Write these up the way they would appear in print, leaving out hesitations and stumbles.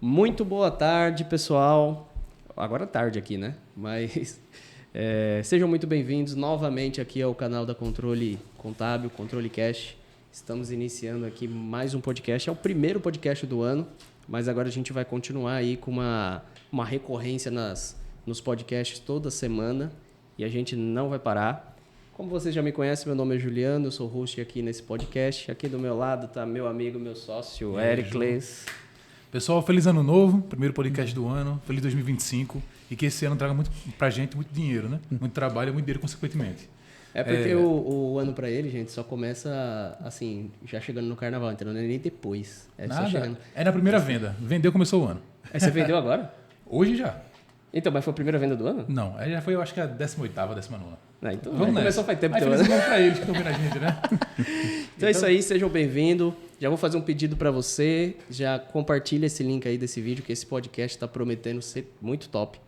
Muito boa tarde, pessoal. Agora é tarde aqui, né? Mas sejam muito bem-vindos novamente aqui ao canal da Controle Contábil, Controle Cash. Estamos iniciando aqui mais um podcast. É o primeiro podcast do ano, mas agora a gente vai continuar aí com uma recorrência nos podcasts toda semana e a gente não vai parar. Como vocês já me conhecem, meu nome é Juliano, eu sou host aqui nesse podcast. Aqui do meu lado está meu amigo, meu sócio, Éricles. Pessoal, feliz ano novo, primeiro podcast do ano, feliz 2025 e que esse ano traga muito pra gente muito dinheiro, né? Muito trabalho e muito dinheiro consequentemente. É porque o ano pra ele, gente, só começa assim, já chegando no carnaval, entendeu? Não é nem depois. É Nada, só chegando. é na primeira venda. Vendeu, começou o ano. Aí você vendeu agora? Hoje já. Então, mas foi a primeira venda do ano? Não, já foi, eu acho que a 18ª, 19ª. Não, então Vamos nessa. começou faz tempo. Aí feliz ano novo pra eles que estão vendo a gente, né? Então é isso aí, sejam bem-vindos. Já vou fazer um pedido para você, já compartilha esse link aí desse vídeo, que esse podcast está prometendo ser muito top.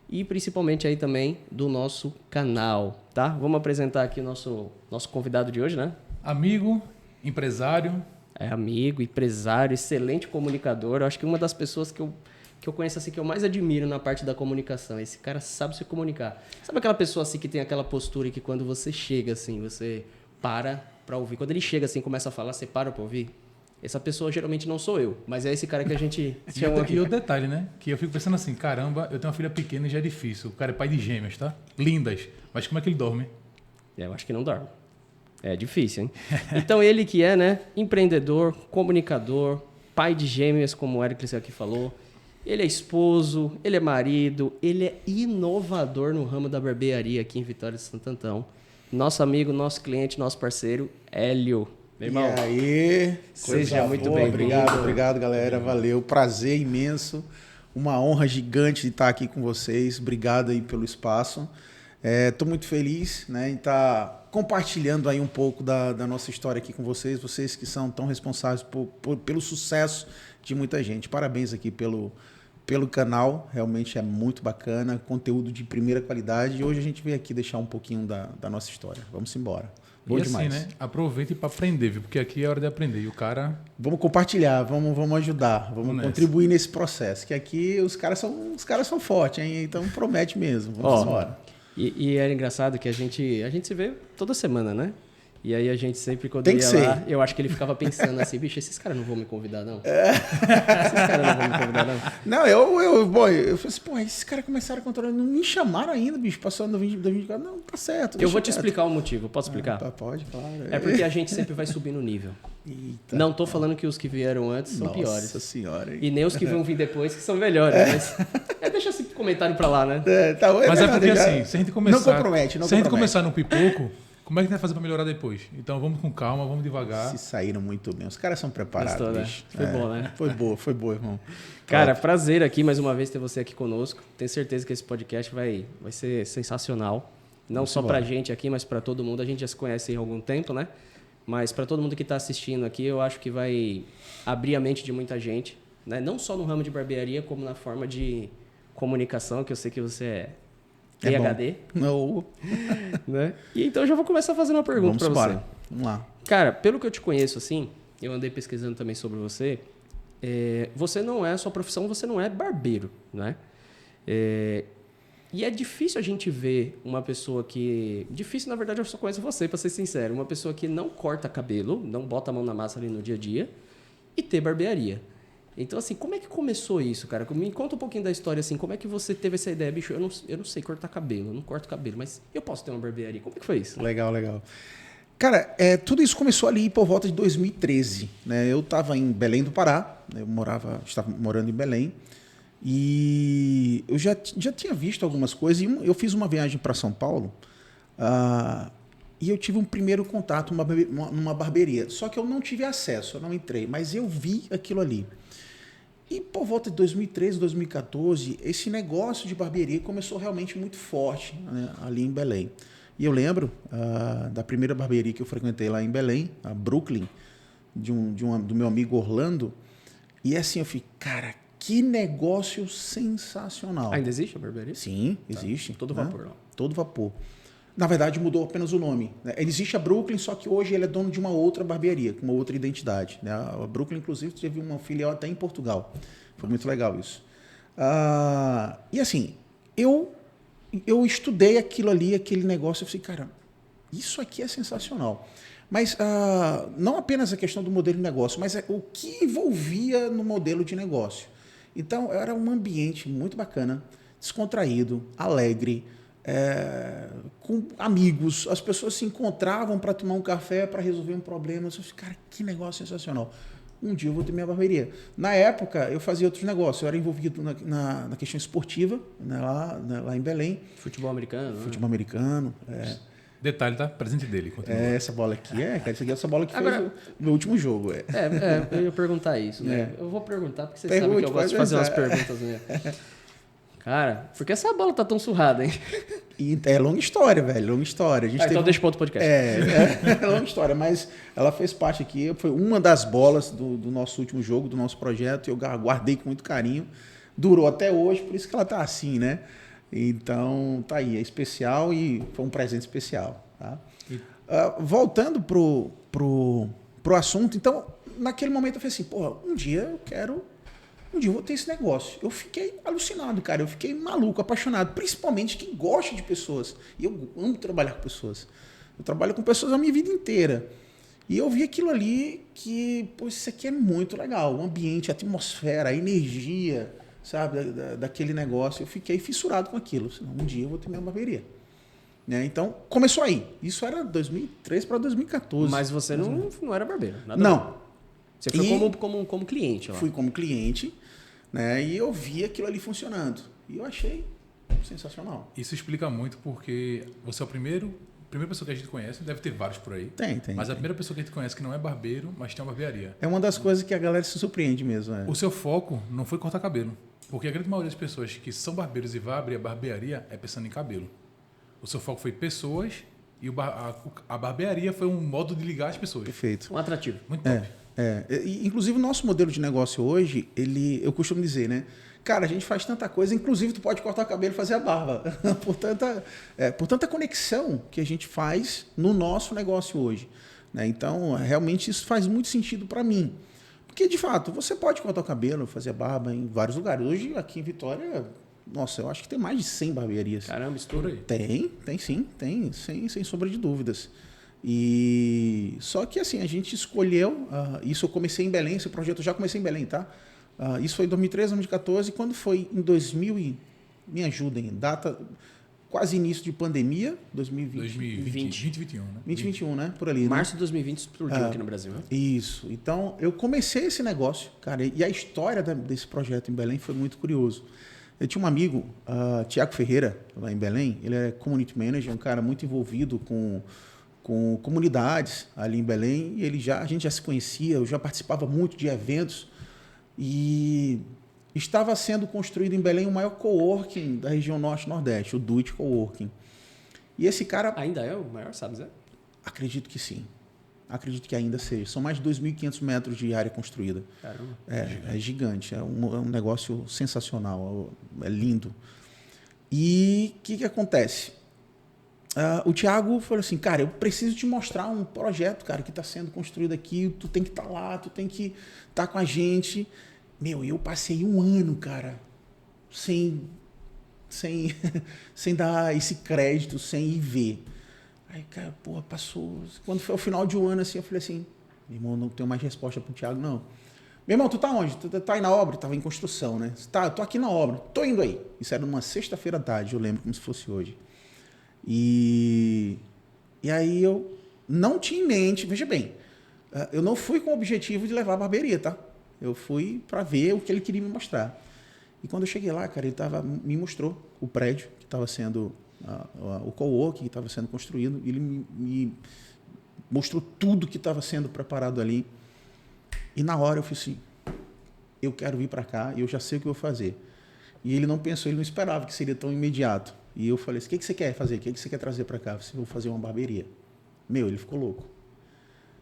E principalmente aí também do nosso canal, tá? Vamos apresentar aqui o nosso convidado de hoje, né? Amigo, empresário. É amigo, empresário, excelente comunicador. Eu acho que uma das pessoas que eu conheço assim que eu mais admiro na parte da comunicação. Esse cara sabe se comunicar. Sabe aquela pessoa assim que tem aquela postura que quando você chega assim, você para ouvir. Quando ele chega assim, começa a falar, você para ouvir. Essa pessoa geralmente não sou eu, mas é esse cara que a gente chama aqui. E o detalhe, né? Que eu fico pensando assim, caramba, eu tenho uma filha pequena e já é difícil. O cara é pai de gêmeas, tá? Lindas. Mas como é que ele dorme? Eu acho que não dorme. É difícil, hein? Então ele que é, né? Empreendedor, comunicador, pai de gêmeas, como o Eric aqui falou. Ele é esposo, ele é marido, ele é inovador no ramo da barbearia aqui em Vitória de Santo Antão. Nosso amigo, nosso cliente, nosso parceiro, Hélio. Meu irmão, e aí? Seja muito bem-vindo. Obrigado, galera. Valeu. Prazer imenso. Uma honra gigante de estar aqui com vocês. Obrigado aí pelo espaço. Estou muito feliz, né, em estar compartilhando aí um pouco da nossa história aqui com vocês. Vocês que são tão responsáveis pelo sucesso de muita gente. Parabéns aqui pelo canal. Realmente é muito bacana. Conteúdo de primeira qualidade. E hoje a gente veio aqui deixar um pouquinho da nossa história. Vamos embora. Bom e demais. assim, né? Aproveite para aprender, viu? Porque aqui é hora de aprender. E o cara... Vamos compartilhar, vamos ajudar, vamos contribuir nesse processo. Que aqui os caras são fortes, hein? Então promete mesmo. Vamos embora. E era engraçado que a gente se vê toda semana, né? E aí a gente sempre, quando Tem ia que ser. lá, eu acho que ele ficava pensando assim, bicho, esses caras não vão me convidar, não? Esses caras não vão me convidar, não? Não, eu falei assim, pô, esses caras começaram a controlar, não me chamaram ainda, bicho, passou no 2024, não, tá certo. Eu vou te explicar o motivo, posso explicar? Pode, claro. É porque a gente sempre vai subir no nível. Eita. Não tô falando que os que vieram antes são piores. Nossa senhora. Hein? E nem os que vão vir depois que são melhores. Mas deixa esse comentário pra lá, né? Mas é porque assim, se a gente começar... Não compromete. Se a gente começar no pipoco, como é que a gente vai fazer para melhorar depois? Então vamos com calma, vamos devagar. Se saíram muito bem. Os caras são preparados, Gostou, né? bicho. Foi bom, né? Foi boa, irmão. Cara, prazer aqui mais uma vez ter você aqui conosco. Tenho certeza que esse podcast vai ser sensacional. Não só pra gente aqui, mas pra todo mundo. A gente já se conhece há algum tempo, né? Mas pra todo mundo que tá assistindo aqui, eu acho que vai abrir a mente de muita gente, né? Não só no ramo de barbearia, como na forma de comunicação, que eu sei que você é PhD. Não. Né? E então eu já vou começar fazendo uma pergunta pra você. Vamos lá. Cara, pelo que eu te conheço, assim, eu andei pesquisando também sobre você, você não é, a sua profissão, você não é barbeiro, né? E é difícil a gente ver uma pessoa que... Difícil, na verdade, eu só conheço você, pra ser sincero. Uma pessoa que não corta cabelo, não bota a mão na massa ali no dia a dia e ter barbearia. Então, assim, como é que começou isso, cara? Me conta um pouquinho da história, assim, como é que você teve essa ideia? Bicho, eu não sei cortar cabelo, eu não corto cabelo, mas eu posso ter uma barbearia. Como é que foi isso? Legal. Cara, tudo isso começou ali por volta de 2013, né? Eu estava em Belém do Pará, estava morando em Belém, e eu já tinha visto algumas coisas, e eu fiz uma viagem para São Paulo, e eu tive um primeiro contato numa barbearia, só que eu não tive acesso, eu não entrei, mas eu vi aquilo ali. E por volta de 2013, 2014, esse negócio de barbearia começou realmente muito forte, né, ali em Belém. E eu lembro da primeira barbearia que eu frequentei lá em Belém, a Brooklyn, do meu amigo Orlando. E assim, eu fiquei, cara, que negócio sensacional. Ainda existe a barbearia? Sim, existe. Todo né? vapor lá. Todo vapor. Na verdade, mudou apenas o nome, né? Existe a Brooklyn, só que hoje ele é dono de uma outra barbearia, com uma outra identidade, né? A Brooklyn, inclusive, teve uma filial até em Portugal. Foi muito legal isso. E assim, eu estudei aquilo ali, aquele negócio, eu falei, cara, isso aqui é sensacional. Mas não apenas a questão do modelo de negócio, mas o que envolvia no modelo de negócio. Então, era um ambiente muito bacana, descontraído, alegre, com amigos. As pessoas se encontravam para tomar um café, para resolver um problema. Eu falei, cara, que negócio sensacional. Um dia eu vou ter minha barbearia. Na época, eu fazia outros negócios. Eu era envolvido na questão esportiva, né, lá em Belém. Futebol americano. Futebol americano. Detalhe, tá? Presente dele. Continua. Essa bola aqui essa bola que Agora, fez o meu último jogo. Eu ia perguntar isso, né? Eu vou perguntar, porque você sabe Pergunte, que eu gosto de fazer umas pensar. perguntas mesmo. Cara, por que essa bola tá tão surrada, hein? E é longa história, velho. Longa história. A gente Então deixa para outro podcast. É longa história, mas ela fez parte aqui. Foi uma das bolas do nosso último jogo, do nosso projeto. Eu guardei com muito carinho. Durou até hoje, por isso que ela tá assim, né? Então, tá aí. É especial e foi um presente especial. Tá? Voltando pro assunto, então, naquele momento eu falei assim, porra, um dia eu vou ter esse negócio. Eu fiquei alucinado, cara. Eu fiquei maluco, apaixonado. Principalmente quem gosta de pessoas. E eu amo trabalhar com pessoas. Eu trabalho com pessoas a minha vida inteira. E eu vi aquilo ali que, pô, isso aqui é muito legal. O ambiente, a atmosfera, a energia, sabe, daquele negócio. Eu fiquei fissurado com aquilo. Um dia eu vou ter minha barbearia. Né? Então, começou aí. Isso era 2013 para 2014. Mas você não era barbeiro? Nada Não. Você foi como cliente lá? Fui como cliente, né? E eu vi aquilo ali funcionando. E eu achei sensacional. Isso explica muito porque você é a primeira pessoa que a gente conhece, deve ter vários por aí. Tem. Mas a primeira pessoa que a gente conhece que não é barbeiro, mas tem uma barbearia. É uma das coisas que a galera se surpreende mesmo. O seu foco não foi cortar cabelo. Porque a grande maioria das pessoas que são barbeiros e vai abrir a barbearia é pensando em cabelo. O seu foco foi pessoas e a barbearia foi um modo de ligar as pessoas. Perfeito. Um atrativo. Muito top. Inclusive, o nosso modelo de negócio hoje, eu costumo dizer, né? Cara, a gente faz tanta coisa, inclusive tu pode cortar o cabelo e fazer a barba. por tanta conexão que a gente faz no nosso negócio hoje. Né? Então, realmente, isso faz muito sentido para mim. Porque, de fato, você pode cortar o cabelo, fazer a barba em vários lugares. Hoje, aqui em Vitória, nossa, eu acho que tem mais de 100 barbearias. Caramba, estoura aí. Tem sim, sem sombra de dúvidas. E só que assim, a gente escolheu, isso eu comecei em Belém, esse projeto eu já comecei em Belém, tá? Isso foi em 2013, 2014, e quando foi em 2000 me ajudem, data quase início de pandemia, 2020, 2021, né? 2021, né? Por ali, Março de 2020 explodiu aqui no Brasil, né? Isso. Então, eu comecei esse negócio, cara, e a história desse projeto em Belém foi muito curioso. Eu tinha um amigo, Tiago Ferreira, lá em Belém, ele é community manager, um cara muito envolvido com comunidades ali em Belém, e a gente já se conhecia, eu já participava muito de eventos, e estava sendo construído em Belém o maior coworking da região norte-nordeste, o Do It Coworking. E esse cara... Ainda é o maior, sabe, Zé? Acredito que sim. Acredito que ainda seja. São mais de 2.500 metros de área construída. Caramba. É gigante, é um negócio sensacional, é lindo. E o que acontece? O Thiago falou assim, cara, eu preciso te mostrar um projeto, cara, que está sendo construído aqui, tu tem que estar lá, tu tem que estar com a gente. Eu passei um ano, cara, sem dar esse crédito, sem ir ver. Aí, cara, porra, passou. Quando foi ao final de um ano, assim, eu falei assim, meu irmão, não tenho mais resposta pro Thiago, não. Meu irmão, tu tá onde? Tu tá aí na obra? Tava em construção, né? Tá, eu tô aqui na obra. Tô indo aí. Isso era numa sexta-feira à tarde, eu lembro como se fosse hoje. E aí eu não tinha em mente, veja bem, eu não fui com o objetivo de levar a barbearia, tá? Eu fui para ver o que ele queria me mostrar. E quando eu cheguei lá, cara, ele me mostrou o prédio que estava sendo, o coworking que estava sendo construído, ele me mostrou tudo que estava sendo preparado ali. E na hora eu falei assim, eu quero vir para cá e eu já sei o que eu vou fazer. E ele não pensou, ele não esperava que seria tão imediato. E eu falei assim, o que você quer fazer? O que você quer trazer para cá? Eu vou fazer uma barbearia. Ele ficou louco.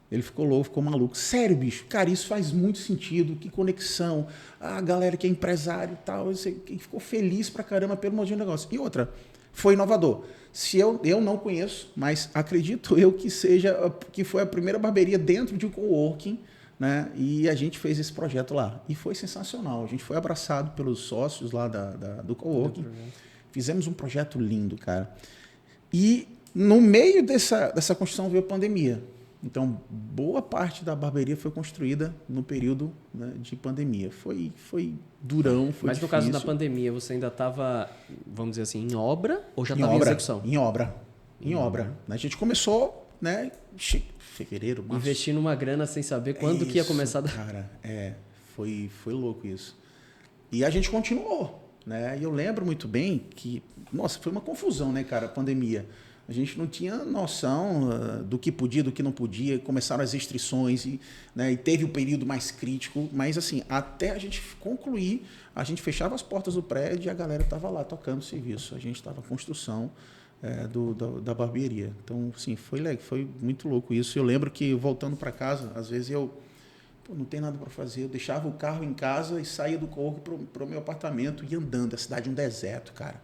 Ele ficou louco, ficou maluco. Sério, bicho, cara, isso faz muito sentido. Que conexão. A galera que é empresário e tal, ele ficou feliz pra caramba pelo modelo de negócio. E outra, foi inovador. Se eu não conheço, mas acredito eu que foi a primeira barbearia dentro de um coworking, né? E a gente fez esse projeto lá. E foi sensacional. A gente foi abraçado pelos sócios lá do coworking. Fizemos um projeto lindo, cara. E no meio dessa construção veio a pandemia. Então, boa parte da barbearia foi construída no período, né, de pandemia. Foi durão, foi Mas difícil. no caso da pandemia, você ainda estava, vamos dizer assim, em obra ou já estava em execução? Em obra. Em obra. A gente começou, né, fevereiro, março. Investindo uma grana sem saber quando que ia começar. Cara, foi louco isso. E a gente continuou, né? E eu lembro muito bem que, nossa, foi uma confusão, né, cara, a pandemia. A gente não tinha noção do que podia, do que não podia. Começaram as restrições né, e teve o período mais crítico. Mas, assim, até a gente concluir, a gente fechava as portas do prédio e a galera estava lá tocando serviço. A gente estava em construção da barbearia. Então, sim, foi muito louco isso. Eu lembro que, voltando para casa, às vezes não tem nada para fazer. Eu deixava o carro em casa e saía do corpo para o meu apartamento e andando. A cidade é um deserto, cara.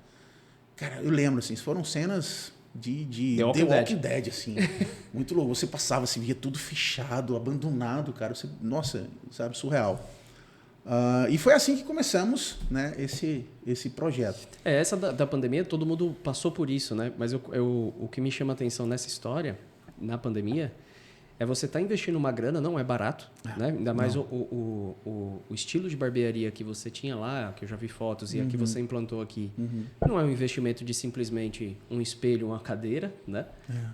Cara, eu lembro, assim, foram cenas de The Walking Dead, assim. Muito louco. Você passava, você via tudo fechado, abandonado, cara. Nossa, sabe, surreal. E foi assim que começamos, né, esse projeto. Essa da pandemia, todo mundo passou por isso, né? Mas o que me chama a atenção nessa história, na pandemia, é você estar investindo uma grana, não é barato, né? Ainda mais o estilo de barbearia que você tinha lá, que eu já vi fotos, e a que você implantou aqui, não é um investimento de simplesmente um espelho, uma cadeira, né?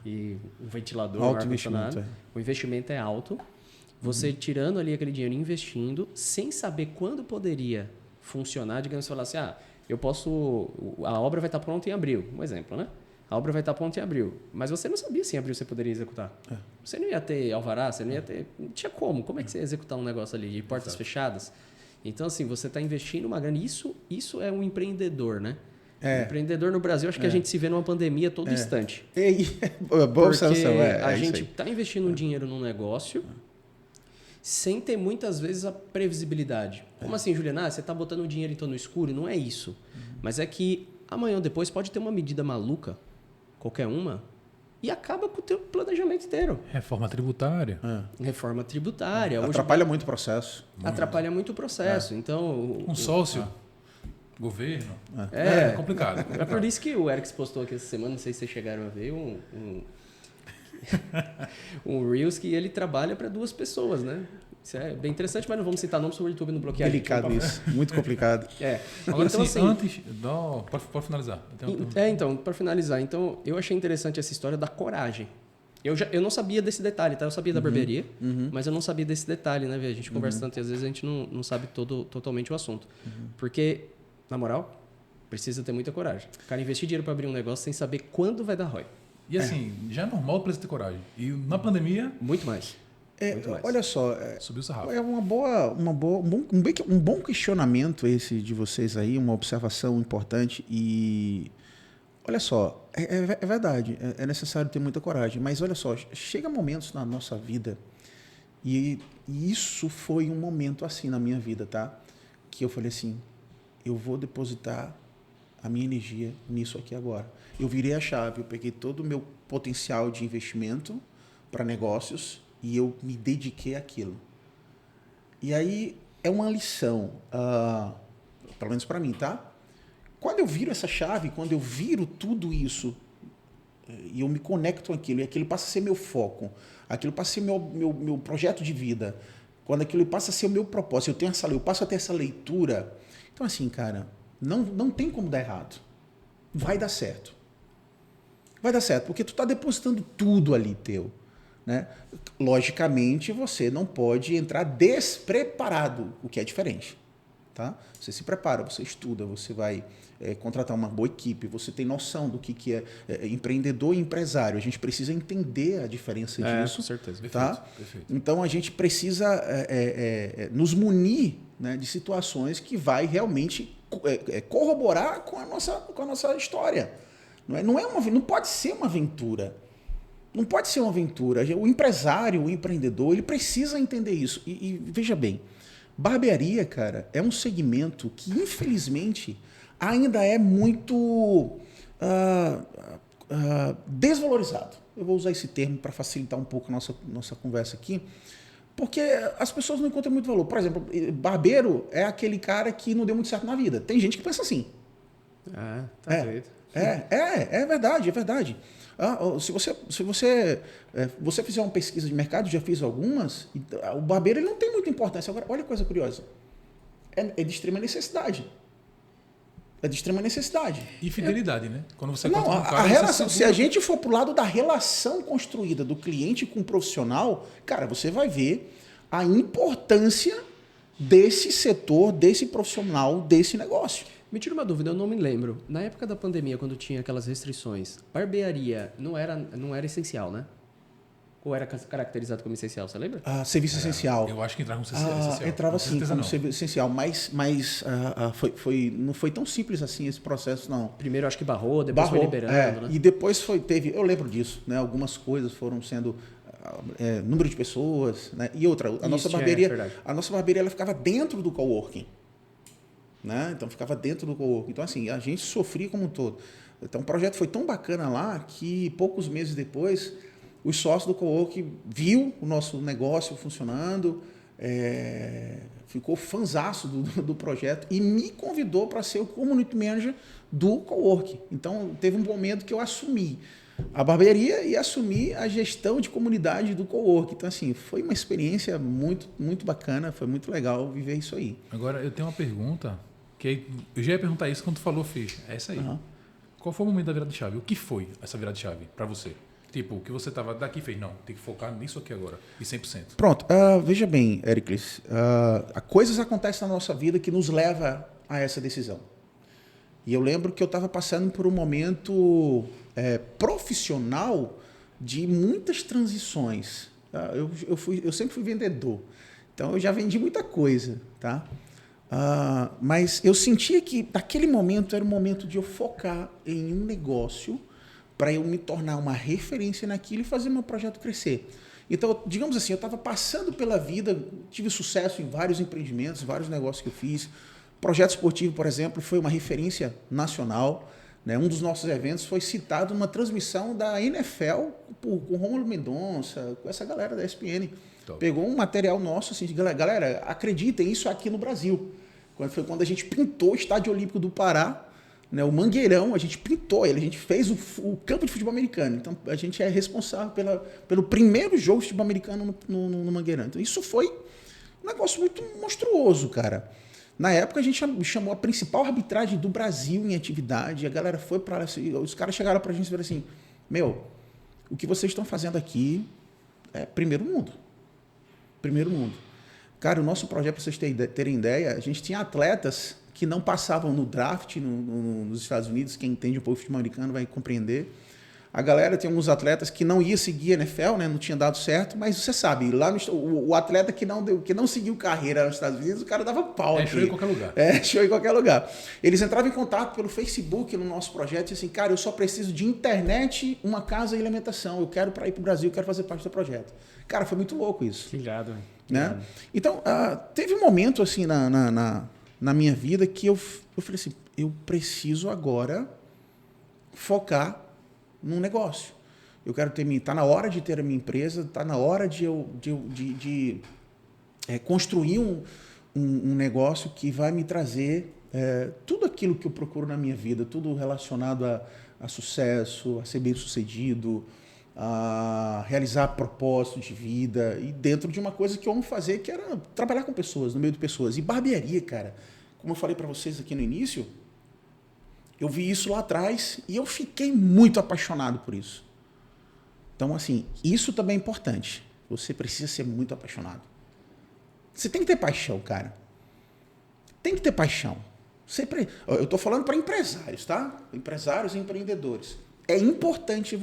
E um ventilador, um ar-condicionado. O investimento é alto. Você tirando ali aquele dinheiro, investindo, sem saber quando poderia funcionar, digamos, você falar assim, a obra vai estar pronta em abril, um exemplo, né? A obra vai estar pronta em abril, mas você não sabia se em abril você poderia executar. Você não ia ter alvará, você não ia ter... Não tinha como. Como é que você ia executar um negócio ali de portas fechadas? Então, assim, você está investindo uma grana. Isso é um empreendedor, né? Empreendedor no Brasil, acho que a gente se vê numa pandemia todo instante. Boa observação. A gente está investindo um dinheiro num negócio sem ter muitas vezes a previsibilidade. Como assim, Juliana? Você está botando o dinheiro então no escuro? Não é isso. Mas é que amanhã ou depois pode ter uma medida maluca, qualquer uma, e acaba com o teu planejamento inteiro. Reforma tributária. Reforma tributária. Atrapalha muito o processo. Atrapalha muito o processo. Então, um sócio, governo. É complicado. É por isso que o Eric postou aqui essa semana, não sei se vocês chegaram a ver, um Reels que ele trabalha para 2 pessoas, né? Isso é bem interessante, mas não vamos citar nomes sobre o YouTube não bloquear. Delicado isso, muito complicado. Agora, então, assim, antes... Pode finalizar. Então, para finalizar, eu achei interessante essa história da coragem. Eu não sabia desse detalhe, tá? Eu sabia da barbearia, mas eu não sabia desse detalhe, né? A gente conversa tanto e às vezes a gente não sabe totalmente o assunto. Porque, na moral, precisa ter muita coragem. O cara investir dinheiro para abrir um negócio sem saber quando vai dar ROI. E assim, já é normal precisa ter coragem. E na pandemia... Muito mais. Olha só, subiu o sarrafo. É um bom questionamento esse de vocês aí, uma observação importante. E olha só, é verdade, é necessário ter muita coragem. Mas olha só, chega momentos na nossa vida, e isso foi um momento assim na minha vida, tá? Que eu falei assim, eu vou depositar a minha energia nisso aqui agora. Eu virei a chave, eu peguei todo o meu potencial de investimento para negócios e eu me dediquei àquilo. E aí é uma lição, pelo menos para mim, tá? Quando eu viro essa chave, quando eu viro tudo isso e eu me conecto com aquilo, e aquilo passa a ser meu foco, aquilo passa a ser meu projeto de vida, quando aquilo passa a ser o meu propósito, eu passo a ter essa leitura. Então, assim, cara, não tem como dar errado. Vai dar certo. Vai dar certo, porque tu está depositando tudo ali teu. Né? Logicamente, você não pode entrar despreparado, o que é diferente. Tá? Você se prepara, você estuda, você vai contratar uma boa equipe, você tem noção do que é empreendedor e empresário. A gente precisa entender a diferença disso. Com certeza. Tá? Perfeito. Então, a gente precisa nos munir, né, de situações que vai realmente corroborar com a nossa história. Não pode ser uma aventura. Não pode ser uma aventura. O empresário, o empreendedor, ele precisa entender isso. E veja bem, barbearia, cara, é um segmento que, infelizmente, ainda é muito desvalorizado. Eu vou usar esse termo para facilitar um pouco a nossa conversa aqui, porque as pessoas não encontram muito valor. Por exemplo, barbeiro é aquele cara que não deu muito certo na vida. Tem gente que pensa assim. Ah, tá doido. É verdade, é verdade. Se você fizer uma pesquisa de mercado, já fiz algumas, o barbeiro ele não tem muita importância. Agora, olha que coisa curiosa. É de extrema necessidade. É de extrema necessidade. E fidelidade, né? Quando você Não, conta com um a cara, relação, você se a gente for pro lado da relação construída do cliente com o profissional, cara, você vai ver a importância desse setor, desse profissional, desse negócio. Me tira uma dúvida, eu não me lembro. Na época da pandemia, quando tinha aquelas restrições, barbearia não era essencial, né? Ou era caracterizado como essencial, você lembra? Serviço essencial. Eu acho que entrava como essencial. Entrava sim como não. serviço essencial, mas não foi tão simples assim esse processo, não. Primeiro acho que barrou, depois foi liberando, né? E depois eu lembro disso, né? Algumas coisas foram sendo número de pessoas, né? E outra, a nossa barbearia ela ficava dentro do coworking, né? Então ficava dentro do coworking. Então assim, a gente sofria como um todo. Então o projeto foi tão bacana lá que poucos meses depois os sócios do coworking viu o nosso negócio funcionando, ficou fanzaço do projeto e me convidou para ser o community manager do coworking. Então teve um momento que eu assumi a barbearia e assumi a gestão de comunidade do coworking. Então assim, foi uma experiência muito, muito bacana, foi muito legal viver isso aí. Agora eu tenho uma pergunta, que eu já ia perguntar isso quando tu falou, fez. É essa aí. Uhum. Qual foi o momento da virada de chave? O que foi essa virada de chave para você? Tipo, o que você estava daqui fez, não, tem que focar nisso aqui agora, e 100%. Pronto, veja bem, Éricles, coisas acontecem na nossa vida que nos leva a essa decisão. E eu lembro que eu estava passando por um momento profissional de muitas transições. Tá? Eu sempre fui vendedor, então eu já vendi muita coisa, tá? Mas eu sentia que naquele momento era o momento de eu focar em um negócio para eu me tornar uma referência naquilo e fazer meu projeto crescer. Então, digamos assim, eu estava passando pela vida, tive sucesso em vários empreendimentos, vários negócios que eu fiz. Projeto esportivo, por exemplo, foi uma referência nacional, né? Um dos nossos eventos foi citado numa transmissão da NFL com o Rômulo Mendonça, com essa galera da ESPN. Top. Pegou um material nosso, assim, de galera, acreditem, isso aqui no Brasil. Foi quando a gente pintou o Estádio Olímpico do Pará, né, o Mangueirão, a gente pintou ele, a gente fez o campo de futebol americano. Então, a gente é responsável pelo primeiro jogo de futebol americano no Mangueirão. Então, isso foi um negócio muito monstruoso, cara. Na época, a gente chamou a principal arbitragem do Brasil em atividade. A galera foi para lá, os caras chegaram para a gente e falaram assim, o que vocês estão fazendo aqui é primeiro mundo. Primeiro mundo. Cara, o nosso projeto, para vocês terem ideia, a gente tinha atletas que não passavam no draft nos Estados Unidos. Quem entende um pouco de futebol americano vai compreender. A galera tem alguns atletas que não ia seguir a NFL, né? Não tinha dado certo, mas você sabe, lá o atleta que não seguiu carreira nos Estados Unidos, o cara dava pau aqui. Show em qualquer lugar. Show em qualquer lugar. Eles entravam em contato pelo Facebook no nosso projeto e assim, cara, eu só preciso de internet, uma casa e alimentação. Eu quero para ir para o Brasil, eu quero fazer parte do projeto. Cara, foi muito louco isso. Que irado, né? Então, teve um momento assim na minha vida que eu falei assim, eu preciso agora focar num negócio. Eu quero tá na hora de ter a minha empresa, tá na hora de construir um negócio que vai me trazer tudo aquilo que eu procuro na minha vida, tudo relacionado a sucesso, a ser bem-sucedido, a realizar propósito de vida e dentro de uma coisa que eu amo fazer, que era trabalhar com pessoas, no meio de pessoas. E barbearia, cara, como eu falei para vocês aqui no início, eu vi isso lá atrás e eu fiquei muito apaixonado por isso. Então, assim, isso também é importante. Você precisa ser muito apaixonado. Você tem que ter paixão, cara. Tem que ter paixão. Eu estou falando para empresários, tá? Empresários e empreendedores. É importante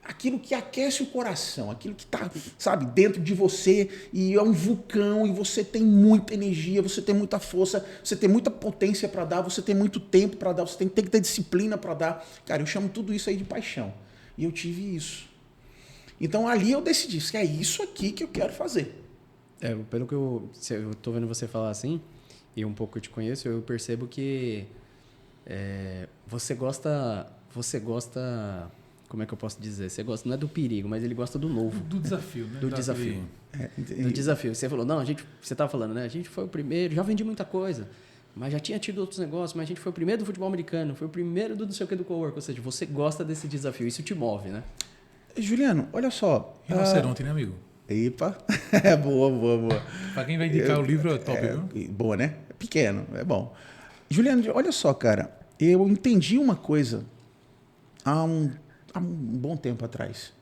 aquilo que aquece o coração, aquilo que está, sabe, dentro de você e é um vulcão e você tem muita energia, você tem muita força, você tem muita potência para dar, você tem muito tempo para dar, você tem que ter disciplina para dar. Cara, eu chamo tudo isso aí de paixão. E eu tive isso. Então ali eu decidi que é isso aqui que eu quero fazer. Pelo que eu estou vendo você falar assim, e um pouco eu te conheço, eu percebo que você gosta você gosta... Como é que eu posso dizer? Você gosta, não é do perigo, mas ele gosta do novo. Do desafio, né? Do desafio. Do desafio. Você falou, não, você estava falando, né? A gente foi o primeiro, já vendi muita coisa, mas já tinha tido outros negócios, mas a gente foi o primeiro do futebol americano, foi o primeiro do não sei o que do cowork. Ou seja, você gosta desse desafio, isso te move, né? Juliano, olha só. Rinoceronte, né, amigo? Epa, boa. Para quem vai indicar o livro, é top, viu? Boa, né? É pequeno, é bom. Juliano, olha só, cara. Eu entendi uma coisa há um bom tempo atrás.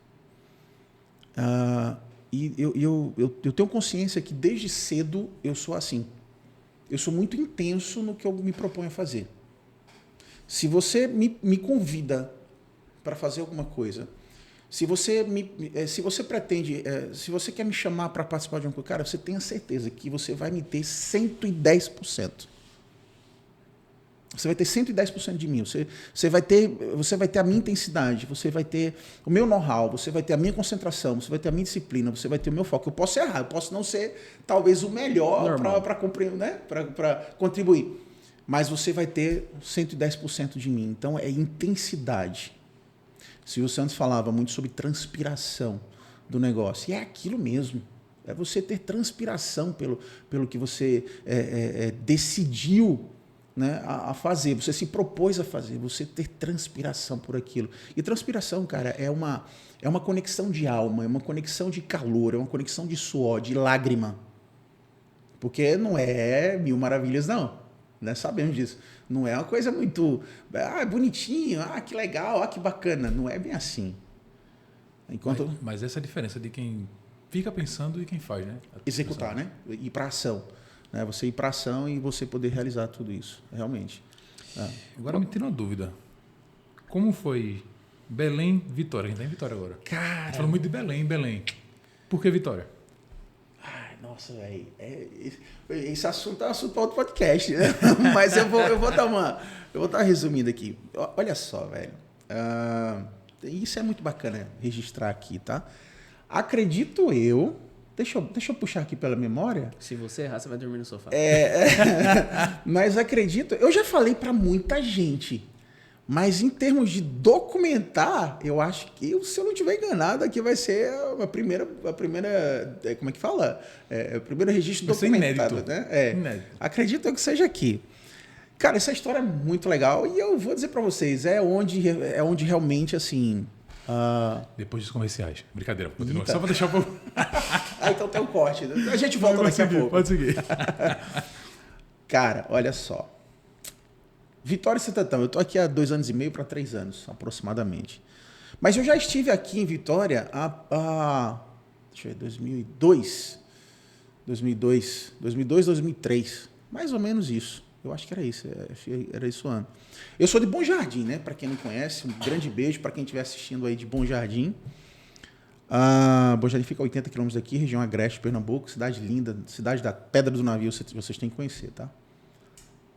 E eu tenho consciência que desde cedo eu sou assim. Eu sou muito intenso no que eu me proponho a fazer. Se você me convida para fazer alguma coisa, se você pretende, se você quer me chamar para participar de uma coisa, cara, você tenha certeza que você vai me ter 110%. Você vai ter 110% de mim. Você vai ter a minha intensidade, você vai ter o meu know-how, você vai ter a minha concentração, você vai ter a minha disciplina, você vai ter o meu foco. Eu posso errar, eu posso não ser talvez o melhor para contribuir. Mas você vai ter 110% de mim. Então é intensidade. Silvio Santos falava muito sobre transpiração do negócio. E é aquilo mesmo. É você ter transpiração pelo que você decidiu, né, a fazer. Você se propôs a fazer. Você ter transpiração por aquilo. E transpiração, cara, é uma conexão de alma, é uma conexão de calor, é uma conexão de suor, de lágrima. Porque não é mil maravilhas, não. Né? Sabemos disso. Não é uma coisa muito bonitinho, que legal, que bacana. Não é bem assim. Mas essa é a diferença de quem fica pensando e quem faz, né? Executar, né? Ir para ação. Né? Você ir para ação e você poder realizar tudo isso, realmente. Agora me tira uma dúvida. Como foi Belém, Vitória? A gente está em Vitória agora. Cara... A gente falou muito de Belém. Por que Vitória? Nossa, velho. Esse assunto é um assunto para outro podcast, né? Mas eu vou dar uma resumida aqui. Olha só, velho. Isso é muito bacana registrar aqui, tá? Acredito eu... Deixa eu puxar aqui pela memória. Se você errar, você vai dormir no sofá. Mas acredito... Eu já falei para muita gente... Mas em termos de documentar, eu acho que, se eu não estiver enganado, aqui vai ser a primeira como é que fala? O primeiro registro documentado. Inédito. Né? Inédito. Acredito que seja aqui. Cara, essa história é muito legal e eu vou dizer para vocês, é onde realmente, assim... Depois dos comerciais. Brincadeira, continua. Só para deixar um pouco... Então tem um corte. A gente volta daqui a pouco. Pode seguir. Cara, olha só. Vitória e Santo Antão, eu estou aqui há 2 anos e meio para 3 anos, aproximadamente. Mas eu já estive aqui em Vitória deixa eu ver, 2002, 2003, mais ou menos isso. Eu acho que era isso o ano. Eu sou de Bom Jardim, né? Para quem não conhece, um grande beijo para quem estiver assistindo aí de Bom Jardim. Bom Jardim fica a 80 quilômetros daqui, região Agreste, Pernambuco, cidade linda, cidade da Pedra do Navio, vocês têm que conhecer, tá?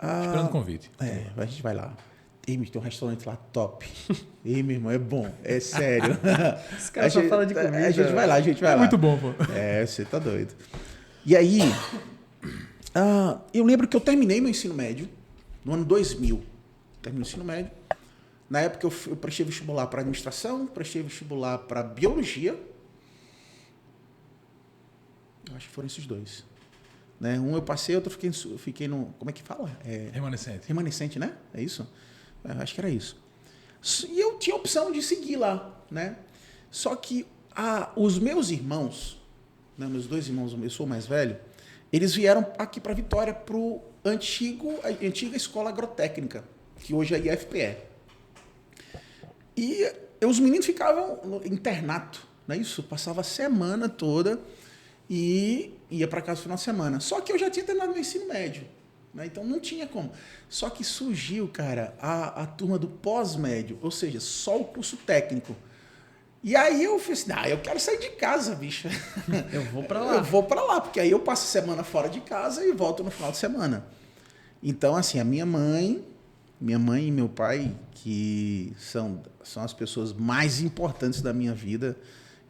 Esperando o convite. A gente vai lá. Tem um restaurante lá top. Meu irmão, é bom. É sério. Os caras só falam de comida. A gente vai lá. É muito bom, pô. Você tá doido. E aí, eu lembro que eu terminei meu ensino médio no ano 2000. Terminei o ensino médio. Na época eu prestei vestibular para administração, prestei vestibular para biologia. Eu acho que foram esses dois. Né? Um eu passei, outro fiquei no... Como é que fala? Remanescente. Remanescente, né? É isso? Acho que era isso. E eu tinha a opção de seguir lá, né? Só que os meus irmãos, né, meus 2 irmãos, eu sou o mais velho, eles vieram aqui para Vitória, para a antiga escola agrotécnica, que hoje é IFPE. E os meninos ficavam no internato, não é isso? Passava a semana toda e ia para casa no final de semana. Só que eu já tinha terminado meu ensino médio, né? Então não tinha como. Só que surgiu, cara, a turma do pós-médio, ou seja, só o curso técnico. E aí eu falei assim, eu quero sair de casa, bicho. Eu vou para lá. Eu vou para lá, porque aí eu passo a semana fora de casa e volto no final de semana. Então, assim, a minha mãe e meu pai, que são as pessoas mais importantes da minha vida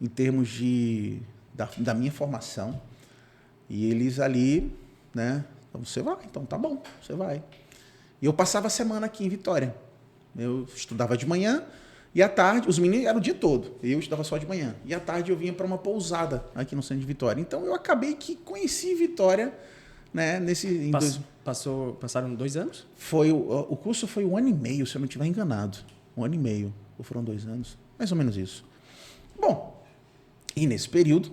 em termos da minha formação. E eles ali, né? Então você vai, então tá bom, você vai. E eu passava a semana aqui em Vitória, Eu estudava de manhã e à tarde, os meninos eram o dia todo, eu estudava só de manhã. E à tarde eu vinha para uma pousada aqui no centro de Vitória. Então eu acabei que conheci Vitória, né, Passaram 2 anos? O curso foi 1 ano e meio, se eu não estiver enganado. 1 ano e meio, ou foram 2 anos, mais ou menos isso. Bom, e nesse período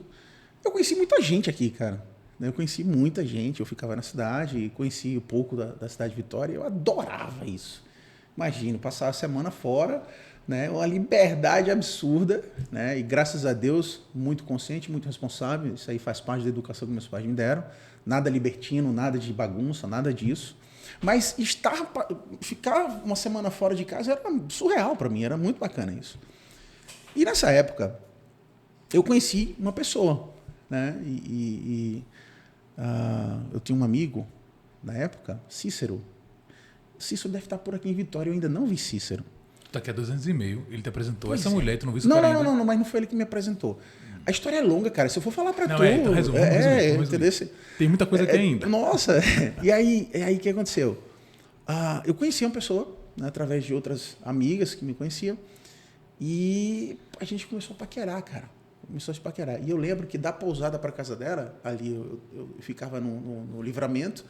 eu conheci muita gente aqui, cara. Eu conheci muita gente, eu ficava na cidade, conheci um pouco da cidade de Vitória, eu adorava isso. Imagino, passar a semana fora, né, uma liberdade absurda, né, e graças a Deus, muito consciente, muito responsável, isso aí faz parte da educação que meus pais me deram, nada libertino, nada de bagunça, nada disso. Mas ficar uma semana fora de casa era surreal para mim, era muito bacana isso. E nessa época, eu conheci uma pessoa, né, eu tinha um amigo, na época, Cícero. Cícero deve estar por aqui em Vitória, eu ainda não vi Cícero. Daqui a 2 anos e meio, ele te apresentou Pois essa é. mulher, tu não viu esse Não, cara não, ainda? não, mas não foi ele que me apresentou. A história é longa, cara. Se eu for falar pra Não, tu... então resume, vamos resumir. entendeu? Tem muita coisa aqui ainda. Nossa! E aí o que aconteceu? Eu conheci uma pessoa, né, através de outras amigas que me conheciam, e a gente começou a paquerar, cara. Começou a se paquerar. E eu lembro que da pousada para casa dela, ali eu ficava no Livramento,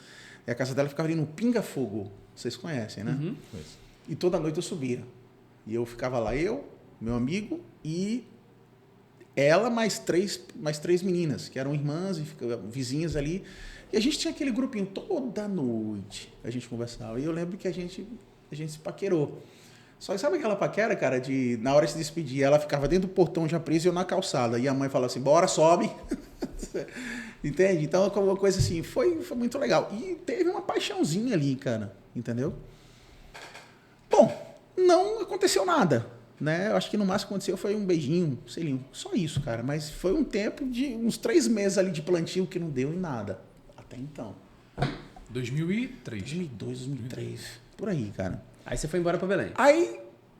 e a casa dela ficava ali no Pinga Fogo. Vocês conhecem, né? Uhum. E toda noite eu subia. E eu ficava lá, meu amigo e ela mais três meninas, que eram irmãs e vizinhas ali. E a gente tinha aquele grupinho, toda noite a gente conversava. E eu lembro que a gente se paquerou. Só que sabe aquela paquera, cara, na hora de se despedir, ela ficava dentro do portão já presa e eu na calçada. E a mãe falava assim, bora, sobe. Entende? Então, uma coisa assim, foi muito legal. E teve uma paixãozinha ali, cara, entendeu? Bom, não aconteceu nada, né? Eu acho que no máximo que aconteceu foi um beijinho, sei lá, só isso, cara. Mas foi um tempo de uns 3 meses ali de plantio que não deu em nada, até então. 2003. 2002, 2003, por aí, cara. Aí você foi embora para Belém. Aí,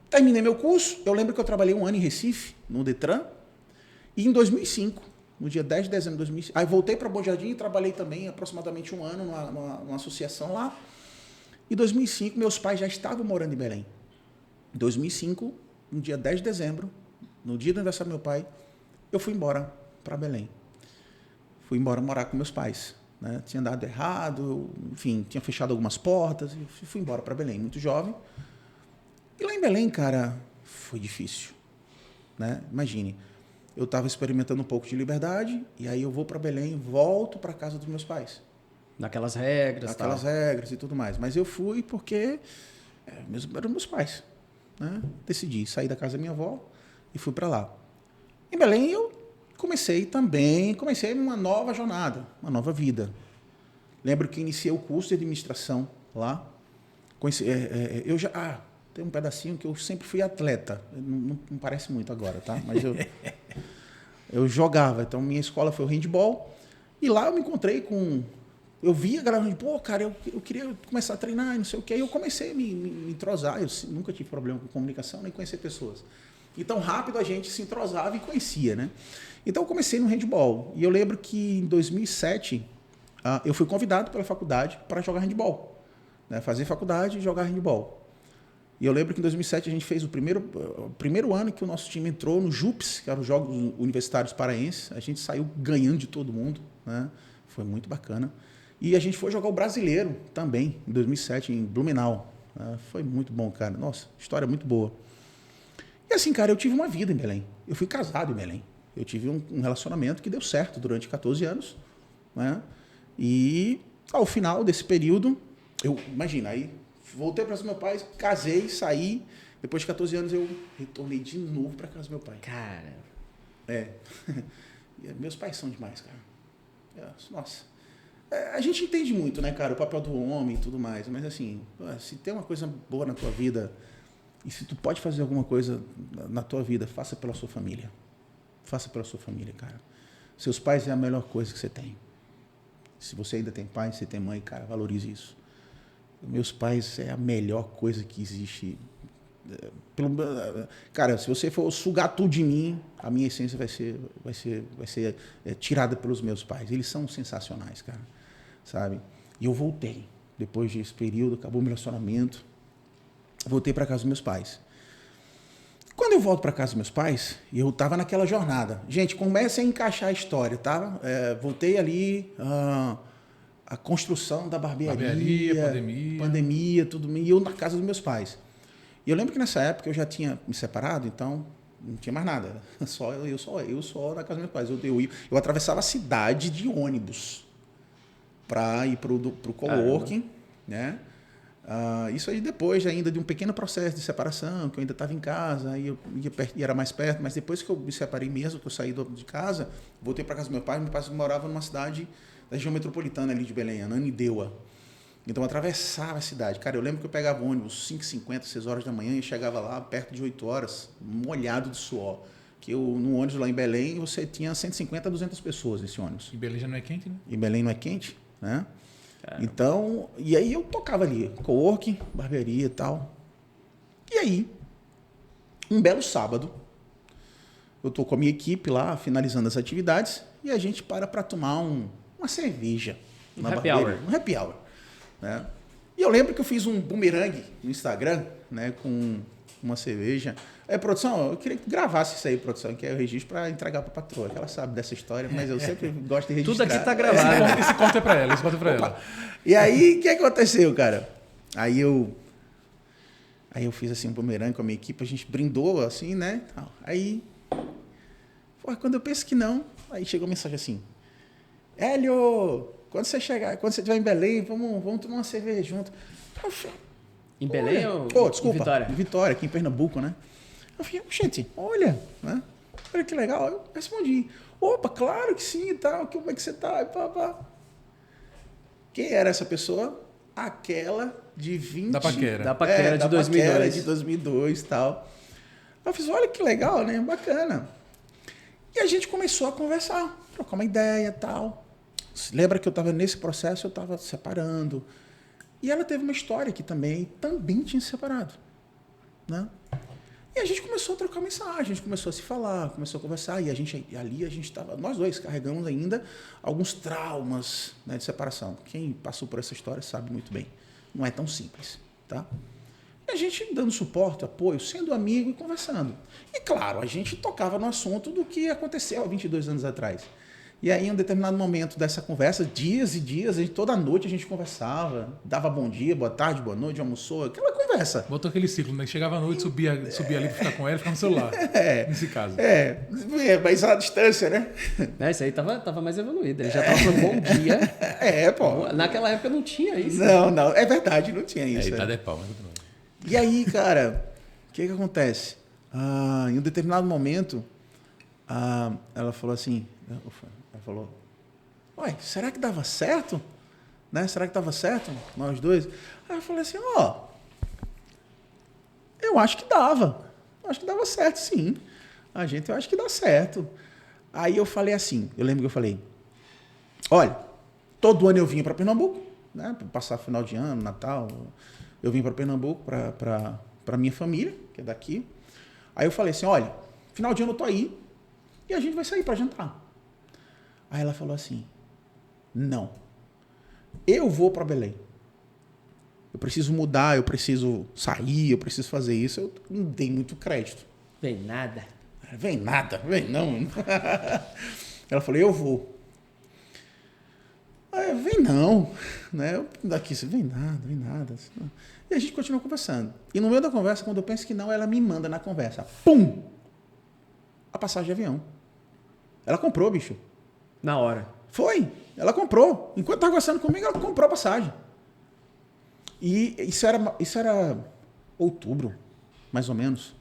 terminei meu curso, eu lembro que eu trabalhei 1 ano em Recife, no Detran, e em 2005, no dia 10 de dezembro de 2005, aí voltei para Bom Jardim e trabalhei também aproximadamente 1 ano numa associação lá. Em 2005, meus pais já estavam morando em Belém. Em 2005, no dia 10 de dezembro, no dia do aniversário do meu pai, eu fui embora para Belém. Fui embora morar com meus pais, né? Tinha dado errado, enfim, tinha fechado algumas portas, e fui embora para Belém, muito jovem. E lá em Belém, cara, foi difícil, né? Imagine, eu estava experimentando um pouco de liberdade, e aí eu vou para Belém, volto para casa dos meus pais. Naquelas regras, Aquelas regras e tudo mais. Mas eu fui porque eram meus pais, né? Decidi sair da casa da minha avó e fui para lá. Em Belém eu comecei uma nova jornada, uma nova vida. Lembro que iniciei o curso de administração lá. Eu já tem um pedacinho que eu sempre fui atleta. Não parece muito agora, tá? Mas eu jogava. Então minha escola foi o handball e lá eu me encontrei com... Eu via a galera, pô, cara, eu queria começar a treinar, não sei o quê. Aí eu comecei a me entrosar. Eu nunca tive problema com comunicação, nem conhecer pessoas. Então, rápido a gente se entrosava e conhecia, né? Então, eu comecei no handball. E eu lembro que em 2007, eu fui convidado pela faculdade para jogar handball. Né? Fazer faculdade e jogar handball. E eu lembro que em 2007 a gente fez o primeiro ano que o nosso time entrou no JUPS, que eram os Jogos Universitários Paraenses. A gente saiu ganhando de todo mundo, né? Foi muito bacana. E a gente foi jogar o Brasileiro também, em 2007, em Blumenau. Foi muito bom, cara. Nossa, história muito boa. E assim, cara, eu tive uma vida em Belém. Eu fui casado em Belém. Eu tive um relacionamento que deu certo durante 14 anos. Né? E ao final desse período, imagina, aí voltei para casa dos meus pais, casei, saí. Depois de 14 anos eu retornei de novo para casa do meu pai. Cara. Meus pais são demais, cara. Nossa. A gente entende muito, né, cara, o papel do homem e tudo mais, mas assim, se tem uma coisa boa na tua vida e se tu pode fazer alguma coisa na tua vida, faça pela sua família. Faça pela sua família, cara. Seus pais é a melhor coisa que você tem. Se você ainda tem pai, se tem mãe, cara, valorize isso. Meus pais é a melhor coisa que existe. Cara, se você for sugar tudo de mim, a minha essência vai ser tirada pelos meus pais. Eles são sensacionais, cara. Sabe? E eu voltei. Depois desse período, acabou o meu relacionamento. voltei para casa dos meus pais. Quando eu volto para casa dos meus pais, eu estava naquela jornada. Gente, comece a encaixar a história, tá? Voltei ali, a construção da barbearia, pandemia, tudo, e eu na casa dos meus pais. E eu lembro que nessa época eu já tinha me separado, então não tinha mais nada. Só eu na casa dos meus pais. Eu atravessava a cidade de ônibus para ir para o coworking, né? Isso aí depois ainda de um pequeno processo de separação, que eu ainda estava em casa, aí eu ia era mais perto, mas depois que eu me separei mesmo, que eu saí de casa, voltei para casa do meu pai morava numa cidade da região metropolitana ali de Belém, Ananindeua. Então eu atravessava a cidade. Cara, eu lembro que eu pegava ônibus 5h50, 6 horas da manhã e chegava lá perto de 8 horas, molhado de suor. Que no ônibus lá em Belém, você tinha 150 a 200 pessoas nesse ônibus. E Belém já não é quente, né? E Belém não é quente, né? Caramba. Então, e aí eu tocava ali, coworking, barbearia e tal. E aí, um belo sábado, eu tô com a minha equipe lá, finalizando as atividades, e a gente para tomar uma cerveja. Um happy hour. Um happy hour. Né? E eu lembro que eu fiz um bumerangue no Instagram, né, com uma cerveja. Produção, eu queria que gravasse isso aí, produção, que é o registro para entregar para a patroa, que ela sabe dessa história, mas eu sempre gosto de registrar. Tudo aqui está gravado. Esse conta é para ela, E aí, o que aconteceu, cara? Aí eu fiz assim um bumerangue com a minha equipe, a gente brindou assim, né? Aí, quando eu penso que não, aí chegou uma mensagem assim: Hélio, quando você estiver em Belém, vamos tomar uma cerveja junto. Em Belém ou desculpa, em Vitória? Em Vitória, aqui em Pernambuco, né? Eu falei, gente, olha, né? Olha que legal. Eu respondi, opa, claro que sim e tal, como é que você tá? Quem era essa pessoa? Aquela de 20... Da paquera. Da paquera de 2002. Paquera de 2002 e tal. Eu fiz, olha que legal, né? Bacana. E a gente começou a conversar, trocar uma ideia e tal. Lembra que eu estava nesse processo, eu estava separando. E ela teve uma história que também tinha se separado, né? E a gente começou a trocar mensagem, a gente começou a se falar, começou a conversar, e ali a gente estava, nós dois carregamos ainda alguns traumas, né, de separação. Quem passou por essa história sabe muito bem. Não é tão simples, tá? E a gente dando suporte, apoio, sendo amigo e conversando. E claro, a gente tocava no assunto do que aconteceu há 22 anos atrás. E aí, em um determinado momento dessa conversa, dias e dias, toda noite a gente conversava, dava bom dia, boa tarde, boa noite, almoçou, aquela conversa. Botou aquele ciclo, né? Chegava à noite, subia ali para ficar com ela e ficava no celular, nesse caso. Mas a distância, né? Isso aí tava mais evoluído, ele já tava falando bom dia. Pô. Naquela época não tinha isso. Não, é verdade, não tinha isso. Tá de pau, mas não. E aí, cara, o que acontece? Em um determinado momento, ela falou assim... Ela falou, uai, será que dava certo? Né? Será que dava certo nós dois? Aí eu falei assim, eu acho que dava. Acho que dava certo, sim. Eu acho que dá certo. Aí eu falei assim, eu lembro que eu falei, olha, todo ano eu vinha para Pernambuco, né? Para passar final de ano, Natal. Eu vim para Pernambuco para minha família, que é daqui. Aí eu falei assim, olha, final de ano eu tô aí e a gente vai sair para jantar. Aí ela falou assim, não, eu vou para Belém. Eu preciso mudar, eu preciso sair, eu preciso fazer isso. Eu não dei muito crédito. Vem nada. Vem não. Ela falou, eu vou. Vem não. Né? Daqui, vem nada. E a gente continuou conversando. E no meio da conversa, quando eu penso que não, ela me manda na conversa. Pum! A passagem de avião. Ela comprou, bicho. Na hora. Foi. Ela comprou. Enquanto estava conversando comigo, ela comprou a passagem. E isso era outubro, mais ou menos.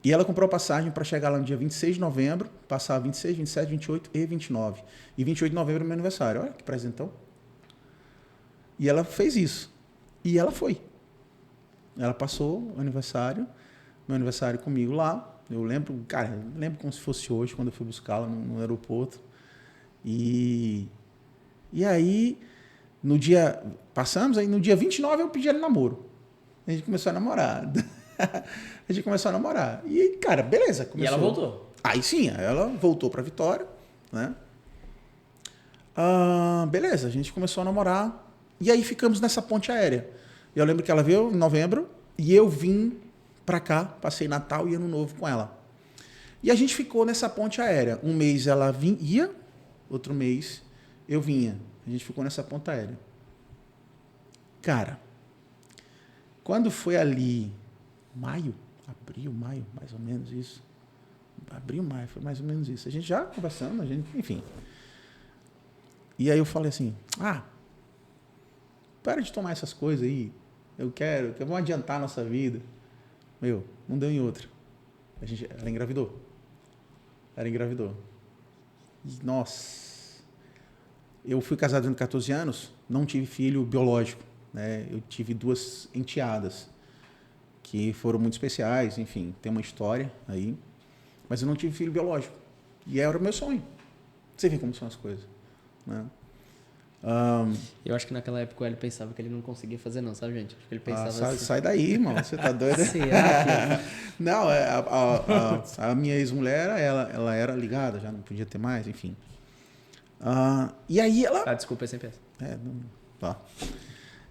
E ela comprou a passagem para chegar lá no dia 26 de novembro, passar 26, 27, 28 e 29. E 28 de novembro é meu aniversário. Olha que presentão. E ela fez isso. E ela foi. Ela passou meu aniversário comigo lá. Eu lembro como se fosse hoje, quando eu fui buscá-la no aeroporto. E aí, no dia 29 eu pedi ela namoro. A gente começou a namorar. E, cara, beleza. Começou. E ela voltou? Aí sim, ela voltou para Vitória, né? Beleza, a gente começou a namorar. E aí ficamos nessa ponte aérea. Eu lembro que ela veio em novembro, E eu vim para cá, passei Natal e Ano Novo com ela. E a gente ficou nessa ponte aérea. Um mês ela ia, outro mês eu vinha. A gente ficou nessa ponte aérea. Cara, quando foi ali, abril, maio, mais ou menos isso. Abril, maio, foi mais ou menos isso. A gente já conversando, enfim. E aí eu falei assim, para de tomar essas coisas aí. Vamos adiantar a nossa vida. Não deu em outra. Ela engravidou. E, nossa, eu fui casado com 14 anos, não tive filho biológico, né? Eu tive 2 enteadas que foram muito especiais, enfim, tem uma história aí, mas eu não tive filho biológico. E era o meu sonho. Você vê como são as coisas, né? Eu acho que naquela época ele pensava que ele não conseguia fazer não, sabe, gente? Acho que ele pensava assim. Sai daí, irmão. Você tá doido? Não, a minha ex-mulher, ela era ligada, já não podia ter mais, enfim. E aí ela... desculpa, é sempre essa. Tá.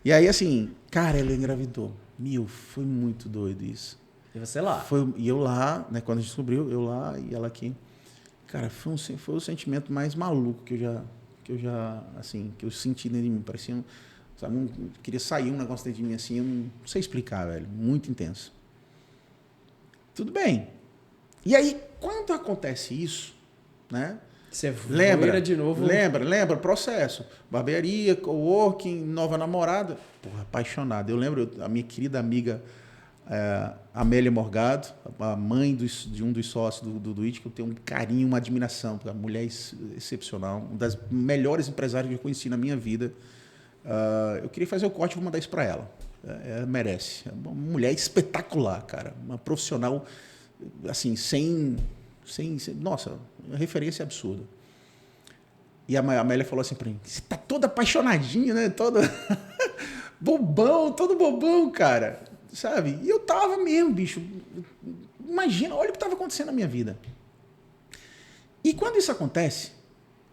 E aí, assim, cara, ela engravidou. Foi muito doido isso. E você lá? E eu lá, né, quando a gente descobriu, eu lá e ela aqui. Cara, foi o sentimento mais maluco que eu senti dentro de mim. Parecia, sabe, queria sair um negócio dentro de mim assim, eu não sei explicar, velho. Muito intenso. Tudo bem. E aí, quando acontece isso, né? Você lembra de novo. Lembra, processo. Barbearia, coworking, nova namorada. Porra, apaixonado. Eu lembro, a minha querida amiga Amélia Morgado, a mãe de um dos sócios do IT, que eu tenho um carinho, uma admiração, porque a mulher é excepcional, uma das melhores empresárias que eu conheci na minha vida. Eu queria fazer o corte e vou mandar isso para ela. Ela merece. É uma mulher espetacular, cara. Uma profissional, assim, sem nossa, uma referência absurda. E a Amélia falou assim para mim, você tá toda apaixonadinha, né? Todo bobão, cara. Sabe? E eu tava mesmo, bicho. Imagina, olha o que estava acontecendo na minha vida. E quando isso acontece,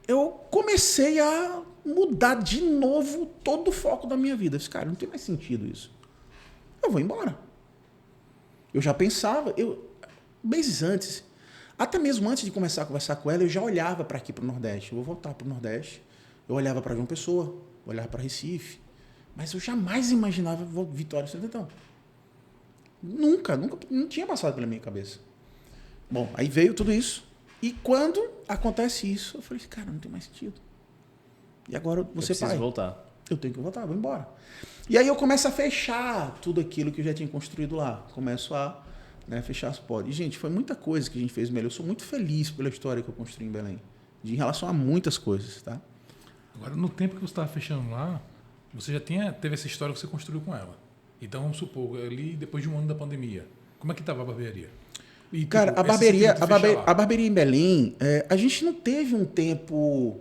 eu comecei a mudar de novo todo o foco da minha vida. Eu disse, cara, não tem mais sentido isso. Eu vou embora. Eu já pensava, meses antes, até mesmo antes de começar a conversar com ela, eu já olhava para aqui, para o Nordeste. Eu vou voltar para o Nordeste. Eu olhava para João Pessoa, olhava para Recife. Mas eu jamais imaginava Vitória e Santo Antão. Nunca, não tinha passado pela minha cabeça. Bom, aí veio tudo isso. E quando acontece isso, eu falei, cara, não tem mais sentido. E agora você pai. Voltar. Eu tenho que voltar, vou embora. E aí eu começo a fechar tudo aquilo que eu já tinha construído lá. Começo a fechar as portas. E, gente, foi muita coisa que a gente fez melhor. Eu sou muito feliz pela história que eu construí em Belém. Em relação a muitas coisas, tá? Agora, no tempo que você estava fechando lá, você já teve essa história que você construiu com ela. Então, vamos supor, ali depois de um ano da pandemia, como é que estava a barbearia? E, cara, tipo, a barbearia em Belém, a gente não teve um tempo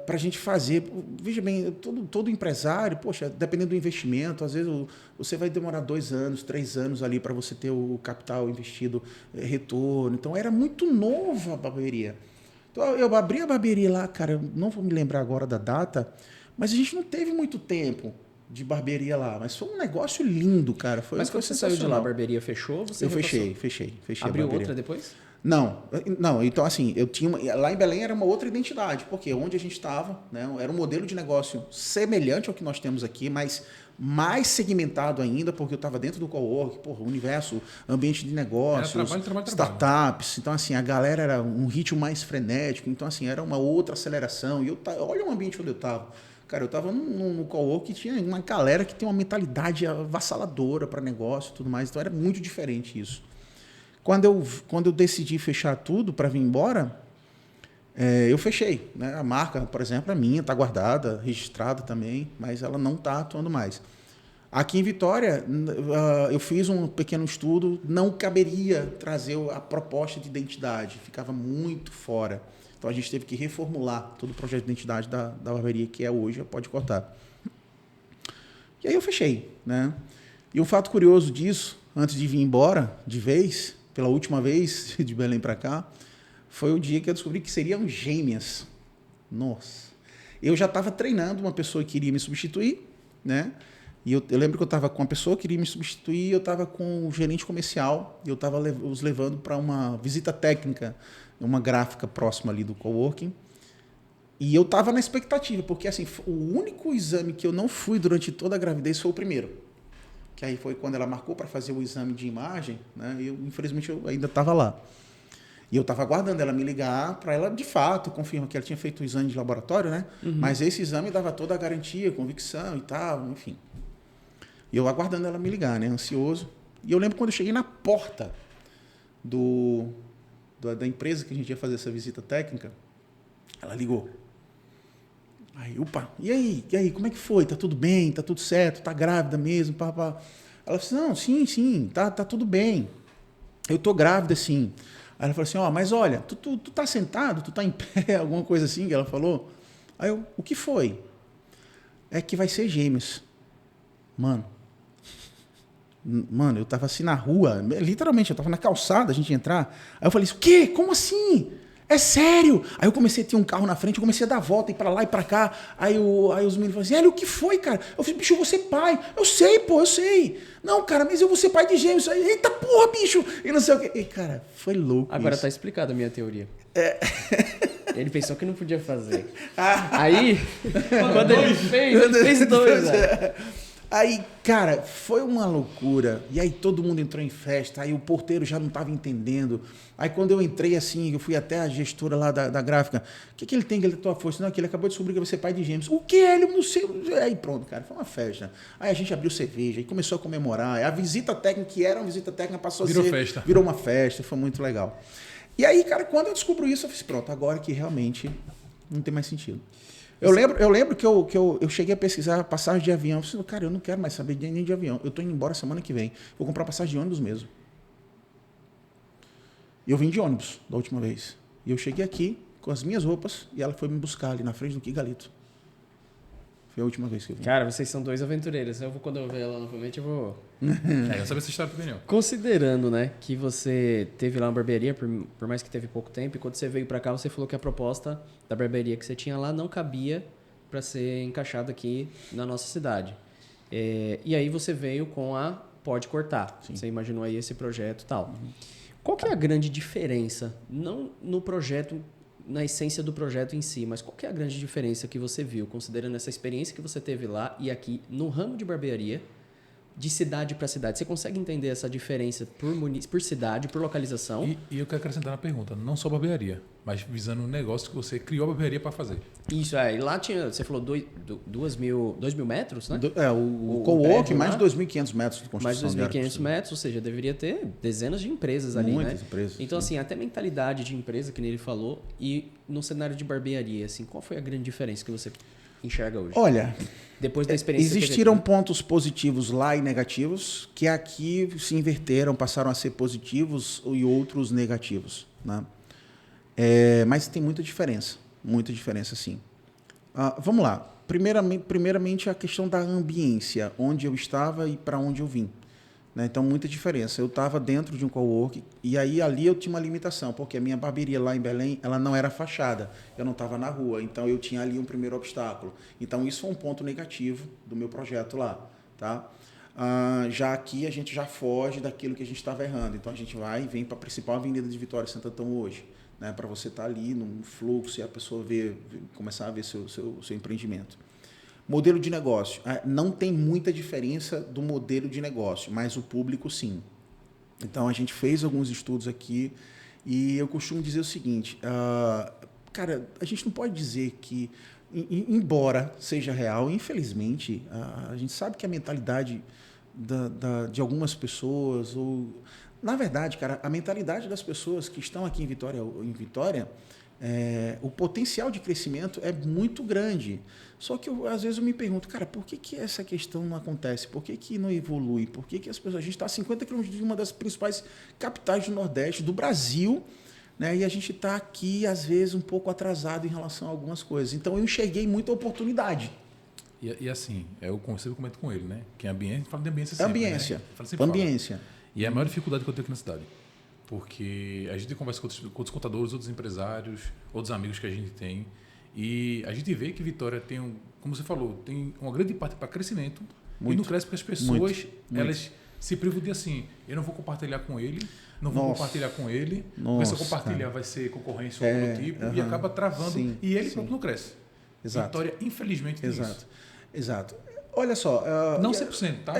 para a gente fazer. Veja bem, todo empresário, poxa, dependendo do investimento, às vezes você vai demorar 2 anos, 3 anos ali para você ter o capital investido, retorno. Então, era muito nova a barbearia. Então, eu abri a barbearia lá, cara, eu não vou me lembrar agora da data, mas a gente não teve muito tempo de barbearia lá, mas foi um negócio lindo, cara. Mas quando você saiu de lá, a barbearia fechou? Eu fechei Abriu a barbearia. outra depois? Não, então assim, lá em Belém era uma outra identidade, porque onde a gente estava, né, era um modelo de negócio semelhante ao que nós temos aqui, mas mais segmentado ainda, porque eu estava dentro do cowork, universo, ambiente de negócios, startups, então assim, a galera era um ritmo mais frenético, então assim, era uma outra aceleração, e olha o ambiente onde eu estava. Cara, eu estava no cowork que tinha uma galera que tem uma mentalidade avassaladora para negócio e tudo mais, então era muito diferente isso. Quando eu decidi fechar tudo para vir embora, eu fechei. Né? A marca, por exemplo, é minha, está guardada, registrada também, mas ela não está atuando mais. Aqui em Vitória, eu fiz um pequeno estudo, não caberia trazer a proposta de identidade, ficava muito fora. Então a gente teve que reformular todo o projeto de identidade da barbearia, que é hoje, pode cortar. E aí eu fechei. Né? E um fato curioso disso, antes de vir embora de vez, pela última vez, de Belém para cá, foi o dia que eu descobri que seriam gêmeas. Nossa! Eu já estava treinando uma pessoa que iria me substituir, né? E eu lembro que eu estava com uma pessoa que queria me substituir, eu estava com o gerente comercial, e eu estava os levando para uma visita técnica, uma gráfica próxima ali do coworking. E eu estava na expectativa, porque assim, o único exame que eu não fui durante toda a gravidez foi o primeiro. Que aí foi quando ela marcou para fazer o exame de imagem, né? E infelizmente eu ainda estava lá. E eu estava aguardando ela me ligar para ela, de fato, confirmar que ela tinha feito o exame de laboratório, né? Mas esse exame dava toda a garantia, convicção e tal, enfim. E eu aguardando ela me ligar, né? Ansioso. E eu lembro quando eu cheguei na porta da empresa que a gente ia fazer essa visita técnica, ela ligou. Aí, opa, e aí, como é que foi? Tá tudo bem? Tá tudo certo? Tá grávida mesmo? Pá, pá. Ela falou assim, não, sim, tá tudo bem. Eu tô grávida, sim. Aí ela falou assim, mas olha, tu tá sentado? Tu tá em pé? Alguma coisa assim que ela falou. Aí eu, o que foi? É que vai ser gêmeos. Mano, eu tava assim na rua, literalmente, eu tava na calçada, a gente ia entrar. Aí eu falei, o quê? Como assim? É sério? Aí eu comecei a ter um carro na frente, eu comecei a dar volta, ir pra lá e pra cá. Aí os meninos falaram assim, Hélio, o que foi, cara? Eu falei, bicho, eu vou ser pai. Eu sei, pô, eu sei. Não, cara, mas eu vou ser pai de gêmeos. Aí, eita porra, bicho. E não sei o quê. E, cara, foi louco. Agora isso. tá explicada a minha teoria. Ele pensou que não podia fazer. Aí, quando ele fez dois, né? Aí, cara, foi uma loucura. E aí todo mundo entrou em festa. Aí o porteiro já não estava entendendo. Aí quando eu entrei assim, eu fui até a gestora lá da gráfica. O que ele tem que ele tua força? Não, que ele acabou de descobrir que vai ser pai de gêmeos. O que? Ele não sei. Aí pronto, cara, foi uma festa. Aí a gente abriu cerveja e começou a comemorar. Aí a visita técnica, que era uma visita técnica, passou a ser... Festa. Virou uma festa, foi muito legal. E aí, cara, quando eu descubro isso, eu fiz, pronto, agora que realmente não tem mais sentido. Eu lembro que eu cheguei a pesquisar passagem de avião. Eu falei, cara, eu não quero mais saber nem de avião. Eu estou indo embora semana que vem. Vou comprar passagem de ônibus mesmo. E eu vim de ônibus da última vez. E eu cheguei aqui com as minhas roupas e ela foi me buscar ali na frente do Kigalito. Foi a última vez que eu vim. Cara, vocês são dois aventureiros. Quando eu ver ela novamente, eu vou... Eu sabia essa história também, não. Considerando, né, que você teve lá uma barbearia, por mais que teve pouco tempo, e quando você veio pra cá, você falou que a proposta da barbearia que você tinha lá não cabia para ser encaixada aqui na nossa cidade. E aí você veio com a Pode Cortar. Sim. Você imaginou aí esse projeto e tal. Qual que é a grande diferença, não no projeto, na essência do projeto em si, mas qual que é a grande diferença que você viu, considerando essa experiência que você teve lá e aqui no ramo de barbearia, de cidade para cidade? Você consegue entender essa diferença por cidade, por localização? E eu quero acrescentar na pergunta, não só barbearia, mas visando um negócio que você criou a barbearia para fazer. Isso, e lá tinha, você falou 2 mil metros, né? O co-work, mais de 2.500 metros de construção. Mais de 2.500 metros, ou seja, deveria ter dezenas de empresas ali, né? Muitas empresas. Então, sim. assim, até mentalidade de empresa, que ele falou, e no cenário de barbearia, assim, qual foi a grande diferença que você enxerga hoje? Olha, depois da experiência existiram pontos positivos lá e negativos que aqui se inverteram, passaram a ser positivos e outros negativos, né? Mas tem muita diferença sim. Vamos lá. Primeiramente a questão da ambiência, onde eu estava e para onde eu vim, né? Então, muita diferença. Eu estava dentro de um coworking e aí ali eu tinha uma limitação, porque a minha barbearia lá em Belém, ela não era fachada, eu não estava na rua, então eu tinha ali um primeiro obstáculo. Então, isso foi um ponto negativo do meu projeto lá, tá? Já aqui a gente já foge daquilo que a gente estava errando, então a gente vem para a principal avenida de Vitória e Santo Antão hoje, né? Para você estar ali num fluxo e a pessoa começar a ver seu empreendimento. Modelo de negócio. Não tem muita diferença do modelo de negócio, mas o público sim. Então, a gente fez alguns estudos aqui e eu costumo dizer o seguinte, cara, a gente não pode dizer que, embora seja real, infelizmente, a gente sabe que a mentalidade de algumas pessoas, na verdade, cara, a mentalidade das pessoas que estão aqui em Vitória, o potencial de crescimento é muito grande. Só que às vezes eu me pergunto, cara, por que essa questão não acontece? Por que não evolui? Por que as pessoas... A gente está a 50 quilômetros de uma das principais capitais do Nordeste, do Brasil, né? E a gente está aqui, às vezes, um pouco atrasado em relação a algumas coisas. Então, eu enxerguei muita oportunidade. E assim, eu sempre comento com ele, né? Que fala de ambiência sempre, ambiência. Né? Ambiência. E é a maior dificuldade que eu tenho aqui na cidade. Porque a gente conversa com outros contadores, outros empresários, outros amigos que a gente tem. E a gente vê que Vitória tem, como você falou, tem uma grande parte para crescimento, E não cresce porque as pessoas, elas se privam de assim, eu não vou compartilhar com ele, não vou compartilhar com ele, porque se eu compartilhar vai ser concorrência ou algo do tipo, e acaba travando, e ele próprio não cresce. Exato. Vitória, infelizmente, tem isso. Exato. Olha só... não 100%, tá?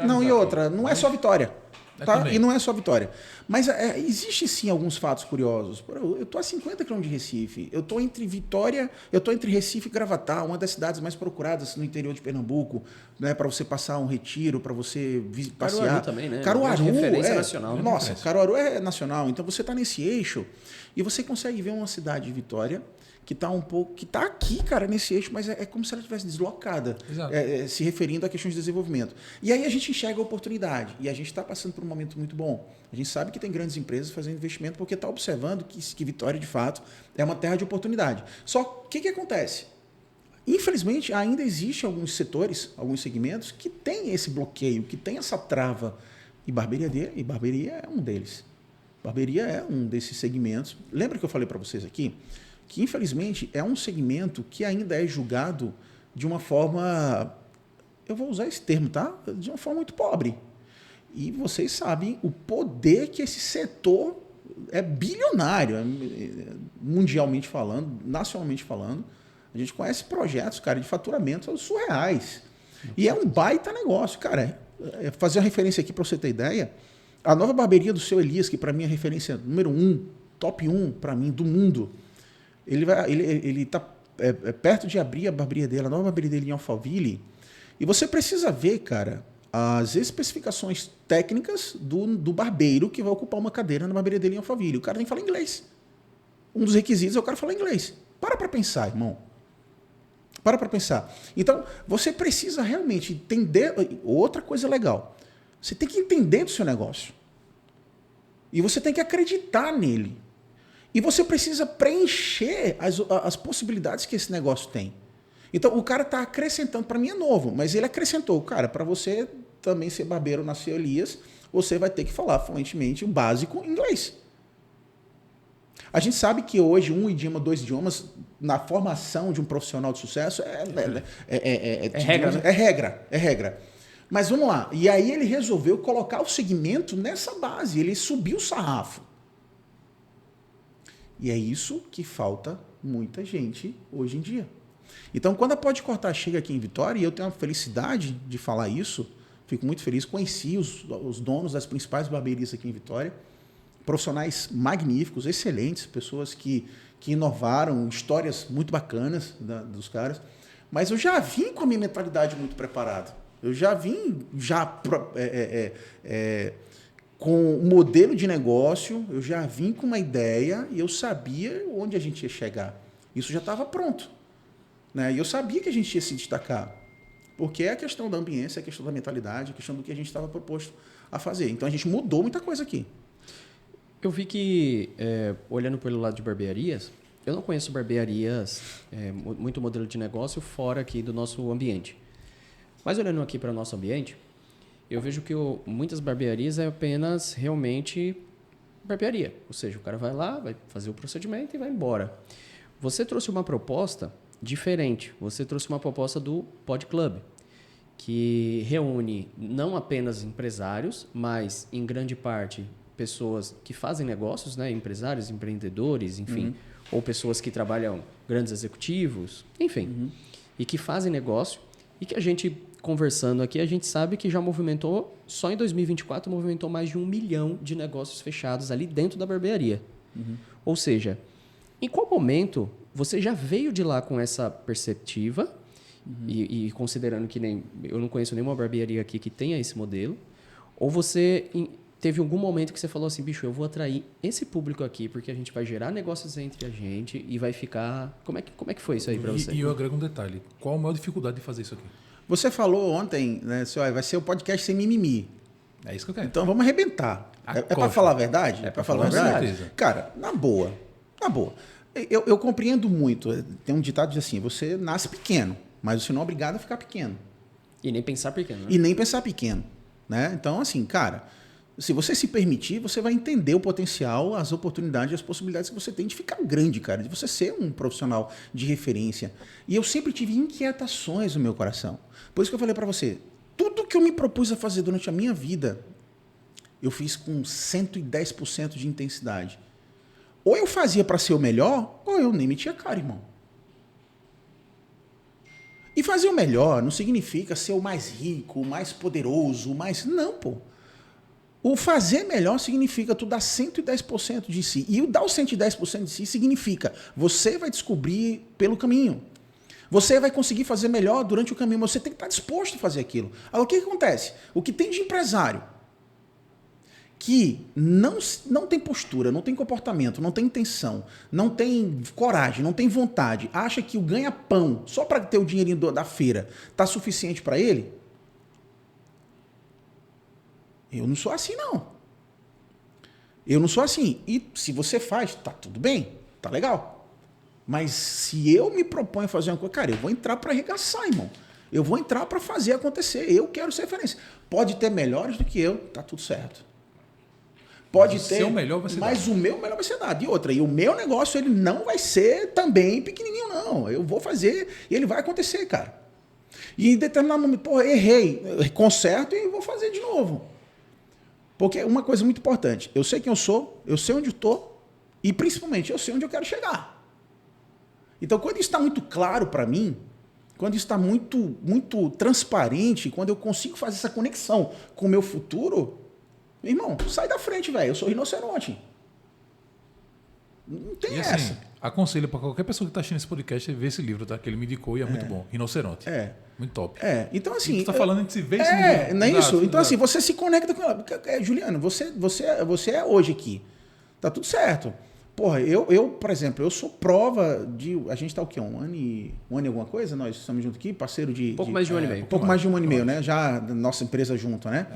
Não, e outra, não é só Vitória. Tá? Também. E não é só Vitória. Mas existe sim alguns fatos curiosos. Eu estou a 50 km de Recife. Eu estou entre Recife e Gravatá, uma das cidades mais procuradas no interior de Pernambuco, né, para você passar um retiro, para você passear. Caruaru também, né? Caruaru referência nacional. Nossa, Caruaru é nacional. Então você está nesse eixo e você consegue ver uma cidade de Vitória que está aqui, cara, nesse eixo, mas é como se ela estivesse deslocada, se referindo a questões de desenvolvimento. E aí a gente enxerga a oportunidade, e a gente está passando por um momento muito bom. A gente sabe que tem grandes empresas fazendo investimento porque está observando que Vitória, de fato, é uma terra de oportunidade. Só que o que acontece? Infelizmente, ainda existem alguns setores, alguns segmentos, que tem esse bloqueio, que tem essa trava, e barbearia é um deles. Barbearia é um desses segmentos. Lembra que eu falei para vocês aqui? Que, infelizmente, é um segmento que ainda é julgado de uma forma, eu vou usar esse termo, tá? De uma forma muito pobre. E vocês sabem o poder que esse setor é bilionário, mundialmente falando, nacionalmente falando. A gente conhece projetos, cara, de faturamento surreais. E é um baita negócio, cara. Fazer uma referência aqui para você ter ideia, a nova barbearia do seu Elias, que para mim é a referência número 1, top 1 para mim do mundo, ele está perto de abrir a barbearia dele, a nova barbearia dele em Alphaville. E você precisa ver, cara, as especificações técnicas do barbeiro que vai ocupar uma cadeira na barbearia dele em Alphaville. O cara tem que falar inglês. Um dos requisitos é o cara falar inglês. Para pensar, irmão. Para pensar. Então, você precisa realmente entender... Outra coisa legal. Você tem que entender do seu negócio. E você tem que acreditar nele. E você precisa preencher as possibilidades que esse negócio tem. Então, o cara está acrescentando, para mim é novo, mas ele acrescentou, cara, para você também ser barbeiro na seu Elias, você vai ter que falar fluentemente o básico em inglês. A gente sabe que hoje 1 idioma, 2 idiomas, na formação de um profissional de sucesso, é regra. Mas vamos lá, e aí ele resolveu colocar o segmento nessa base, ele subiu o sarrafo. E é isso que falta muita gente hoje em dia. Então, quando a Pode Cortar chega aqui em Vitória, e eu tenho a felicidade de falar isso, fico muito feliz, conheci os donos das principais barbearias aqui em Vitória, profissionais magníficos, excelentes, pessoas que inovaram, histórias muito bacanas dos caras, mas eu já vim com a minha mentalidade muito preparada. Eu já vim com um modelo de negócio, eu já vim com uma ideia e eu sabia onde a gente ia chegar. Isso já estava pronto. Né? E eu sabia que a gente ia se destacar. Porque é a questão da ambiência, é a questão da mentalidade, é a questão do que a gente estava proposto a fazer. Então a gente mudou muita coisa aqui. Eu vi que, olhando pelo lado de barbearias, eu não conheço barbearias, muito modelo de negócio fora aqui do nosso ambiente. Mas olhando aqui para o nosso ambiente, eu vejo que muitas barbearias é apenas realmente barbearia. Ou seja, o cara vai lá, vai fazer o procedimento e vai embora. Você trouxe uma proposta diferente. Você trouxe uma proposta do Pod Club, que reúne não apenas empresários, mas, em grande parte, pessoas que fazem negócios, né? Empresários, empreendedores, enfim, ou pessoas que trabalham, grandes executivos, enfim, e que fazem negócio e que a gente... Conversando aqui, a gente sabe que já movimentou, só em 2024, movimentou mais de 1 milhão de negócios fechados ali dentro da barbearia. Ou seja, em qual momento você já veio de lá com essa perspectiva, e considerando que eu não conheço nenhuma barbearia aqui que tenha esse modelo, ou você teve algum momento que você falou assim, bicho, eu vou atrair esse público aqui, porque a gente vai gerar negócios entre a gente e vai ficar... Como é que foi isso aí para você? E eu agrego um detalhe. Qual a maior dificuldade de fazer isso aqui? Você falou ontem, né, vai ser o podcast sem mimimi. É isso que eu quero. Então vamos arrebentar. É para falar a verdade? É para falar a verdade. Cara, na boa. Eu compreendo muito. Tem um ditado de assim, você nasce pequeno, mas você não é obrigado a ficar pequeno. E nem pensar pequeno, né? E nem pensar pequeno. Né? Então, assim, cara, se você se permitir, você vai entender o potencial, as oportunidades e as possibilidades que você tem de ficar grande, cara, de você ser um profissional de referência. E eu sempre tive inquietações no meu coração. Por isso que eu falei para você, tudo que eu me propus a fazer durante a minha vida, eu fiz com 110% de intensidade. Ou eu fazia para ser o melhor, ou eu nem metia cara, irmão. E fazer o melhor não significa ser o mais rico, o mais poderoso, o mais... Não, pô. O fazer melhor significa tu dar 110% de si. E o dar o 110% de si significa você vai descobrir pelo caminho. Você vai conseguir fazer melhor durante o caminho, mas você tem que estar disposto a fazer aquilo. Aí o que acontece? O que tem de empresário que não tem postura, não tem comportamento, não tem intenção, não tem coragem, não tem vontade, acha que o ganha-pão só para ter o dinheirinho da feira está suficiente para ele, eu não sou assim, não. Eu não sou assim. E se você faz, tá tudo bem, tá legal. Mas se eu me proponho a fazer uma coisa, cara, eu vou entrar para arregaçar, irmão. Eu vou entrar para fazer acontecer. Eu quero ser referência. Pode ter melhores do que eu, tá tudo certo. Pode ter, o melhor vai ser mas dado. o meu melhor vai ser dado. E outra, e o meu negócio ele não vai ser também pequenininho, não. Eu vou fazer e ele vai acontecer, cara. E em determinado momento, pô, errei, conserto e vou fazer de novo. Porque uma coisa muito importante, eu sei quem eu sou, eu sei onde eu estou e principalmente eu sei onde eu quero chegar. Então, quando isso está muito claro para mim, quando isso está muito transparente, quando eu consigo fazer essa conexão com o meu futuro, irmão, sai da frente, velho. Eu sou rinoceronte. Não tem essa. Assim, aconselho para qualquer pessoa que está assistindo esse podcast ver esse livro, tá? Que ele me indicou e é muito bom. Rinoceronte. Muito top. Então assim... E tu tá falando de se ver esse livro. Não é isso? Então assim, você se conecta com ela. Juliano, você é hoje aqui. Tá tudo certo. Porra, eu, por exemplo, eu sou prova de... A gente tá o quê? Um ano e alguma coisa? Nós estamos juntos aqui, parceiro de... Pouco mais de um ano e meio. Pouco mais de um ano e meio, né? Já nossa empresa junto, né?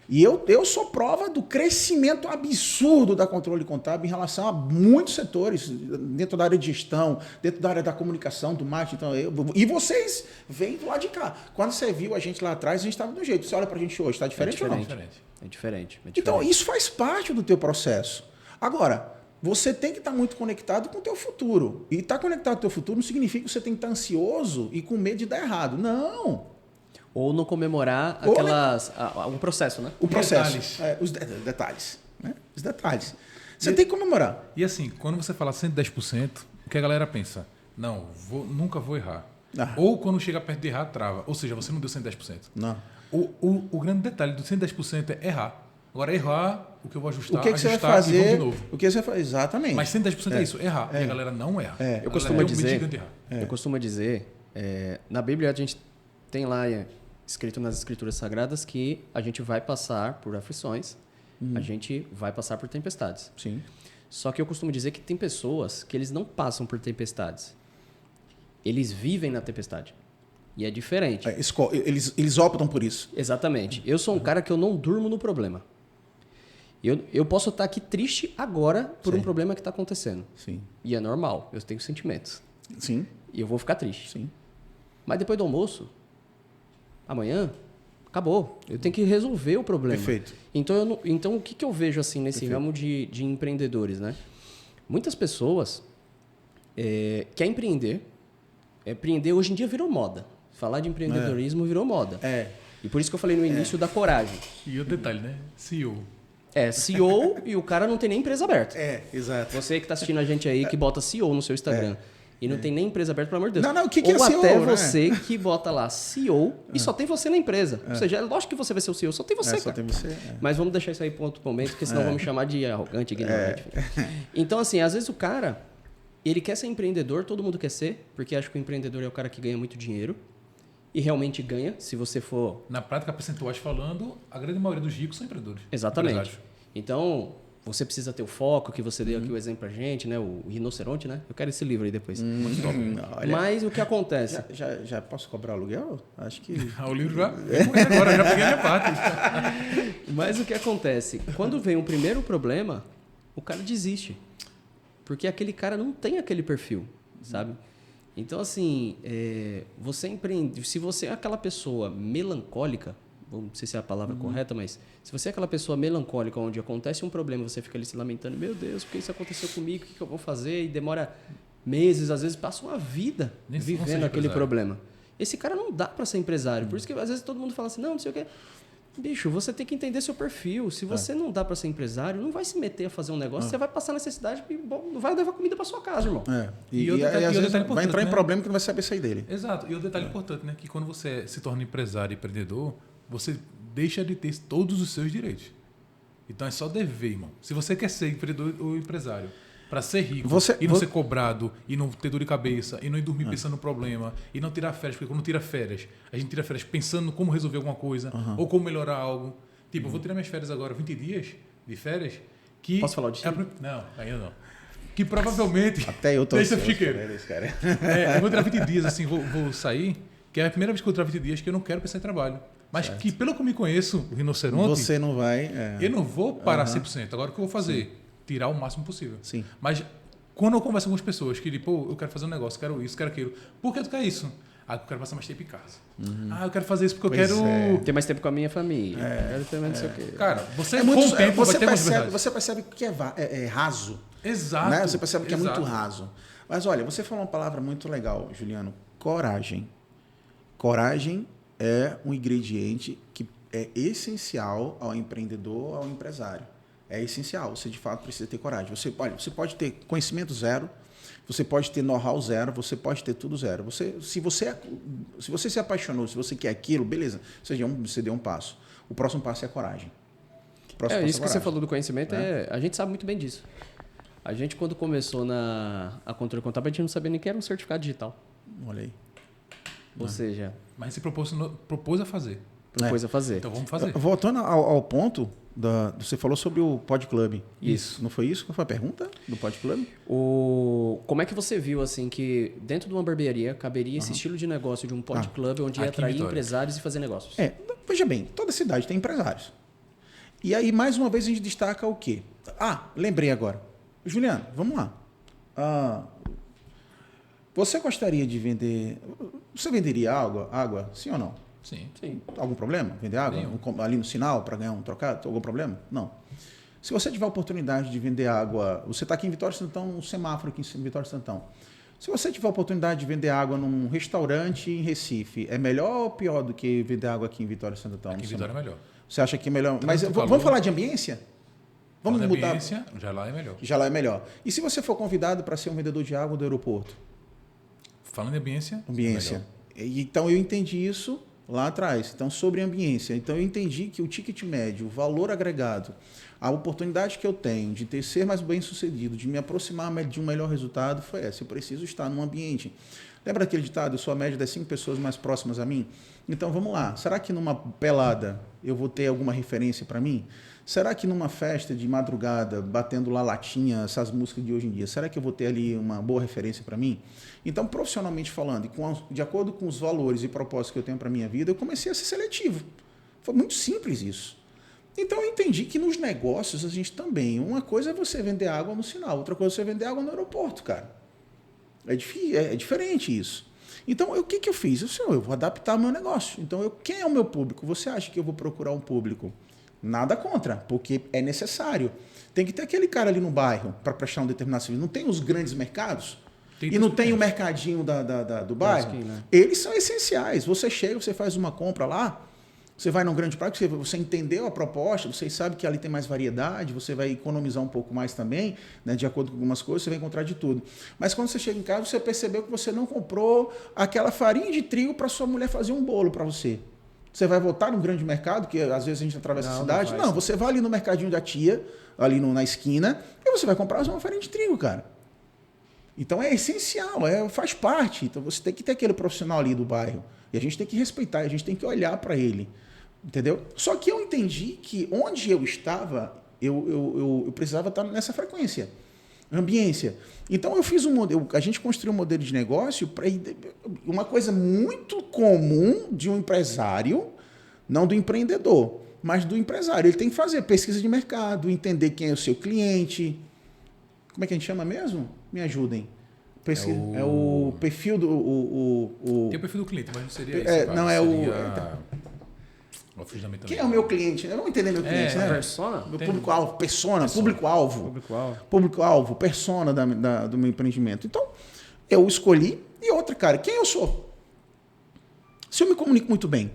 E eu sou prova do crescimento absurdo da Controle Contábil em relação a muitos setores, dentro da área de gestão, dentro da área da comunicação, do marketing. Então, e vocês vêm do lado de cá. Quando você viu a gente lá atrás, a gente estava do jeito. Você olha pra gente hoje, está diferente ou não? É diferente. Então, isso faz parte do teu processo. Agora, você tem que estar muito conectado com o teu futuro. E estar conectado com o teu futuro não significa que você tem que estar ansioso e com medo de dar errado. Não. Ou não comemorar um processo, né? O processo. Detalhes. Os detalhes. Né? Os detalhes. Você tem que comemorar. E assim, quando você fala 110%, o que a galera pensa? Não, nunca vou errar. Ou quando chega perto de errar, trava. Ou seja, você não deu 110%. Não. O grande detalhe do 110% é errar. Agora, errar, o que eu vou ajustar, o que você vai ajustar fazer, e vamos de novo. O que você vai fazer? Exatamente. Mas 110% é isso, errar. E a galera não erra. Eu costumo dizer, na Bíblia a gente tem lá escrito nas Escrituras Sagradas que a gente vai passar por aflições, a gente vai passar por tempestades. Sim. Só que eu costumo dizer que tem pessoas que eles não passam por tempestades. Eles vivem na tempestade. E é diferente. Eles optam por isso. Exatamente. Eu sou um cara que eu não durmo no problema. Eu posso estar aqui triste agora por um problema que está acontecendo. Sim. E é normal. Eu tenho sentimentos. Sim. E eu vou ficar triste. Sim. Mas depois do almoço, amanhã, acabou. Eu tenho que resolver o problema. Perfeito. Então o que eu vejo assim nesse ramo de empreendedores, né? Muitas pessoas querem empreender. Empreender hoje em dia virou moda. Falar de empreendedorismo virou moda. E por isso que eu falei no início da coragem. E o detalhe, né? CEO. CEO e o cara não tem nem empresa aberta. Exato. Você que está assistindo a gente aí que bota CEO no seu Instagram. E não tem nem empresa aberta, pelo amor de Deus. Não, o que Ou é CEO, até né? você que bota lá CEO e só tem você na empresa. Ou seja, é lógico que você vai ser o CEO, só tem você, só cara. tem você. Mas vamos deixar isso aí para outro momento, porque senão vão me chamar de arrogante, ignorante. Então, assim, às vezes o cara, ele quer ser empreendedor, todo mundo quer ser, porque acha que o empreendedor é o cara que ganha muito dinheiro. E realmente ganha, se você for... Na prática, percentuais falando, a grande maioria dos ricos são empreendedores. Exatamente. Empresários. Então, você precisa ter o foco, que você deu aqui o exemplo pra gente, né? O rinoceronte, né? Eu quero esse livro aí depois. Muito top. Mas o que acontece? Já posso cobrar aluguel? Acho que... O livro já... Agora, já peguei a minha parte. Mas o que acontece? Quando vem o primeiro problema, o cara desiste. Porque aquele cara não tem aquele perfil, sabe? Então, assim, você empreende... Se você é aquela pessoa melancólica, não sei se é a palavra correta, mas se você é aquela pessoa melancólica onde acontece um problema, você fica ali se lamentando, meu Deus, por que isso aconteceu comigo? O que eu vou fazer? E demora meses, às vezes passa uma vida vivendo aquele problema. esse cara não dá para ser empresário. Por isso que às vezes todo mundo fala assim, não sei o quê. Bicho, você tem que entender seu perfil. Se você não dá para ser empresário, não vai se meter a fazer um negócio, você vai passar necessidade e não vai levar comida para sua casa, irmão. E às vezes vai entrar em problema que não vai saber sair dele. Exato. E o detalhe importante, né? Que quando você se torna empresário e empreendedor, você deixa de ter todos os seus direitos. Então é só dever, irmão. Se você quer ser empreendedor ou empresário, para ser rico e não ser cobrado, e não ter dor de cabeça, e não ir dormir pensando no problema, e não tirar férias, porque quando tira férias, a gente tira férias pensando como resolver alguma coisa, ou como melhorar algo. Tipo, eu vou tirar minhas férias agora, 20 dias de férias, que... Posso falar o destino? Não, ainda não. Que provavelmente... Até eu tô ansioso cara. Eu vou tirar 20 dias, assim, vou sair, que é a primeira vez que eu vou tirar 20 dias que eu não quero pensar em trabalho. Mas que, pelo que eu me conheço, o rinoceronte... Você não vai... Eu não vou parar 100%. Agora, o que eu vou fazer? Sim. Tirar o máximo possível. Sim. Mas quando eu converso com as pessoas que, tipo, eu quero fazer um negócio, quero isso, quero aquilo. Por que tu quer isso? Eu quero passar mais tempo em casa. Eu quero fazer isso porque eu quero... Ter mais tempo com a minha família. Quero ter mais não sei o quê. Cara, você com o tempo vai ter mais verdade. Você percebe que é raso. Exato. Né? Você percebe que é muito raso. Mas olha, você falou uma palavra muito legal, Juliano. Coragem. Coragem é um ingrediente que é essencial ao empreendedor, ao empresário. É essencial, você de fato precisa ter coragem. Você pode ter conhecimento zero, você pode ter know-how zero, você pode ter tudo zero. Se você se apaixonou, se você quer aquilo, beleza, você deu um passo. O próximo passo é a coragem. Isso que você falou do conhecimento, a gente sabe muito bem disso. A gente, quando começou a controle contábil, a gente não sabia nem que era um certificado digital. Olha aí. Ou seja... Mas você propôs a fazer. Propôs a fazer. Então vamos fazer. Voltando ao ponto, você falou sobre o Pod Club. Isso. Não foi isso? Qual foi a pergunta do Pod Club? Como é que você viu assim que dentro de uma barbearia caberia esse estilo de negócio de um Pod Club onde ia atrair empresários e fazer negócios? Veja bem, toda cidade tem empresários. E aí, mais uma vez, a gente destaca o quê? Lembrei agora. Juliano, vamos lá. Você gostaria de vender... Você venderia água? Sim ou não? Sim. Algum problema? Vender água? Ali no sinal para ganhar um trocado? Algum problema? Não. Se você tiver a oportunidade de vender água... Você está aqui em Vitória Santão, um semáforo aqui em Vitória Santão. Se você tiver a oportunidade de vender água num restaurante em Recife, é melhor ou pior do que vender água aqui em Vitória Santão? Aqui em Vitória é melhor. Você acha que é melhor? Mas vamos falar de ambiência? Vamos mudar. Ambiência, já lá é melhor. Já lá é melhor. E se você for convidado para ser um vendedor de água do aeroporto? Falando em ambiência. Ambiência. Então eu entendi isso lá atrás. Então, sobre ambiência. Então, eu entendi que o ticket médio, o valor agregado, a oportunidade que eu tenho de ser mais bem sucedido, de me aproximar de um melhor resultado, foi essa. Eu preciso estar num ambiente. Lembra aquele ditado, eu sou a média das 5 pessoas mais próximas a mim? Então, vamos lá. Será que numa pelada eu vou ter alguma referência para mim? Será que numa festa de madrugada, batendo lá latinha, essas músicas de hoje em dia, será que eu vou ter ali uma boa referência para mim? Então, profissionalmente falando, de acordo com os valores e propósitos que eu tenho para a minha vida, eu comecei a ser seletivo. Foi muito simples isso. Então, eu entendi que nos negócios a gente também... Uma coisa é você vender água no sinal, outra coisa é você vender água no aeroporto, cara. É diferente isso. Então, o que eu fiz? Eu vou adaptar meu negócio. Então, quem é o meu público? Você acha que eu vou procurar um público? Nada contra, porque é necessário. Tem que ter aquele cara ali no bairro para prestar um determinado serviço. Não tem os grandes mercados? E não tem o mercadinho do bairro? Né? Eles são essenciais. Você chega, você faz uma compra lá, você vai num grande parque, você entendeu a proposta, você sabe que ali tem mais variedade, você vai economizar um pouco mais também, né, de acordo com algumas coisas, você vai encontrar de tudo. Mas quando você chega em casa, você percebeu que você não comprou aquela farinha de trigo para sua mulher fazer um bolo para você. Você vai voltar num grande mercado, que às vezes a gente atravessa a cidade. Não, você vai ali no mercadinho da tia, ali na esquina, e você vai comprar uma farinha de trigo, cara. Então é essencial, faz parte. Então você tem que ter aquele profissional ali do bairro. E a gente tem que respeitar, a gente tem que olhar para ele. Entendeu? Só que eu entendi que onde eu estava, eu precisava estar nessa frequência. Ambiência. Então eu fiz um modelo, a gente construiu um modelo de negócio para uma coisa muito comum de um empresário, não do empreendedor, mas do empresário. Ele tem que fazer pesquisa de mercado, entender quem é o seu cliente. Como é que a gente chama mesmo? Me ajudem. É o perfil do... Tem o perfil do cliente, mas não seria isso. Não, seria... Quem é o meu cliente? Eu não entender meu cliente, né? Persona? Meu público-alvo, público-alvo, persona do meu empreendimento. Então, eu escolhi. E outra, cara, quem eu sou? Se eu me comunico muito bem,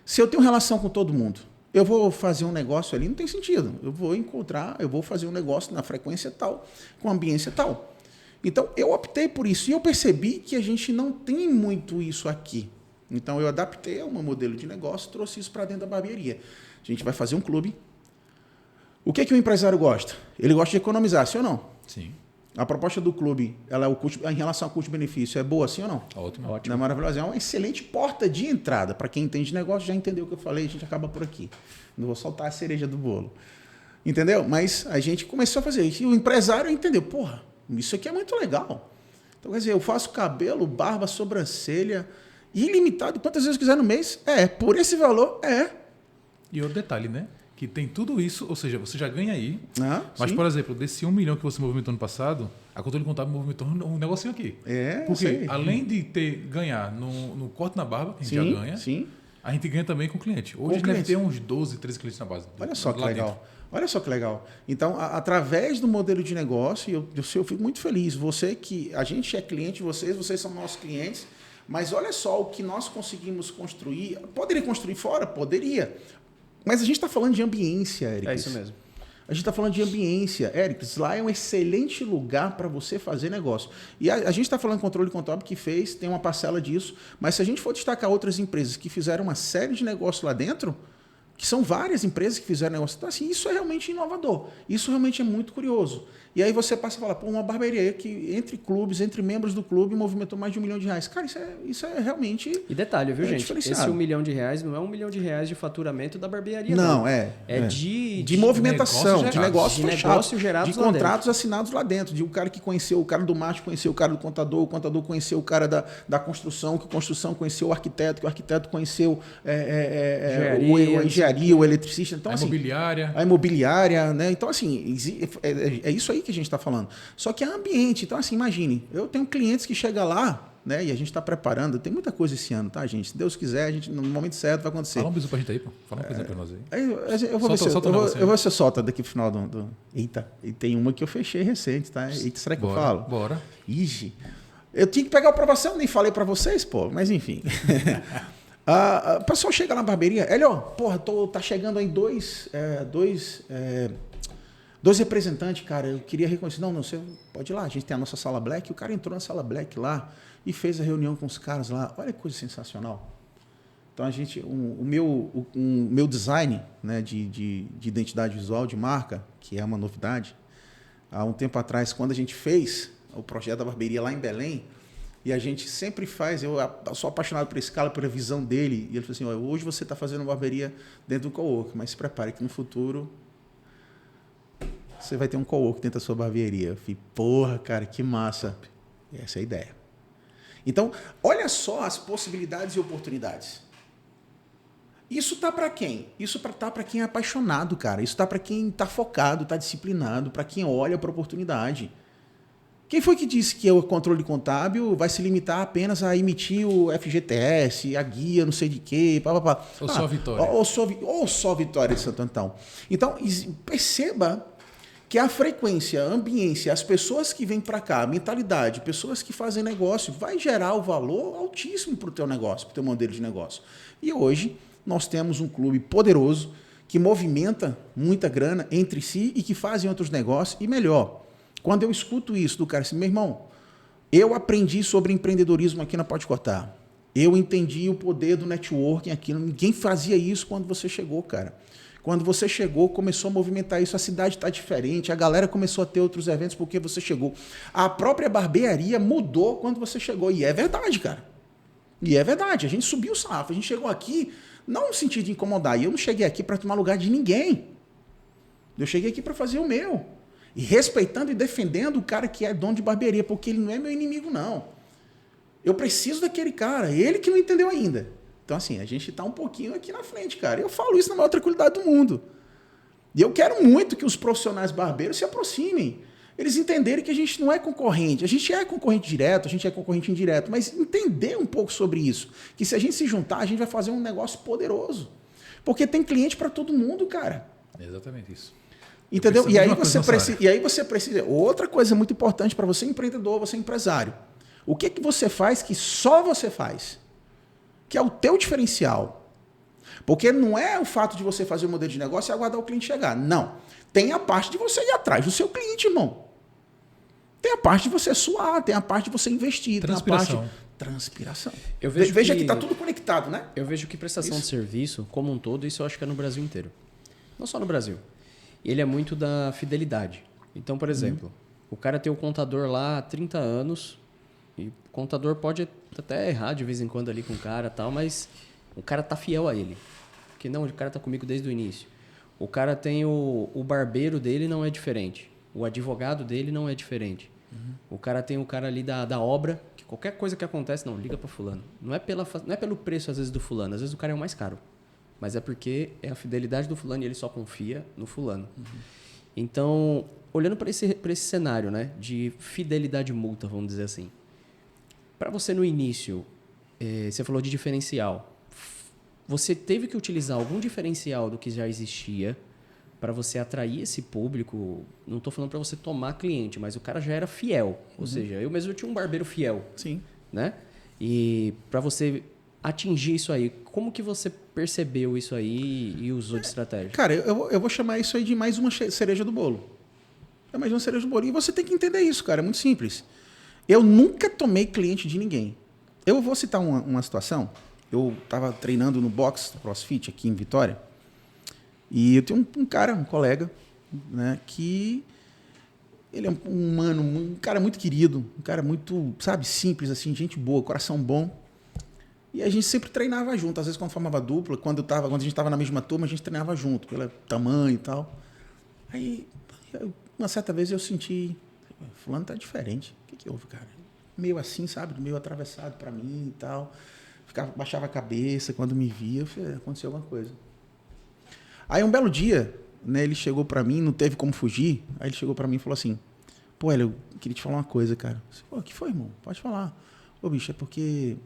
se eu tenho relação com todo mundo, eu vou fazer um negócio ali, não tem sentido. Eu vou fazer um negócio na frequência tal, com ambiência tal. Então, eu optei por isso. E eu percebi que a gente não tem muito isso aqui. Então, eu adaptei a um modelo de negócio, trouxe isso para dentro da barbearia. A gente vai fazer um clube. O que o empresário gosta? Ele gosta de economizar, sim ou não? Sim. A proposta do clube, ela é o custo, em relação ao custo-benefício, é boa, sim ou não? Ótimo. Não é maravilhosa? É uma excelente porta de entrada. Para quem entende de negócio, já entendeu o que eu falei, a gente acaba por aqui. Não vou soltar a cereja do bolo. Entendeu? Mas a gente começou a fazer isso. E o empresário entendeu, porra, isso aqui é muito legal. Então, quer dizer, eu faço cabelo, barba, sobrancelha, ilimitado, quantas vezes quiser no mês. Por esse valor, E outro detalhe, né? Que tem tudo isso, ou seja, você já ganha aí. Mas, sim. por exemplo, desse 1 milhão que você movimentou no passado, a Controle Contábil movimentou um negocinho aqui. Porque além de ganhar no corte na barba, que a gente já ganha, a gente ganha também com o cliente. Hoje a gente deve ter uns 12, 13 clientes na base. Olha só que legal. Dentro. Olha só que legal. Então, através do modelo de negócio, eu fico muito feliz. A gente é cliente de vocês são nossos clientes, mas olha só o que nós conseguimos construir. Poderia construir fora? Poderia. Mas a gente está falando de ambiência, Eric. É isso mesmo. A gente está falando de ambiência. Eric, lá é um excelente lugar para você fazer negócio. E a gente está falando de Controle Contábil que tem uma parcela disso, mas se a gente for destacar outras empresas que fizeram uma série de negócios lá dentro, que são várias empresas que fizeram negócio, então assim, isso é realmente inovador. Isso realmente é muito curioso. E aí você passa a falar, uma barbearia que entre clubes, entre membros do clube, movimentou mais de R$1 milhão. Cara, isso é realmente... E detalhe, viu, gente? Esse R$1 milhão não é R$1 milhão de faturamento da barbearia, não. De movimentação, de negócio gerado de contratos assinados lá dentro. De um cara que conheceu o cara do marketing, conheceu o cara do contador, o contador conheceu o cara da construção, que a construção conheceu o arquiteto, que o arquiteto conheceu a engenharia, o eletricista. Então, a imobiliária, né? Então, assim, é isso aí que a gente está falando. Só que é ambiente. Então, assim, imagine, eu tenho clientes que chegam lá, né? E a gente está preparando. Tem muita coisa esse ano, tá, gente? Se Deus quiser, no momento certo vai acontecer. Fala um bisu pra gente aí, pô. Fala uma coisa pra nós aí. Eu vou ver se eu solta daqui pro final do... Eita, e tem uma que eu fechei recente, tá? Eita, será que eu falo? Bora. Ixi. Eu tinha que pegar a aprovação, nem falei para vocês, pô. Mas, enfim. O pessoal chega na barbearia, porra, tá chegando aí dois representantes, cara, eu queria reconhecer. Não, você pode ir lá, a gente tem a nossa sala black, o cara entrou na sala black lá e fez a reunião com os caras lá. Olha que coisa sensacional. Então, o meu design, né, de identidade visual, de marca, que é uma novidade, há um tempo atrás, quando a gente fez o projeto da barbearia lá em Belém, e a gente sempre faz, eu sou apaixonado por esse cara, pela visão dele, e ele falou assim, hoje você está fazendo uma barbearia dentro do cowork, mas se prepare que no futuro você vai ter um cowork dentro da sua barbearia. Eu falei, porra, cara, que massa. E essa é a ideia. Então, olha só as possibilidades e oportunidades. Isso tá para quem? Isso tá para quem é apaixonado, cara. Isso tá para quem está focado, está disciplinado, para quem olha para a oportunidade. Quem foi que disse que o controle contábil vai se limitar apenas a emitir o FGTS, a guia, não sei de quê, papapá. Ou só a Vitória. Ou só Vitória de Santo Antão. Então, perceba que a frequência, a ambiência, as pessoas que vêm para cá, a mentalidade, pessoas que fazem negócio, vai gerar o valor altíssimo para o teu negócio, para o teu modelo de negócio. E hoje nós temos um clube poderoso que movimenta muita grana entre si e que fazem outros negócios e melhor. Quando eu escuto isso do cara assim, meu irmão, eu aprendi sobre empreendedorismo aqui na Pode Cortar. Eu entendi o poder do networking aqui. Ninguém fazia isso quando você chegou, cara. Quando você chegou, começou a movimentar isso, a cidade está diferente, a galera começou a ter outros eventos porque você chegou. A própria barbearia mudou quando você chegou. E é verdade, cara. E é verdade. A gente subiu o sarrafo. A gente chegou aqui, não no sentido de incomodar. E eu não cheguei aqui para tomar lugar de ninguém. Eu cheguei aqui para fazer o meu. E respeitando e defendendo o cara que é dono de barbearia, porque ele não é meu inimigo, não. Eu preciso daquele cara, ele que não entendeu ainda. Então, assim, a gente está um pouquinho aqui na frente, cara. Eu falo isso na maior tranquilidade do mundo. E eu quero muito que os profissionais barbeiros se aproximem. Eles entenderem que a gente não é concorrente. A gente é concorrente direto, a gente é concorrente indireto, mas entender um pouco sobre isso. Que se a gente se juntar, a gente vai fazer um negócio poderoso. Porque tem cliente para todo mundo, cara. É exatamente isso. Entendeu? E aí você precisa... Outra coisa muito importante para você, empreendedor, você empresário. O que você faz que só você faz? que é o teu diferencial. Porque não é o fato de você fazer o modelo de negócio e aguardar o cliente chegar. Não. Tem a parte de você ir atrás do seu cliente, irmão. Tem a parte de você suar, tem a parte de você investir. Transpiração. Tem a parte... Transpiração. Veja que está tudo conectado, né? Eu vejo que prestação de serviço, como um todo, isso eu acho que é no Brasil inteiro. Não só no Brasil. Ele é muito da fidelidade. Então, por exemplo, o cara tem o contador lá há 30 anos, e o contador pode até errar de vez em quando ali com o cara e tal, mas o cara tá fiel a ele. Porque não, o cara tá comigo desde o início. O cara tem o barbeiro dele, não é diferente. O advogado dele não é diferente. O cara tem o cara ali da obra, que qualquer coisa que acontece, não, liga para fulano. Não é pelo preço, às vezes, do fulano. Às vezes o cara é o mais caro. Mas é porque é a fidelidade do fulano e ele só confia no fulano. Então, olhando para esse cenário, né, de fidelidade mútua, vamos dizer assim. Para você, no início, você falou de diferencial. Você teve que utilizar algum diferencial do que já existia para você atrair esse público. Não estou falando para você tomar cliente, mas o cara já era fiel. Ou seja, eu mesmo tinha um barbeiro fiel. Sim. Né? E para você atingir isso aí, como que você percebeu isso aí e usou de estratégia? Cara, eu vou chamar isso aí de mais uma cereja do bolo. É mais uma cereja do bolo. E você tem que entender isso, cara. É muito simples. Eu nunca tomei cliente de ninguém. Eu vou citar uma situação. Eu estava treinando no box do CrossFit aqui em Vitória. E eu tenho um colega, né, que ele é um cara muito querido, um cara muito, sabe, simples, assim, gente boa, coração bom. E a gente sempre treinava junto. Às vezes, quando formava dupla, quando a gente estava na mesma turma, a gente treinava junto, pelo tamanho e tal. Aí, uma certa vez eu senti, fulano tá diferente. O que houve, cara? Meio assim, sabe, meio atravessado para mim e tal. Baixava a cabeça quando me via, eu falei, aconteceu alguma coisa. Aí um belo dia, né, ele chegou pra mim, não teve como fugir, aí ele chegou pra mim e falou assim, pô, Hélio, eu queria te falar uma coisa, cara. Pô, o que foi, irmão? Pode falar. Ô, bicho, é porque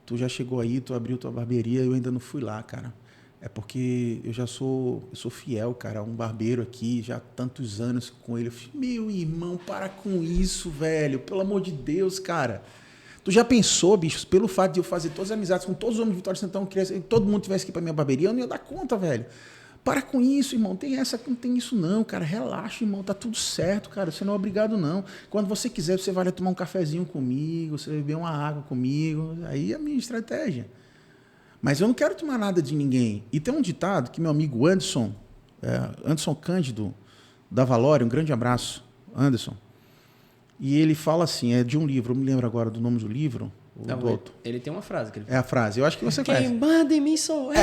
tu já chegou aí, tu abriu tua barbearia, eu ainda não fui lá, cara. É porque eu sou fiel, cara, a um barbeiro aqui, já há tantos anos com ele. Eu falei, meu irmão, para com isso, velho, pelo amor de Deus, cara. Tu já pensou, bicho, pelo fato de eu fazer todas as amizades com todos os homens de Vitória Santana, que todo mundo tivesse aqui pra minha barbearia, eu não ia dar conta, velho. Para com isso, irmão. Não tem isso não, cara. Relaxa, irmão. Tá tudo certo, cara. Você não é obrigado, não. Quando você quiser, você vai lá tomar um cafezinho comigo, você vai beber uma água comigo. Aí é a minha estratégia. Mas eu não quero tomar nada de ninguém. E tem um ditado que meu amigo Anderson Cândido, da Valore, um grande abraço, Anderson. E ele fala assim, é de um livro, eu me lembro agora do nome do livro. Ele tem uma frase que ele fala. É a frase, eu acho que você conhece. Quem manda em mim sou eu.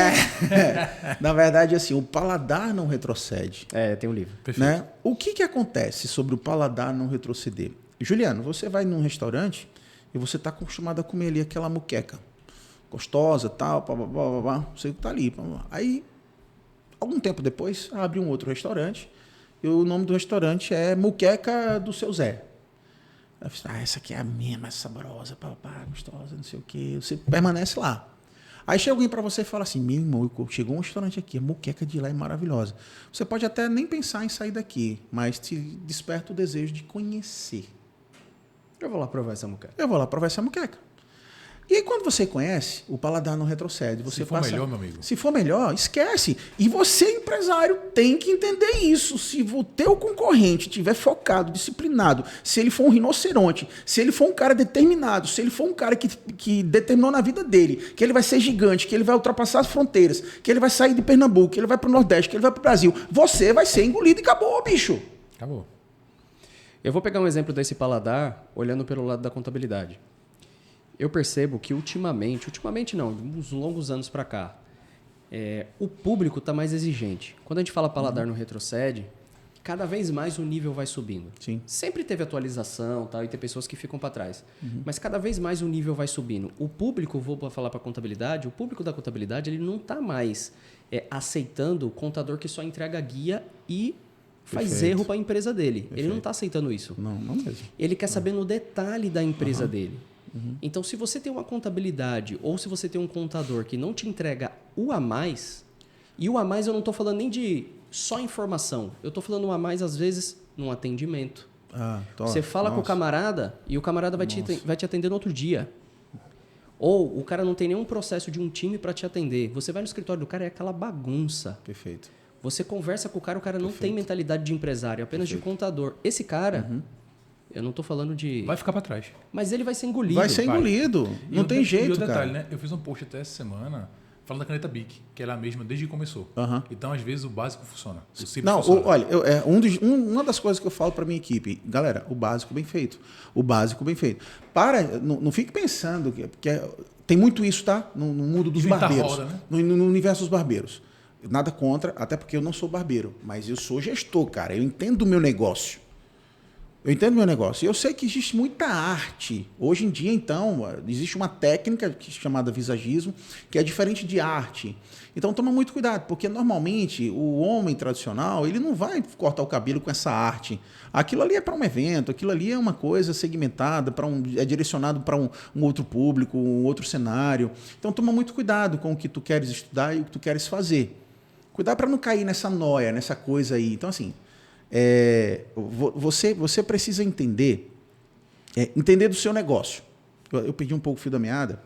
Na verdade, assim, o paladar não retrocede. Tem um livro. Né? O que acontece sobre o paladar não retroceder? Juliano, você vai num restaurante e você está acostumado a comer ali aquela muqueca gostosa, tal, você está ali. Aí, algum tempo depois, abre um outro restaurante e o nome do restaurante é Muqueca do Seu Zé. Essa aqui é a minha, mais saborosa, gostosa, não sei o quê. Você permanece lá. Aí chega alguém para você e fala assim, meu irmão, chegou um restaurante aqui, a muqueca de lá é maravilhosa. Você pode até nem pensar em sair daqui, mas te desperta o desejo de conhecer. Eu vou lá provar essa muqueca. E aí, quando você conhece, o paladar não retrocede. Você se for melhor, meu amigo. Se for melhor, esquece. E você, empresário, tem que entender isso. Se o teu concorrente estiver focado, disciplinado, se ele for um rinoceronte, se ele for um cara determinado, se ele for um cara que determinou na vida dele que ele vai ser gigante, que ele vai ultrapassar as fronteiras, que ele vai sair de Pernambuco, que ele vai para o Nordeste, que ele vai para o Brasil, você vai ser engolido e acabou, bicho. Acabou. Eu vou pegar um exemplo desse paladar olhando pelo lado da contabilidade. Eu percebo que ultimamente não, uns longos anos para cá, o público está mais exigente. Quando a gente fala paladar não retrocede, cada vez mais o nível vai subindo. Sim. Sempre teve atualização, tal, e tem pessoas que ficam para trás. Mas cada vez mais o nível vai subindo. O público, vou falar para a contabilidade, o público da contabilidade ele não está mais aceitando o contador que só entrega guia e faz erro para a empresa dele. Perfeito. Ele não está aceitando isso. Não mesmo. Ele quer saber no detalhe da empresa dele. Então, se você tem uma contabilidade ou se você tem um contador que não te entrega o a mais, e o a mais eu não estou falando nem de só informação, eu estou falando o a mais, às vezes, num atendimento. Você fala com o camarada e o camarada vai te atender no outro dia. Ou o cara não tem nenhum processo de um time para te atender. Você vai no escritório do cara, é aquela bagunça. Perfeito. Você conversa com o cara não Perfeito. tem mentalidade de empresário, apenas de contador. Esse cara, eu não tô falando de... Vai ficar para trás. Mas ele vai ser engolido. Vai ser engolido. Não tem jeito, e o detalhe, cara. né? Eu fiz um post até essa semana falando da caneta Bic, que ela é a mesma desde que começou. Aham. Então, às vezes, o básico funciona. O simples Não, funciona. olha, uma das coisas que eu falo para minha equipe, galera, o básico bem feito. O básico bem feito. Não fique pensando que tem muito isso, tá? No mundo dos Inventar barbeiros. roda, né? No universo dos barbeiros. Nada contra, até porque eu não sou barbeiro, mas eu sou gestor, cara. Eu entendo o meu negócio. E eu sei que existe muita arte. Hoje em dia, então, existe uma técnica chamada visagismo, que é diferente de arte. Então, toma muito cuidado, porque normalmente o homem tradicional, ele não vai cortar o cabelo com essa arte. Aquilo ali é para um evento, aquilo ali é uma coisa segmentada, é direcionado para um outro público, um outro cenário. Então, toma muito cuidado com o que tu queres estudar e o que tu queres fazer. Cuidado para não cair nessa noia, nessa coisa aí. Então, assim, você precisa entender do seu negócio. Eu perdi um pouco o fio da meada.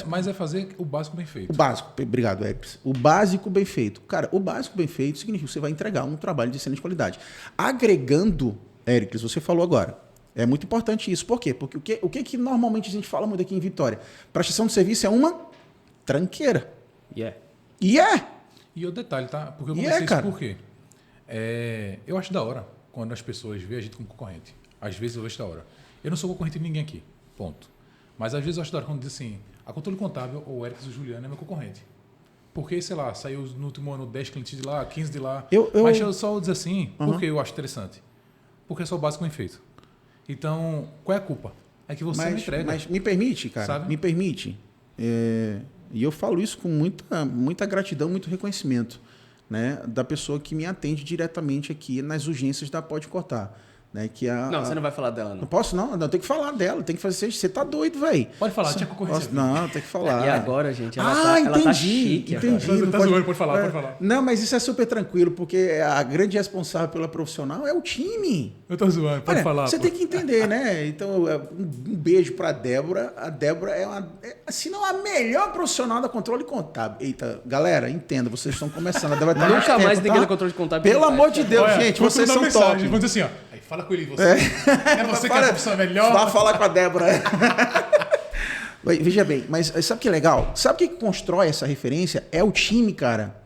Mas é fazer o básico bem feito. O básico, obrigado, Hércules. O básico bem feito. Cara, o básico bem feito significa que você vai entregar um trabalho de excelente qualidade. Agregando, Hércules, você falou agora, é muito importante isso. Por quê? Porque o que normalmente a gente fala muito aqui em Vitória? Prestação de serviço é uma tranqueira. E é. E o detalhe, tá? Porque eu comecei isso por quê? Eu acho da hora quando as pessoas veem a gente como concorrente. Às vezes eu acho da hora. Eu não sou concorrente de ninguém aqui, ponto. Mas às vezes eu acho da hora quando diz assim, a Controle Contábil, ou o Hércules ou o Juliano é meu concorrente. Porque, sei lá, saiu no último ano 10 clientes de lá, 15 de lá. Mas eu só dizer assim, porque eu acho interessante. Porque é só o básico bem feito. Então, qual é a culpa? É que você não entrega. Mas me permite, cara, sabe? Me permite. E eu falo isso com muita gratidão, muito reconhecimento, né, da pessoa que me atende diretamente aqui nas urgências da Pode Cortar. Né, não, você não vai falar dela, não. Não posso, não. Não, tem que falar dela. Tem que fazer. Você tá doido, velho. Pode falar, tinha concorrência. Não, tem que falar. E agora, gente? Ela tá chique. Entendi. Pode falar. Não, mas isso é super tranquilo, porque a grande responsável pela profissional é o time. Eu tô zoando, pode falar. Você tem que entender, né? Então, um beijo pra Débora. A Débora se não a melhor profissional da Controle Contábil. Eita, galera, entenda, vocês estão começando. Nunca mais ninguém da Controle Contábil. Pelo amor de Deus, gente, vocês são top. Vamos dizer assim, ó. Fala com ele, você. É você que é a profissão melhor. Vai falar com a Débora. Veja bem, mas sabe o que é legal? Sabe o que constrói essa referência? É o time, cara.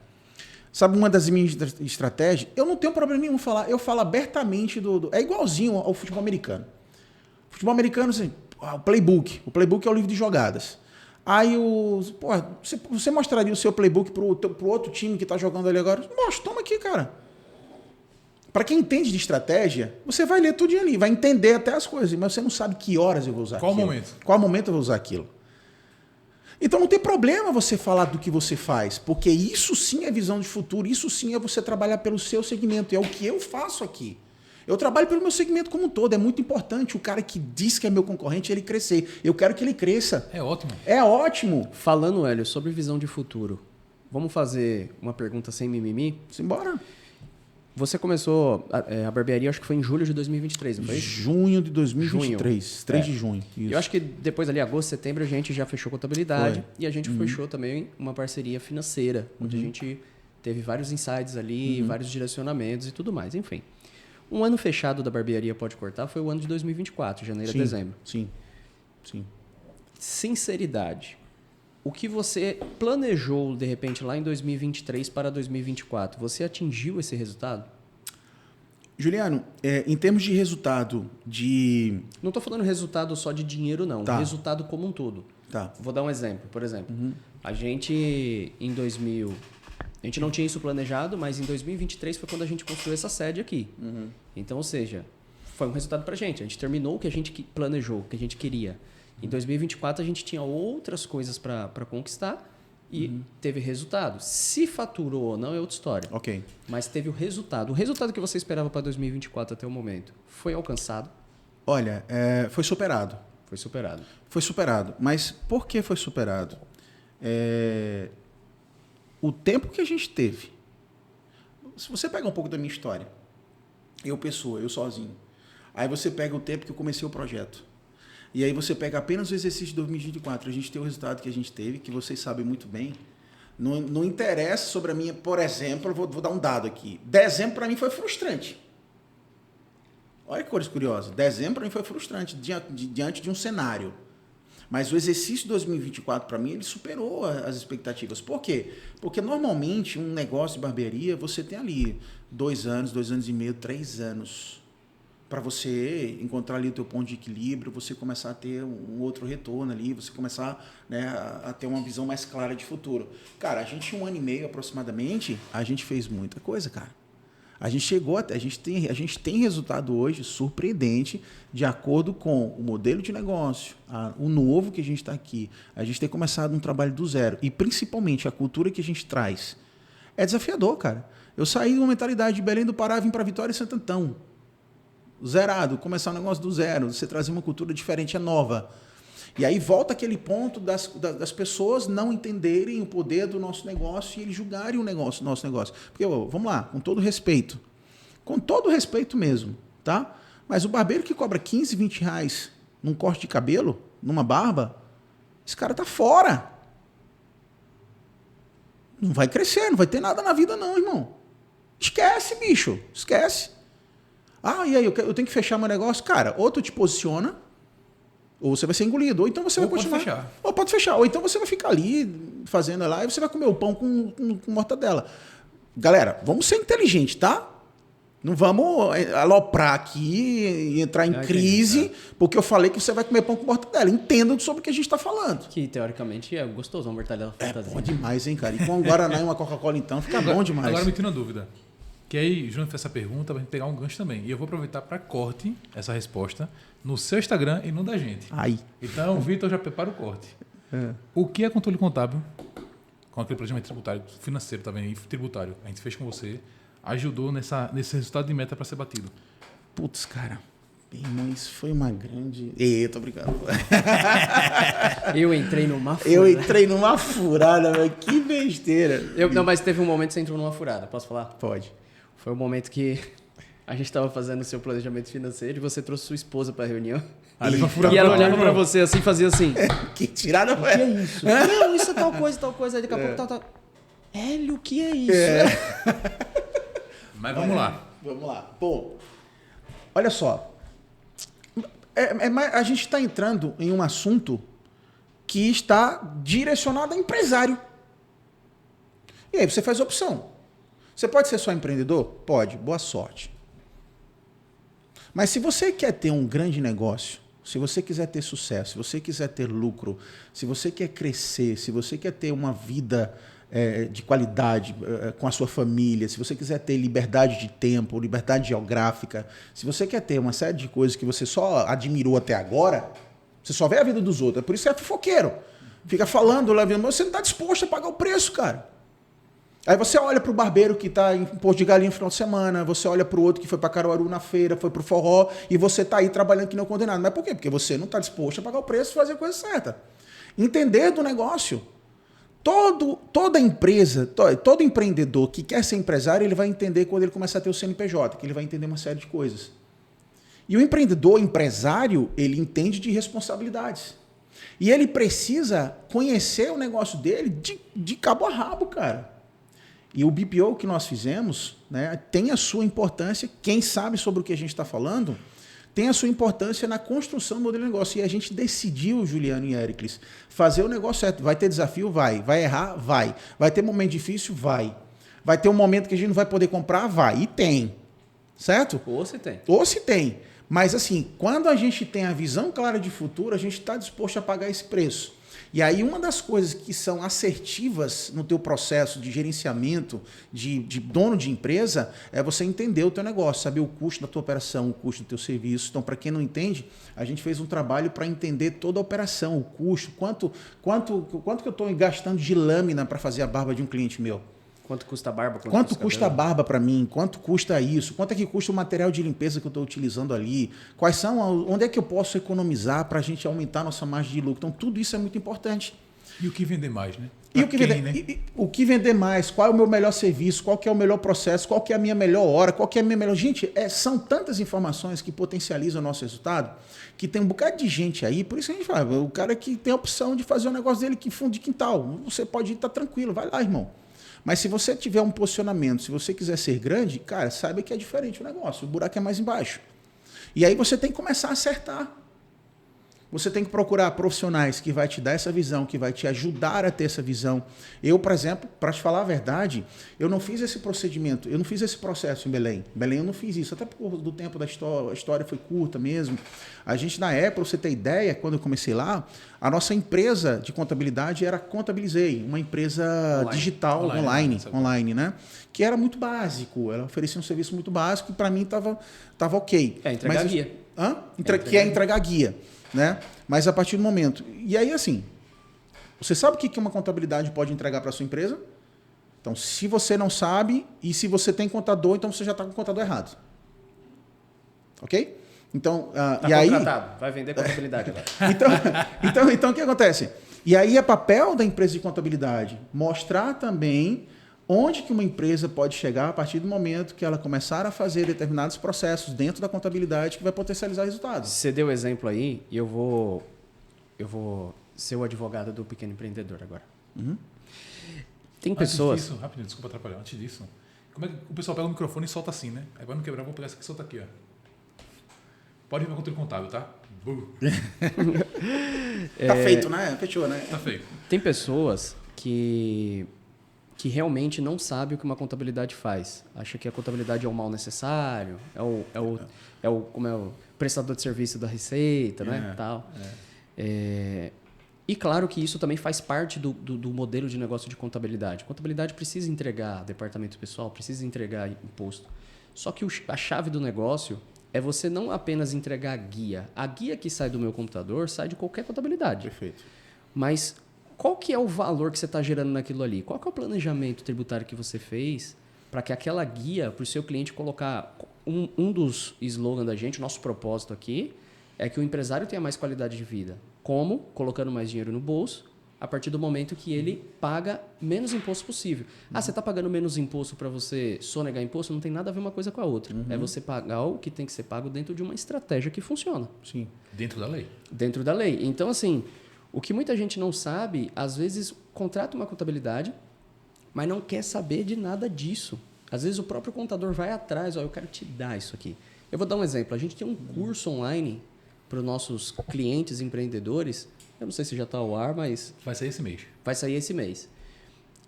Sabe uma das minhas estratégias? Eu não tenho problema nenhum falar. Eu falo abertamente é igualzinho ao futebol americano. O futebol americano, assim, o playbook. O playbook é o livro de jogadas. Aí você mostraria o seu playbook pro outro time que tá jogando ali agora? Mostra, toma aqui, cara. Para quem entende de estratégia, você vai ler tudo ali, vai entender até as coisas, mas você não sabe que horas eu vou usar aquilo. Qual momento eu vou usar aquilo. Então não tem problema você falar do que você faz, porque isso sim é visão de futuro, isso sim é você trabalhar pelo seu segmento, e é o que eu faço aqui. Eu trabalho pelo meu segmento como um todo, é muito importante o cara que diz que é meu concorrente, ele crescer. Eu quero que ele cresça. É ótimo. É ótimo. Falando, Hélio, sobre visão de futuro, vamos fazer uma pergunta sem mimimi? Simbora. Você começou a barbearia, acho que foi em julho de 2023, não foi isso? Junho de 2023, 3 de junho. Isso. Eu acho que depois ali, agosto, setembro, a gente já fechou contabilidade e a gente fechou também uma parceria financeira, onde a gente teve vários insights ali, vários direcionamentos e tudo mais, enfim. Um ano fechado da barbearia Pode Cortar foi o ano de 2024, janeiro a dezembro. Sim. Sinceridade. O que você planejou, de repente, lá em 2023 para 2024, você atingiu esse resultado? Juliano, em termos de resultado de... Não estou falando resultado só de dinheiro, não. Tá. Resultado como um todo. Tá. Vou dar um exemplo. Por exemplo, a gente, a gente não tinha isso planejado, mas em 2023 foi quando a gente construiu essa sede aqui. Então, ou seja, foi um resultado para a gente. A gente terminou o que a gente planejou, o que a gente queria. Em 2024, a gente tinha outras coisas para conquistar e teve resultado. Se faturou ou não é outra história. Ok. Mas teve o resultado. O resultado que você esperava para 2024 até o momento foi alcançado? Olha, foi superado. Foi superado. Foi superado. Mas por que foi superado? O tempo que a gente teve. Se você pega um pouco da minha história, eu sozinho. Aí você pega o tempo que eu comecei o projeto. E aí você pega apenas o exercício de 2024, a gente tem o resultado que a gente teve, que vocês sabem muito bem. Não interessa sobre a minha, por exemplo, eu vou dar um dado aqui. Dezembro para mim foi frustrante. Olha que coisa curiosa. Dezembro para mim foi frustrante diante de um cenário. Mas o exercício de 2024 para mim ele superou as expectativas. Por quê? Porque normalmente um negócio de barbearia você tem ali 2 anos, 2 anos e meio, 3 anos para você encontrar ali o teu ponto de equilíbrio, você começar a ter um outro retorno ali, você começar, né, a ter uma visão mais clara de futuro. Cara, a gente, 1 ano e meio aproximadamente, a gente fez muita coisa, cara. A gente chegou até, a gente tem resultado hoje surpreendente de acordo com o modelo de negócio, o novo que a gente está aqui. A gente tem começado um trabalho do zero e principalmente a cultura que a gente traz. É desafiador, cara. Eu saí de uma mentalidade de Belém do Pará, vim para Vitória e Santo Antão. Zerado, começar um negócio do zero, você trazer uma cultura diferente, é nova. E aí volta aquele ponto das pessoas não entenderem o poder do nosso negócio e eles julgarem o nosso negócio. Porque, vamos lá, com todo respeito mesmo, tá? Mas o barbeiro que cobra 15, 20 reais num corte de cabelo, numa barba, esse cara tá fora. Não vai crescer, não vai ter nada na vida não, irmão. Esquece, bicho, esquece. Ah, e aí, eu tenho que fechar meu negócio? Cara, ou tu te posiciona, ou você vai ser engolido, ou então você vai continuar. Pode fechar. Ou pode fechar, ou então você vai ficar ali fazendo lá e você vai comer o pão com mortadela. Galera, vamos ser inteligentes, tá? Não vamos aloprar aqui e entrar em crise, porque eu falei que você vai comer pão com mortadela. Entendam sobre o que a gente está falando. Que, teoricamente, é gostoso uma mortadela fantasia. É bom demais, hein, cara? E com um Guaraná e uma Coca-Cola, então, fica bom demais. Agora me tira uma dúvida. Que aí, Júnior fez essa pergunta para a gente pegar um gancho também. E eu vou aproveitar para corte essa resposta no seu Instagram e no da gente. Ai. Então, o Vitor já prepara o corte. O que é controle contábil, com aquele planejamento tributário, financeiro também, e tributário, a gente fez com você, ajudou nesse resultado de meta para ser batido? Putz, cara. Irmão, isso foi uma grande... Eita, obrigado. Eu entrei numa furada. Velho. Que besteira. Não, mas teve um momento que você entrou numa furada. Posso falar? Pode. Foi o momento que a gente estava fazendo o seu planejamento financeiro e você trouxe sua esposa para a reunião. E ela olhava para você assim e fazia assim. Que tirada foi? O que é isso? Não, isso é tal coisa. Aí daqui a pouco tal. Hélio, o que é isso? Mas vamos lá. Vamos lá. Pô, olha só. A gente está entrando em um assunto que está direcionado a empresário. E aí você faz opção. Você pode ser só empreendedor? Pode, boa sorte. Mas se você quer ter um grande negócio, se você quiser ter sucesso, se você quiser ter lucro, se você quer crescer, se você quer ter uma vida de qualidade com a sua família, se você quiser ter liberdade de tempo, liberdade geográfica, se você quer ter uma série de coisas que você só admirou até agora, você só vê a vida dos outros. É por isso que é fofoqueiro. Fica falando, mas você não está disposto a pagar o preço, cara. Aí você olha para o barbeiro que está em Porto de Galinha no final de semana, você olha para o outro que foi para Caruaru na feira, foi para o forró, e você está aí trabalhando que não condenado. Mas por quê? Porque você não está disposto a pagar o preço e fazer a coisa certa. Entender do negócio. Toda empresa, todo empreendedor que quer ser empresário, ele vai entender quando ele começar a ter o CNPJ, que ele vai entender uma série de coisas. E o empreendedor, empresário, ele entende de responsabilidades. E ele precisa conhecer o negócio dele de cabo a rabo, cara. E o BPO que nós fizemos, né, tem a sua importância. Quem sabe sobre o que a gente está falando, tem a sua importância na construção do modelo de negócio. E a gente decidiu, Juliano e Éricles, fazer o negócio certo. Vai ter desafio? Vai. Vai errar? Vai. Vai ter momento difícil? Vai. Vai ter um momento que a gente não vai poder comprar? Vai. E tem. Certo? Ou se tem. Ou se tem. Mas assim, quando a gente tem a visão clara de futuro, a gente está disposto a pagar esse preço. E aí uma das coisas que são assertivas no teu processo de gerenciamento, de dono de empresa, é você entender o teu negócio, saber o custo da tua operação, o custo do teu serviço. Então, para quem não entende, a gente fez um trabalho para entender toda a operação, o custo, quanto que eu estou gastando de lâmina para fazer a barba de um cliente meu. Quanto custa a barba? Quanto custa a barba para mim? Quanto custa isso? Quanto é que custa o material de limpeza que eu estou utilizando ali? Onde é que eu posso economizar para a gente aumentar a nossa margem de lucro? Então, tudo isso é muito importante. E o que vender mais, né? E o que quem, vender, né? o que vender mais? Qual é o meu melhor serviço? Qual que é o melhor processo? Qual que é a minha melhor hora? Qual que é a minha melhor... Gente, são tantas informações que potencializam o nosso resultado, que tem um bocado de gente aí, por isso a gente fala, o cara que tem a opção de fazer o negócio dele que fundo de quintal, você pode ir, tá tranquilo, vai lá, irmão. Mas se você tiver um posicionamento, se você quiser ser grande, cara, saiba que é diferente o negócio, o buraco é mais embaixo. E aí você tem que começar a acertar. Você tem que procurar profissionais que vai te dar essa visão, que vai te ajudar a ter essa visão. Eu, por exemplo, para te falar a verdade, eu não fiz esse procedimento, eu não fiz esse processo em Belém. Em Belém eu não fiz isso, até por do tempo da história, a história foi curta mesmo. A gente, na época, para você ter ideia, quando eu comecei lá, a nossa empresa de contabilidade era Contabilizei, uma empresa digital online, né? Que era muito básico, ela oferecia um serviço muito básico e para mim estava ok. Entregar guia. Que é entregar guia. Né? Mas a partir do momento... E aí, assim, você sabe o que uma contabilidade pode entregar para a sua empresa? Então, se você não sabe e se você tem contador, então você já está com o contador errado. Ok? Então, Tá e aí... contratado, vai vender contabilidade agora. Então, o que acontece? E aí é papel da empresa de contabilidade mostrar também onde que uma empresa pode chegar a partir do momento que ela começar a fazer determinados processos dentro da contabilidade que vai potencializar resultados. Você deu exemplo aí e eu vou ser o advogado do pequeno empreendedor agora. Uhum. Tem pessoas... Antes disso, rapidinho, desculpa atrapalhar. Antes disso, como é que o pessoal pega o microfone e solta assim, né? Aí vai não quebrar, eu vou pegar essa aqui e solta aqui, ó. Pode ir para controle contábil, tá? Tá feito, né? Fechou, né? Tá feito. Tem pessoas que realmente não sabem o que uma contabilidade faz. Acha que a contabilidade é o mal necessário, é o prestador de serviço da Receita, né? Tal. E claro que isso também faz parte do modelo de negócio de contabilidade. Contabilidade precisa entregar departamento pessoal, precisa entregar imposto. Só que a chave do negócio é você não apenas entregar a guia. A guia que sai do meu computador sai de qualquer contabilidade. Perfeito. Mas qual que é o valor que você está gerando naquilo ali? Qual que é o planejamento tributário que você fez para que aquela guia, para o seu cliente colocar... Um dos slogans da gente, o nosso propósito aqui, é que o empresário tenha mais qualidade de vida. Como? Colocando mais dinheiro no bolso, a partir do momento que ele paga menos imposto possível. Você está pagando menos imposto para você sonegar imposto? Não tem nada a ver uma coisa com a outra. É você pagar o que tem que ser pago dentro de uma estratégia que funciona. Sim. Dentro da lei. Dentro da lei. Então, assim, o que muita gente não sabe, às vezes contrata uma contabilidade, mas não quer saber de nada disso. Às vezes o próprio contador vai atrás, eu quero te dar isso aqui. Eu vou dar um exemplo. A gente tem um curso online para os nossos clientes empreendedores. Eu não sei se já está ao ar, mas... Vai sair esse mês. Vai sair esse mês.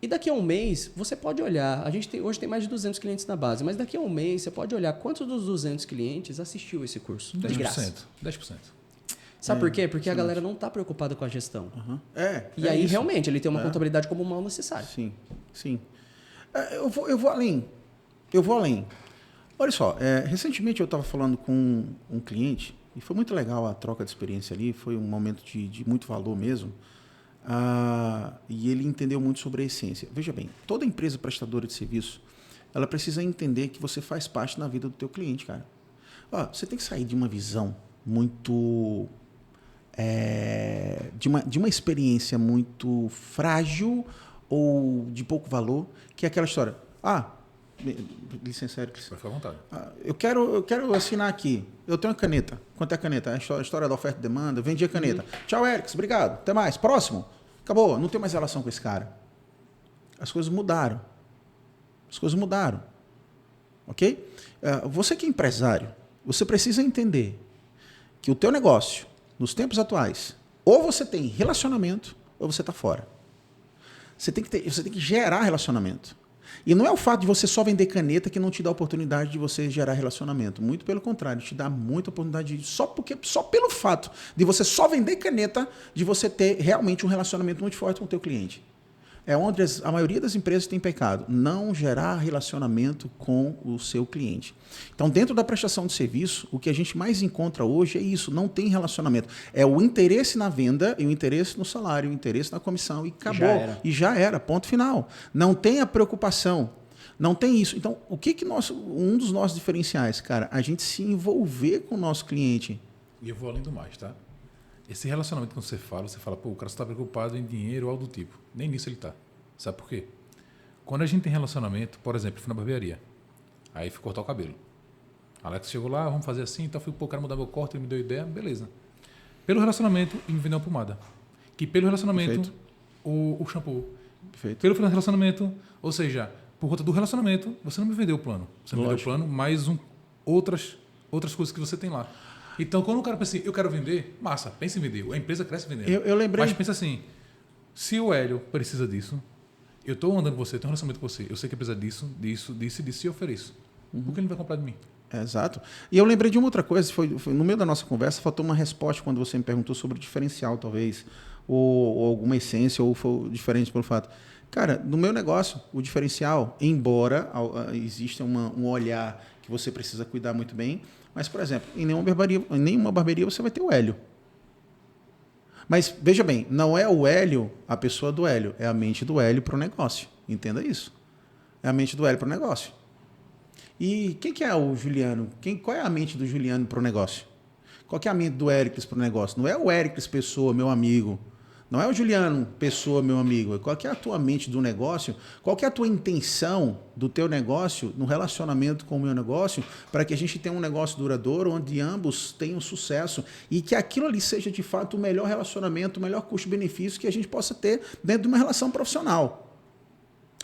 E daqui a um mês, você pode olhar... Hoje tem mais de 200 clientes na base, mas daqui a um mês, você pode olhar quantos dos 200 clientes assistiu esse curso. 10%. De graça. 10%. Sabe por quê? Porque a galera não está preocupada com a gestão. E aí, isso. realmente, ele tem uma contabilidade como mal necessário. Sim, sim. Eu vou além. Olha só, recentemente eu estava falando com um cliente, e foi muito legal a troca de experiência ali, foi um momento de muito valor mesmo, e ele entendeu muito sobre a essência. Veja bem, toda empresa prestadora de serviço, ela precisa entender que você faz parte na vida do teu cliente, cara. Você tem que sair de uma visão muito... de uma experiência muito frágil ou de pouco valor, que é aquela história. Licença, Eric. Vai ficar à vontade. Eu quero assinar aqui. Eu tenho uma caneta. Quanto é a caneta? A história da oferta e demanda. Vendi a caneta. Tchau, Eric. Obrigado. Até mais. Próximo. Acabou. Não tenho mais relação com esse cara. As coisas mudaram. Ok? Você que é empresário, você precisa entender que o teu negócio, nos tempos atuais, ou você tem relacionamento ou você está fora. Você tem que gerar relacionamento. E não é o fato de você só vender caneta que não te dá a oportunidade de você gerar relacionamento. Muito pelo contrário, te dá muita oportunidade só pelo fato de você só vender caneta, de você ter realmente um relacionamento muito forte com o teu cliente. É onde a maioria das empresas tem pecado, não gerar relacionamento com o seu cliente. Então, dentro da prestação de serviço, o que a gente mais encontra hoje é isso, não tem relacionamento. É o interesse na venda e o interesse no salário, o interesse na comissão e acabou. Já era, ponto final. Não tem a preocupação, não tem isso. Então, o que um dos nossos diferenciais, cara, a gente se envolver com o nosso cliente. E eu vou além do mais, tá? Esse relacionamento que você fala, pô, o cara só está preocupado em dinheiro ou algo do tipo. Nem nisso ele está. Sabe por quê? Quando a gente tem relacionamento, por exemplo, eu fui na barbearia. Aí fui cortar o cabelo. Alex chegou lá, vamos fazer assim, então fui, pô, quero mudar meu corte, ele me deu ideia, beleza. Pelo relacionamento, ele me vendeu uma pomada. Que pelo relacionamento, o shampoo. Perfeito. Pelo relacionamento, ou seja, por conta do relacionamento, você não me vendeu o plano. Você me vendeu o plano, mais outras coisas que você tem lá. Então, quando o cara pensa assim, eu quero vender, massa, pensa em vender. A empresa cresce vendendo. Eu lembrei. Mas pensa assim, se o Hélio precisa disso, eu estou andando com você, tenho um relacionamento com você, eu sei que precisa disso, disso, e ofereço. Por que ele não vai comprar de mim? Exato. E eu lembrei de uma outra coisa, foi no meio da nossa conversa, faltou uma resposta quando você me perguntou sobre o diferencial, talvez, ou alguma essência, ou foi diferente pelo fato. Cara, no meu negócio, o diferencial, embora exista um olhar que você precisa cuidar muito bem, mas, por exemplo, em nenhuma barbearia você vai ter o Hélio. Mas, veja bem, não é o Hélio a pessoa do Hélio, é a mente do Hélio para o negócio. Entenda isso. É a mente do Hélio para o negócio. E quem que é o Juliano? Qual é a mente do Juliano para o negócio? Qual que é a mente do Éricles para o negócio? Não é o Éricles Pessoa, meu amigo. Não é o Juliano Pessoa, meu amigo. Qual que é a tua mente do negócio? Qual que é a tua intenção do teu negócio no relacionamento com o meu negócio para que a gente tenha um negócio duradouro onde ambos tenham sucesso e que aquilo ali seja de fato o melhor relacionamento, o melhor custo-benefício que a gente possa ter dentro de uma relação profissional.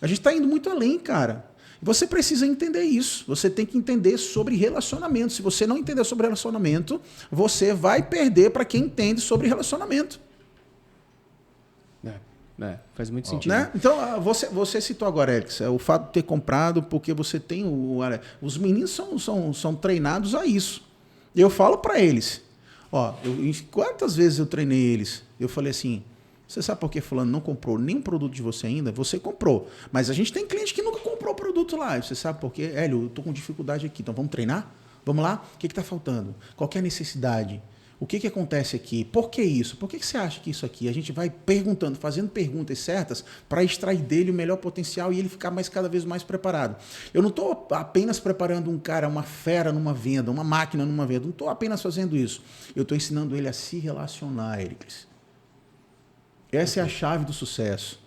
A gente está indo muito além, cara. Você precisa entender isso. Você tem que entender sobre relacionamento. Se você não entender sobre relacionamento, você vai perder para quem entende sobre relacionamento. Faz muito sentido. Né? Então, você citou agora, Alex, o fato de ter comprado porque você tem os meninos são treinados a isso. Eu falo para eles, quantas vezes eu treinei eles? Eu falei assim, você sabe por que fulano não comprou nenhum produto de você ainda? Você comprou. Mas a gente tem cliente que nunca comprou produto lá. Você sabe por quê? Hélio, eu estou com dificuldade aqui, então vamos treinar? Vamos lá? O que está faltando? Qual que é a necessidade? O que acontece aqui? Por que isso? Por que você acha que isso aqui? A gente vai perguntando, fazendo perguntas certas para extrair dele o melhor potencial e ele ficar cada vez mais preparado. Eu não estou apenas preparando um cara, uma fera numa venda, uma máquina numa venda. Não estou apenas fazendo isso. Eu estou ensinando ele a se relacionar, Éricles. Essa é a chave do sucesso.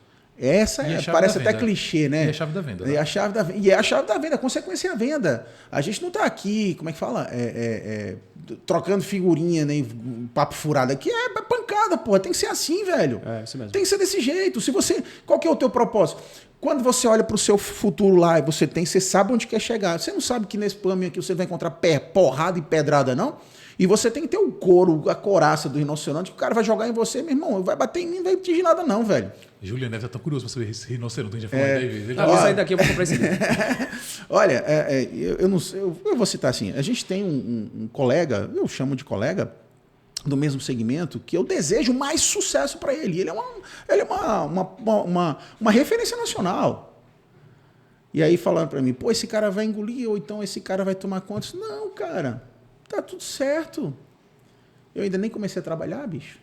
Parece até clichê, né? E é a chave da venda. E é a chave da venda. E é a chave da venda, a consequência é a venda. A gente não está aqui, como é que fala? Trocando figurinha, nem papo furado. Aqui é pancada, porra. Tem que ser assim, velho. É isso mesmo. Tem que ser desse jeito. Qual que é o teu propósito? Quando você olha para o seu futuro lá e você sabe onde quer chegar. Você não sabe que nesse caminho aqui você vai encontrar porrada e pedrada, não? E você tem que ter o couro, a coraça do rinoceronte, que o cara vai jogar em você, meu irmão, vai bater em mim, não vai atingir nada não, velho. Juliano deve estar tão curioso para saber esse rinoceronte, a gente já falou 10 vezes. Eu vou sair daqui, eu vou comprar esse livro. Olha, eu não sei, eu vou citar assim, a gente tem um colega, eu chamo de colega, do mesmo segmento, que eu desejo mais sucesso para ele. Ele é uma referência nacional. E aí falando para mim, pô, esse cara vai engolir, ou então esse cara vai tomar conta. Não, cara, tá tudo certo. Eu ainda nem comecei a trabalhar, bicho.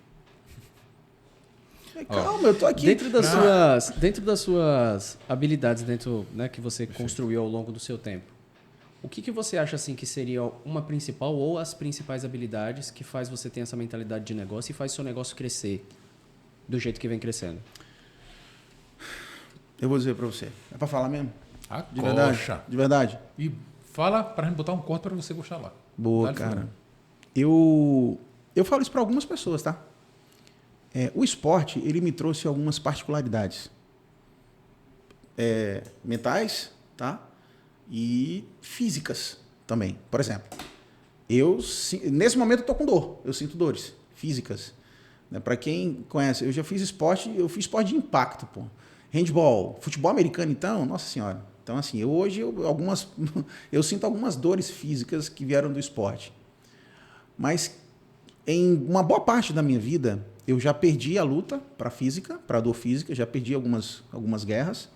Calma, eu tô aqui. Dentro das suas habilidades, né, que você construiu ao longo do seu tempo, o que você acha assim que seria uma principal ou as principais habilidades que faz você ter essa mentalidade de negócio e faz seu negócio crescer do jeito que vem crescendo? Eu vou dizer para você. É para falar mesmo? De verdade? De verdade. E fala para a gente botar um corte para você gostar lá. Boa, cara. Eu falo isso para algumas pessoas, tá? O esporte, ele me trouxe algumas particularidades mentais, tá? E físicas também. Por exemplo, nesse momento eu tô com dor, eu sinto dores físicas. Né? Para quem conhece, eu já fiz esporte, de impacto, pô. Handball, futebol americano, então, nossa senhora. Então, assim, eu sinto algumas dores físicas que vieram do esporte. Mas em uma boa parte da minha vida, eu já perdi a luta para a dor física, já perdi algumas guerras.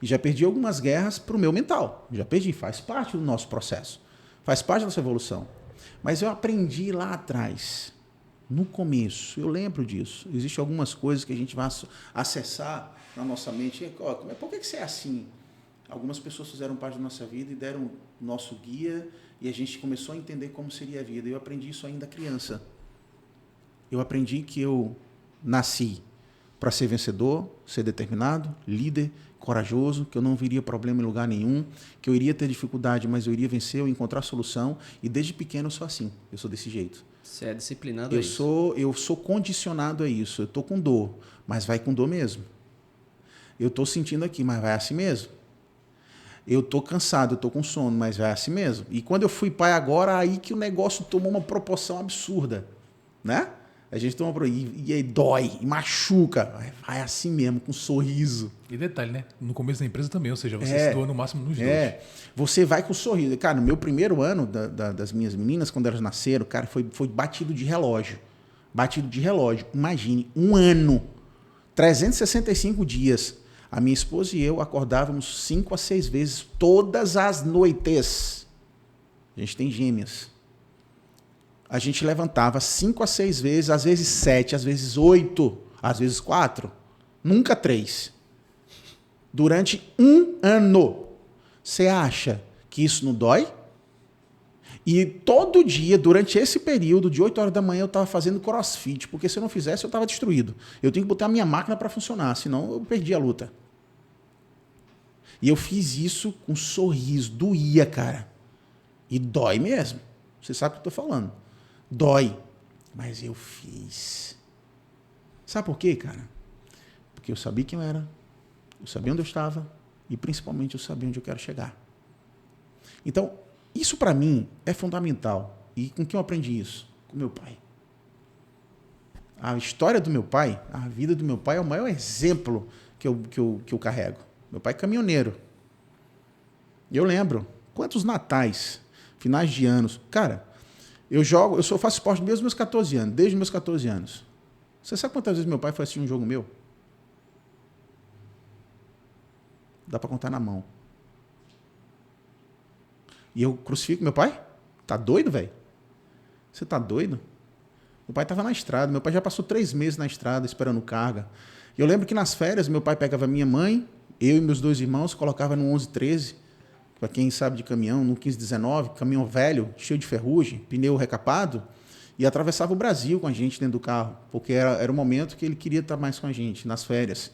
E já perdi algumas guerras para o meu mental. Já perdi, faz parte do nosso processo. Faz parte da nossa evolução. Mas eu aprendi lá atrás, no começo, eu lembro disso. Existem algumas coisas que a gente vai acessar na nossa mente. Por que você é assim? Algumas pessoas fizeram parte da nossa vida e deram o nosso guia e a gente começou a entender como seria a vida. Eu aprendi isso ainda criança. Eu aprendi que eu nasci para ser vencedor, ser determinado, líder, corajoso, que eu não viria problema em lugar nenhum, que eu iria ter dificuldade, mas eu iria vencer, eu ia encontrar solução. E desde pequeno eu sou assim, eu sou desse jeito. Você é disciplinado a isso. Eu sou condicionado a isso. Eu estou com dor, mas vai com dor mesmo. Eu estou sentindo aqui, mas vai assim mesmo. Eu estou cansado, eu estou com sono, mas vai assim mesmo. E quando eu fui pai agora, aí que o negócio tomou uma proporção absurda, né? A gente toma e aí dói, e machuca. Vai assim mesmo, com um sorriso. E detalhe, né? No começo da empresa também, ou seja, você se doa no máximo nos dois. Você vai com um sorriso. Cara, no meu primeiro ano das minhas meninas, quando elas nasceram, cara, foi batido de relógio. Batido de relógio. Imagine, um ano, 365 dias. A minha esposa e eu acordávamos 5 a 6 vezes todas as noites. A gente tem gêmeas. A gente levantava 5 a 6 vezes, às vezes 7, às vezes 8, às vezes 4, nunca 3. Durante um ano. Você acha que isso não dói? E todo dia, durante esse período, de 8 horas da manhã, eu estava fazendo crossfit, porque se eu não fizesse, eu estava destruído. Eu tenho que botar a minha máquina para funcionar, senão eu perdi a luta. E eu fiz isso com um sorriso, doía, cara. E dói mesmo. Você sabe o que eu estou falando. Dói. Mas eu fiz. Sabe por quê, cara? Porque eu sabia quem eu era, eu sabia onde eu estava e, principalmente, eu sabia onde eu quero chegar. Então, isso para mim é fundamental. E com quem eu aprendi isso? Com meu pai. A história do meu pai, a vida do meu pai é o maior exemplo que eu carrego. Meu pai é caminhoneiro. Eu lembro quantos natais, finais de anos. Cara, faço esporte desde os meus 14 anos, desde os meus 14 anos. Você sabe quantas vezes meu pai foi assistir um jogo meu? Dá para contar na mão. E eu crucifico meu pai? Tá doido, velho? Você tá doido? Meu pai estava na estrada. Meu pai já passou 3 meses na estrada esperando carga. E eu lembro que nas férias meu pai pegava minha mãe, eu e meus 2 irmãos, colocava no 1113, para quem sabe de caminhão, no 1519, caminhão velho, cheio de ferrugem, pneu recapado, e atravessava o Brasil com a gente dentro do carro, porque era o momento que ele queria estar mais com a gente, nas férias.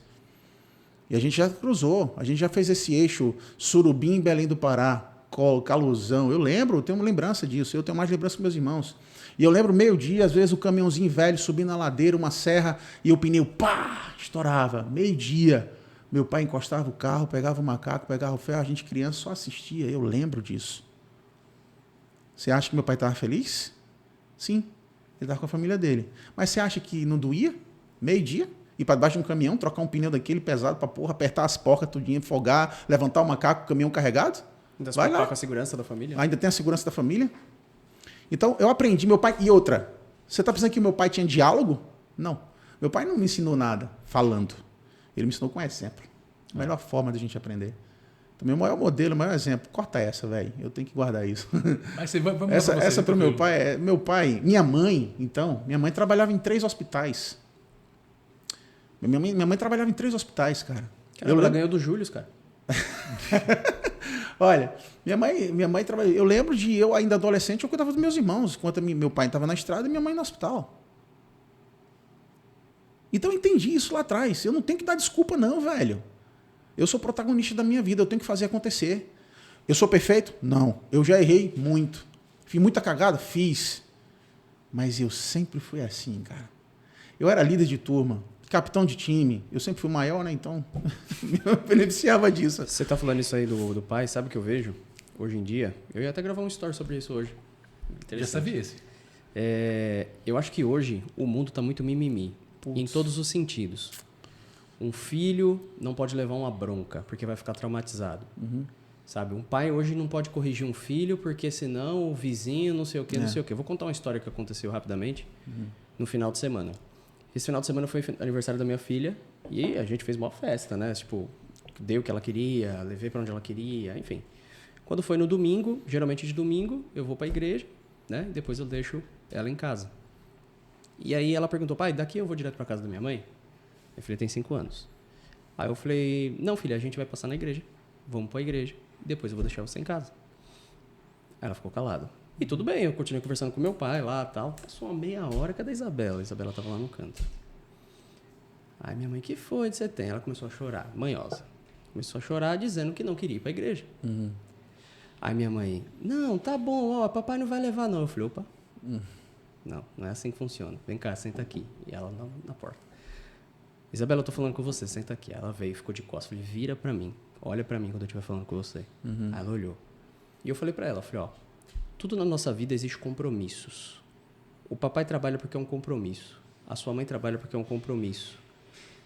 E a gente já cruzou, a gente já fez esse eixo Surubim, Belém do Pará, Caluzão. Eu lembro, eu tenho uma lembrança disso, eu tenho mais lembrança com meus irmãos. E eu lembro, meio-dia, às vezes o caminhãozinho velho subindo na ladeira, uma serra, e o pneu, pá, estourava. Meio-dia, meu pai encostava o carro, pegava o macaco, pegava o ferro, a gente criança só assistia, eu lembro disso. Você acha que meu pai estava feliz? Sim, ele estava com a família dele. Mas você acha que não doía? Meio-dia? Ir para debaixo de um caminhão, trocar um pneu daquele pesado para porra, apertar as porcas, tudinho, folgar, levantar o macaco, o caminhão carregado? Ainda se preocupar com a segurança da família? Ainda tem a segurança da família? Então, eu aprendi, meu pai... E outra, você está pensando que meu pai tinha diálogo? Não. Meu pai não me ensinou nada falando. Ele me ensinou com exemplo. A melhor forma da gente aprender. Então, meu maior modelo, o maior exemplo. Corta essa, velho. Eu tenho que guardar isso. Mas você vai essa para o meu pai. Meu pai, minha mãe, então, minha mãe trabalhava em 3 hospitais. Minha mãe trabalhava em 3 hospitais, cara. Ela ganhou do Júlio, cara. Olha, minha mãe trabalhava. Eu lembro de eu, ainda adolescente, eu cuidava dos meus irmãos, enquanto meu pai estava na estrada e minha mãe no hospital. Então eu entendi isso lá atrás. Eu não tenho que dar desculpa, não, velho. Eu sou protagonista da minha vida, eu tenho que fazer acontecer. Eu sou perfeito? Não. Eu já errei muito. Fiz muita cagada? Fiz. Mas eu sempre fui assim, cara. Eu era líder de turma, capitão de time. Eu sempre fui maior, né? Então, me beneficiava disso. Você tá falando isso aí do pai, sabe o que eu vejo? Hoje em dia, eu ia até gravar um story sobre isso hoje. Já sabia esse. Eu acho que hoje o mundo tá muito mimimi. Em todos os sentidos. Um filho não pode levar uma bronca, porque vai ficar traumatizado. Uhum. Sabe? Um pai hoje não pode corrigir um filho, porque senão o vizinho não sei o quê, não sei o quê. Vou contar uma história que aconteceu rapidamente no final de semana. Esse final de semana foi aniversário da minha filha e a gente fez uma festa, né? Tipo, dei o que ela queria, levei para onde ela queria, enfim. Quando foi no domingo, geralmente de domingo, eu vou para a igreja, né? E depois eu deixo ela em casa. E aí ela perguntou, pai, daqui eu vou direto para casa da minha mãe? Minha filha tem 5 anos. Aí eu falei, não, filha, a gente vai passar na igreja. Vamos para a igreja. Depois eu vou deixar você em casa. Aí ela ficou calada. E tudo bem, eu continuei conversando com meu pai lá e tal. Passou uma meia hora, cadê a Isabela? A Isabela tava lá no canto. Aí minha mãe, que foi de você tem? Ela começou a chorar, manhosa. Começou a chorar dizendo que não queria ir pra igreja. Aí minha mãe, não, tá bom, ó, papai não vai levar não. Eu falei, opa, não é assim que funciona. Vem cá, senta aqui. E ela na porta. Isabela, eu tô falando com você, senta aqui. Ela veio, ficou de costas. Falei, vira pra mim, olha pra mim quando eu estiver falando com você. Aí ela olhou. E eu falei pra ela, falei, ó, tudo na nossa vida existe compromissos. O papai trabalha porque é um compromisso. A sua mãe trabalha porque é um compromisso.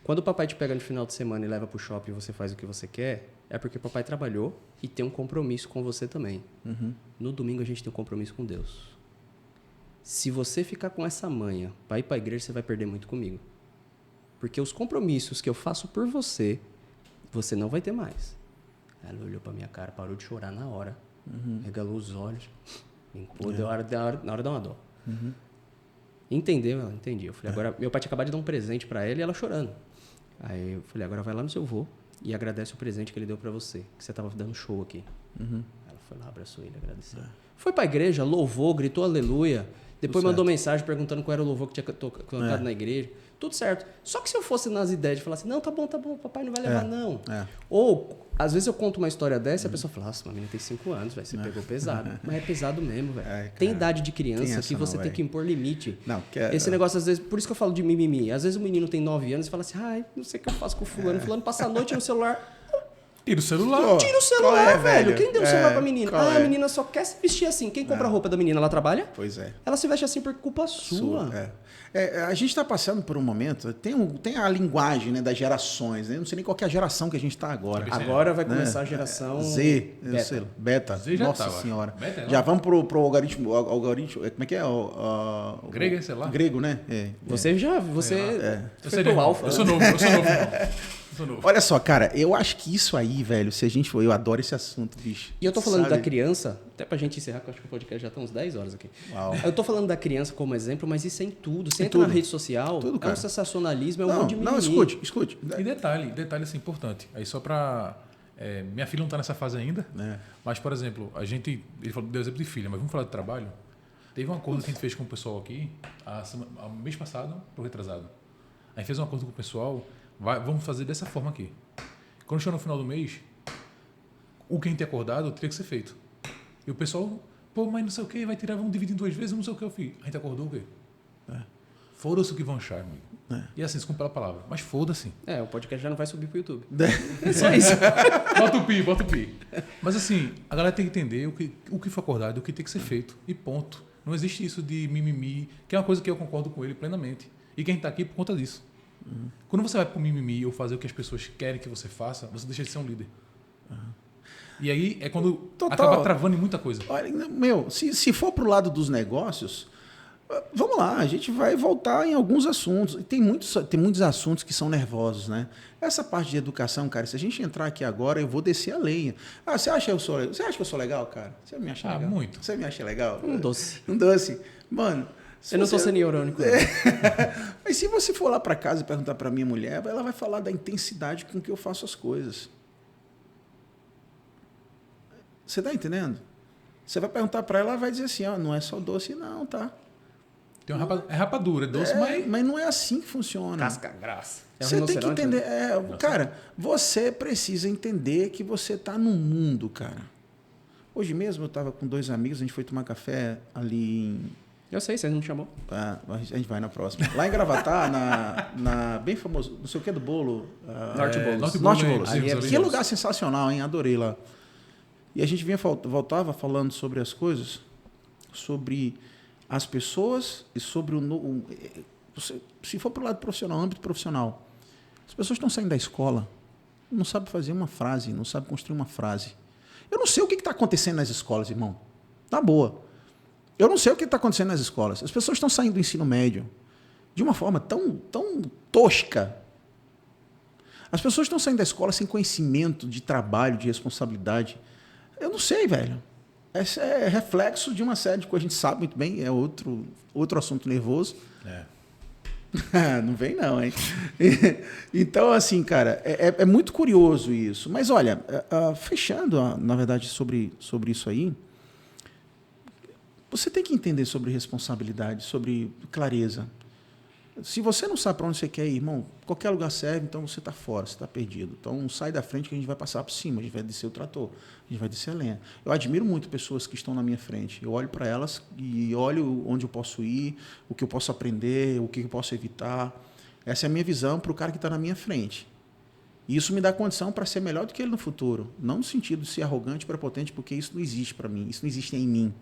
Quando o papai te pega no final de semana e leva pro shopping e você faz o que você quer, é porque o papai trabalhou e tem um compromisso com você também. No domingo a gente tem um compromisso com Deus. Se você ficar com essa manha para ir para a igreja, você vai perder muito comigo. Porque os compromissos que eu faço por você, você não vai ter mais. Ela olhou para minha cara, parou de chorar na hora, regalou os olhos, limpou, na hora dá uma dó. Entendeu? Ela entendi. Eu falei, agora, meu pai tinha acabado de dar um presente para ela e ela chorando. Aí eu falei, agora vai lá no seu avô e agradece o presente que ele deu para você, que você estava dando show aqui. Ela foi lá, abraçou ele, agradeceu. Foi para a igreja, louvou, gritou aleluia. Depois mandou mensagem perguntando qual era o louvor que tinha colocado na igreja. Tudo certo. Só que se eu fosse nas ideias de falar assim, não, tá bom, papai não vai levar, não. Ou, às vezes eu conto uma história dessa e a pessoa fala, nossa, uma menina tem 5 anos, você pegou pesado. Mas é pesado mesmo, velho. Tem idade de criança que você tem que impor limite. Esse negócio, às vezes, por isso que eu falo de mimimi. Às vezes o menino tem 9 anos e fala assim, ai, não sei o que eu faço com o fulano. Fulano passa a noite no celular. Tira o celular. Tira o celular, velho. Quem deu o celular pra menina? A menina só quer se vestir assim. Quem compra a roupa da menina, ela trabalha? Pois é. Ela se veste assim por culpa sua. A gente está passando por um momento, tem a linguagem, né, das gerações, né? Eu não sei nem qual que é a geração que a gente está agora. Agora vai começar a geração Z, beta. Z já Nossa senhora. Beta, já vamos pro algoritmo, como é que é? Grego, sei lá. Grego, né? Você foi pro alfa. Eu sou novo. Olha só, cara, eu acho que isso aí, velho, se a gente for... Eu adoro esse assunto, bicho. E eu tô falando da criança, até pra gente encerrar, porque eu acho que o podcast já tá uns 10 horas aqui. Uau. Eu tô falando da criança como exemplo, mas isso é em tudo. Você entra na rede social, é um sensacionalismo, é um monte de mimimi. Não, escute. E detalhe assim, importante. Aí só pra... minha filha não tá nessa fase ainda, mas, por exemplo, ele deu exemplo de filha, mas vamos falar de trabalho. Teve um acordo que a gente fez com o pessoal aqui, mês passado, pro retrasado. A gente fez um acordo com o pessoal... vamos fazer dessa forma aqui. Quando chegou no final do mês, o que a gente tinha acordado teria que ser feito. E o pessoal, mas não sei o que, vai tirar, vamos dividir em 2 vezes, não sei o que eu fiz. A gente acordou o quê? Foda-se o que vão achar, amigo. E assim, desculpa pela palavra, mas foda-se. O podcast já não vai subir pro YouTube. É só isso. Bota o pi. Mas assim, a galera tem que entender o que foi acordado, o que tem que ser feito. E ponto. Não existe isso de mimimi, que é uma coisa que eu concordo com ele plenamente. E quem está aqui por conta disso. Quando você vai pro mimimi ou fazer o que as pessoas querem que você faça, você deixa de ser um líder. E aí é quando acaba travando em muita coisa. Olha, se for pro lado dos negócios, vamos lá, a gente vai voltar em alguns assuntos. Tem muitos assuntos que são nervosos, né? Essa parte de educação, cara, se a gente entrar aqui agora, eu vou descer a lenha. Você acha que eu sou legal, cara? Você me acha legal? Muito. Você me acha legal? Um doce. Mano... Eu não estou sendo irônico. Mas se você for lá para casa e perguntar para minha mulher, ela vai falar da intensidade com que eu faço as coisas. Você está entendendo? Você vai perguntar para ela, ela vai dizer assim, não é só doce não, tá? Tem é rapadura, é doce, mas não é assim que funciona. Casca graça. Você tem que entender. Cara, você precisa entender que você está no mundo, cara. Hoje mesmo eu estava com 2 amigos, a gente foi tomar café ali em... Eu sei, você não me chamou. A gente vai na próxima. Lá em Gravatar, na bem famoso, não sei o que do bolo. Norte Bolos. Que lugar sensacional, hein? Adorei lá. E a gente voltava falando sobre as coisas, sobre as pessoas e sobre se for para o lado profissional, âmbito profissional. As pessoas estão saindo da escola, não sabem fazer uma frase, não sabem construir uma frase. Eu não sei o que está acontecendo nas escolas, irmão. Tá boa. Eu não sei o que está acontecendo nas escolas. As pessoas estão saindo do ensino médio de uma forma tão tosca. As pessoas estão saindo da escola sem conhecimento de trabalho, de responsabilidade. Eu não sei, velho. Esse é reflexo de uma série de coisas. A gente sabe muito bem, é outro assunto nervoso. Não vem não, hein? Então, assim, cara, é muito curioso isso. Mas, olha, fechando, na verdade, sobre isso aí, Você tem que entender sobre responsabilidade, sobre clareza. Se você não sabe para onde você quer ir, irmão, qualquer lugar serve, então você está fora, você está perdido. Então sai da frente que a gente vai passar por cima, a gente vai descer o trator, a gente vai descer a lenha. Eu admiro muito pessoas que estão na minha frente. Eu olho para elas e olho onde eu posso ir, o que eu posso aprender, o que eu posso evitar. Essa é a minha visão para o cara que está na minha frente. E isso me dá condição para ser melhor do que ele no futuro. Não no sentido de ser arrogante, prepotente, porque isso não existe para mim, isso não existe em mim.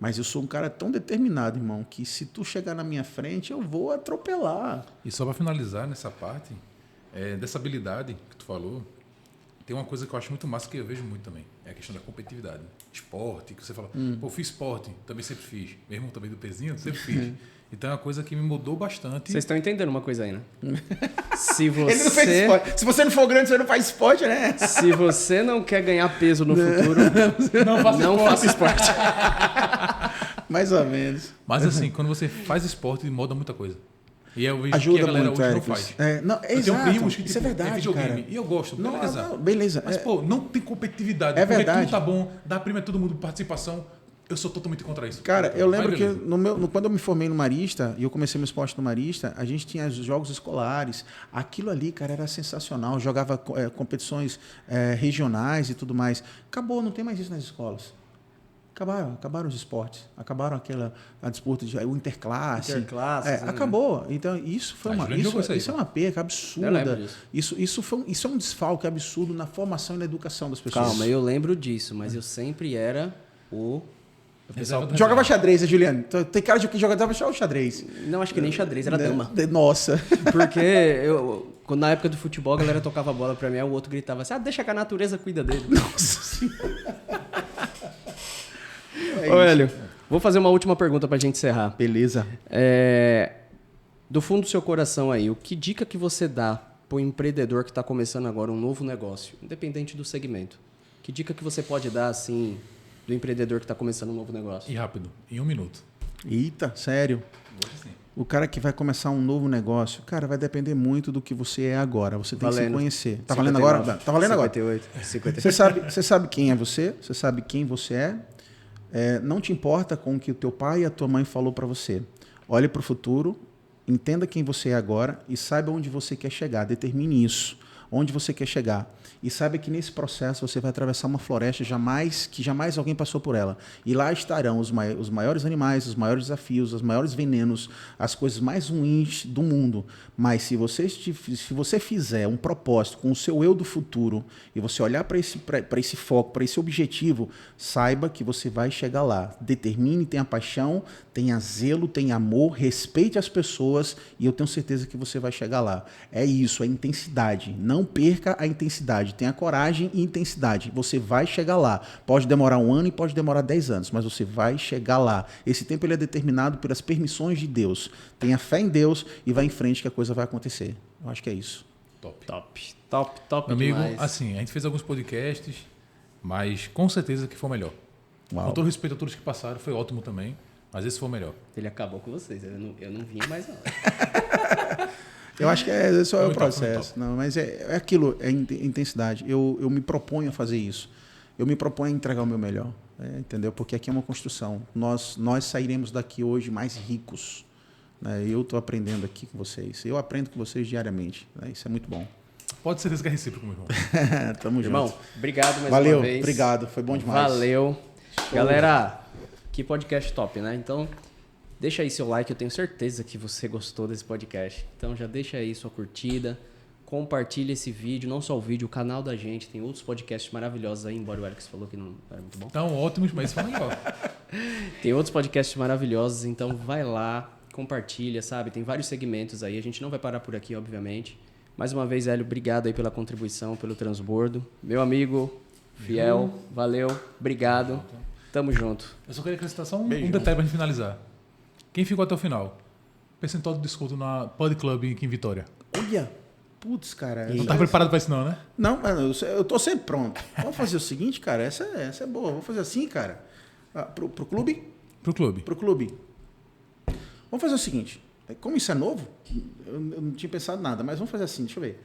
Mas eu sou um cara tão determinado, irmão, que se tu chegar na minha frente, eu vou atropelar. E só para finalizar nessa parte, dessa habilidade que tu falou, tem uma coisa que eu acho muito massa que eu vejo muito também. É a questão da competitividade. Esporte, que você fala, pô, eu fiz esporte, também sempre fiz. Meu irmão também do pezinho, sempre fiz. Então é uma coisa que me mudou bastante. Vocês estão entendendo uma coisa aí, né? Se você... Ele não fez esporte. Se você não for grande, você não faz esporte, né? Se você não quer ganhar peso no futuro, não faça esporte. Mais ou menos. Mas assim, quando você faz esporte, muda muita coisa. E eu vejo Ajuda que a galera muito, hoje não Hércules. faz. Eu tenho primos que isso é verdade, videogame. cara. E eu gosto, beleza. Não, beleza. Mas, pô, não tem competitividade. É porque verdade. tudo tá bom, dá prêmio a todo mundo, participação. Eu sou totalmente contra isso. Cara, eu lembro Mas que beleza. quando eu me formei no Marista, e eu comecei meu esporte no Marista, a gente tinha os jogos escolares. Aquilo ali, cara, era sensacional. Eu jogava competições regionais e tudo mais. Acabou, não tem mais isso nas escolas. Acabaram os esportes. Acabaram a disputa de o interclasse. Interclasses, né? Acabou. Então, isso foi isso é uma perca absurda. Eu lembro disso. Isso é um desfalque absurdo na formação e na educação das pessoas. Calma, eu lembro disso, mas eu sempre era o... Jogava xadrez, Juliano. Tem cara de que jogava xadrez. Não, acho que nem xadrez, era dama. Nossa. Porque quando na época do futebol, a galera tocava bola pra mim, aí o outro gritava assim, deixa que a natureza cuida dele. Nossa senhora. Ô, Hélio, vou fazer uma última pergunta pra gente encerrar. Beleza. Do fundo do seu coração aí, que dica que você dá pro empreendedor que tá começando agora um novo negócio, independente do segmento? Que dica que você pode dar, assim, do empreendedor que tá começando um novo negócio? E rápido, em 1 minuto. Eita, sério. O cara que vai começar um novo negócio, cara, vai depender muito do que você é agora. Você tem que se conhecer. Tá valendo agora? Tá valendo agora. 58. Você sabe quem é você? Você sabe quem você é? Não te importa com o que o teu pai e a tua mãe falou para você. Olhe para o futuro, entenda quem você é agora e saiba onde você quer chegar. Determine isso, onde você quer chegar. E saiba que nesse processo você vai atravessar uma floresta que jamais alguém passou por ela. E lá estarão os maiores animais, os maiores desafios, os maiores venenos, as coisas mais ruins do mundo. Mas se você fizer um propósito com o seu eu do futuro e você olhar para esse foco, para esse objetivo, saiba que você vai chegar lá. Determine, tenha paixão, tenha zelo, tenha amor, respeite as pessoas e eu tenho certeza que você vai chegar lá. É isso, é intensidade. Não perca a intensidade. Tenha coragem e intensidade. Você vai chegar lá. Pode demorar 1 ano e pode demorar 10 anos, mas você vai chegar lá. Esse tempo ele é determinado pelas permissões de Deus. Tenha fé em Deus e vá em frente que a coisa vai acontecer. Eu acho que é isso. Top Meu amigo, demais. assim, a gente fez alguns podcasts, mas com certeza que foi o melhor. Uau. Com todo respeito a todos que passaram, foi ótimo também, mas esse foi o melhor. Ele acabou com vocês, eu não vinha mais não. Eu acho que esse é o Muito processo. Não, mas é aquilo, é intensidade. Eu me proponho a fazer isso. Eu me proponho a entregar o meu melhor. Entendeu? Porque aqui é uma construção. Nós sairemos daqui hoje mais ricos. Né? Eu estou aprendendo aqui com vocês. Eu aprendo com vocês diariamente. Né? Isso é muito bom. Pode ser que é recíproco, meu irmão. Tamo junto. Irmão, obrigado mais Valeu, uma vez. obrigado. Foi bom demais. Valeu. Galera, que podcast top, né? Então, deixa aí seu like, eu tenho certeza que você gostou desse podcast. Então já deixa aí sua curtida, compartilha esse vídeo, não só o vídeo, o canal da gente, tem outros podcasts maravilhosos aí, embora o Alex falou que não era muito bom. Então, ótimos, mas esse foi legal. Tem outros podcasts maravilhosos, então vai lá, compartilha, sabe? Tem vários segmentos aí, a gente não vai parar por aqui, obviamente. Mais uma vez, Hélio, obrigado aí pela contribuição, pelo transbordo. Meu amigo, fiel, valeu, obrigado. Tamo junto. Eu só queria acrescentar só um detalhe pra gente finalizar. Quem ficou até o final? Percentual de desconto na Pod Club aqui em Vitória. Olha, putz, cara. Não tá preparado pra isso não, né? Não, mano, eu tô sempre pronto. Vamos fazer o seguinte, cara, essa é boa. Vamos fazer assim, cara. Pro clube? Pro clube. Pro clube. Vamos fazer o seguinte. Como isso é novo, eu não tinha pensado nada, mas vamos fazer assim, deixa eu ver.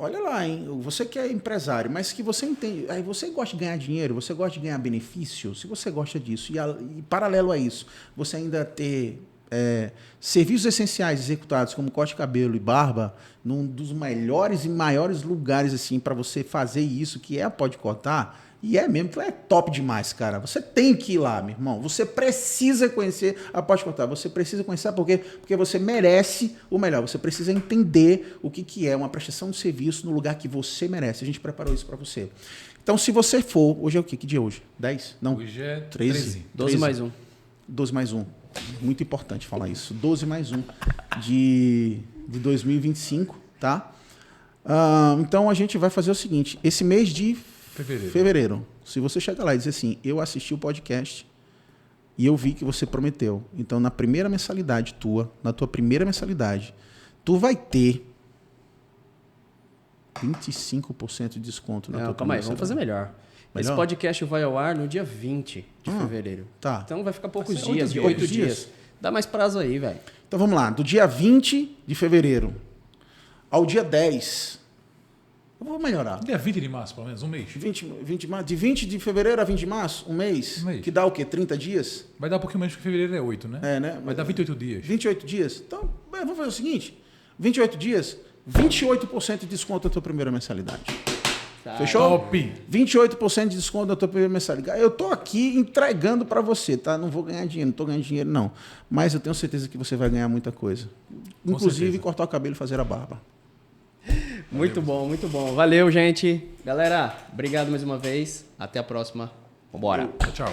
olha lá, hein? Você que é empresário, mas que você entende. Aí você gosta de ganhar dinheiro, você gosta de ganhar benefício, se você gosta disso, e paralelo a isso, você ainda ter serviços essenciais executados, como corte de cabelo e barba, num dos melhores e maiores lugares assim para você fazer isso, que é a Pode Cortar. E é mesmo, é top demais, cara. Você tem que ir lá, meu irmão. Você precisa conhecer a Pode Cortar. Você precisa conhecer porque você merece o melhor. Você precisa entender o que é uma prestação de serviço no lugar que você merece. A gente preparou isso para você. Então, se você for... Hoje é o quê? Que dia é hoje? 10? Não. Hoje é 13. 12 mais 1. 12 mais 1. Muito importante falar isso. 12 mais 1 de 2025, tá? Então, a gente vai fazer o seguinte. Esse mês de fevereiro. Se você chegar lá e dizer assim, eu assisti o podcast e eu vi que você prometeu. Então, na primeira mensalidade na tua primeira mensalidade, tu vai ter 25% de desconto na tua Calma aí, vamos fazer melhor. Esse podcast vai ao ar no dia 20 de fevereiro. Tá. Então vai ficar poucos dias, 8 dias. Dá mais prazo aí, velho. Então vamos lá, do dia 20 de fevereiro ao dia 10... Eu vou melhorar. Dia 20 de março, pelo menos, um mês. De 20 de fevereiro a 20 de março, um mês? Que dá o quê? 30 dias? Vai dar um pouquinho menos, porque fevereiro é 8, né? Né? Vai dar 28 dias. 28 dias. Então, vamos fazer o seguinte. 28 dias, 28% de desconto da tua primeira mensalidade. Tá. Fechou? Top! 28% de desconto da tua primeira mensalidade. Eu tô aqui entregando para você, tá? Não vou ganhar dinheiro, não tô ganhando dinheiro, não. Mas eu tenho certeza que você vai ganhar muita coisa. Inclusive, cortar o cabelo e fazer a barba. Muito bom, muito bom. Valeu, gente. Galera, obrigado mais uma vez. Até a próxima. Vambora. Tchau.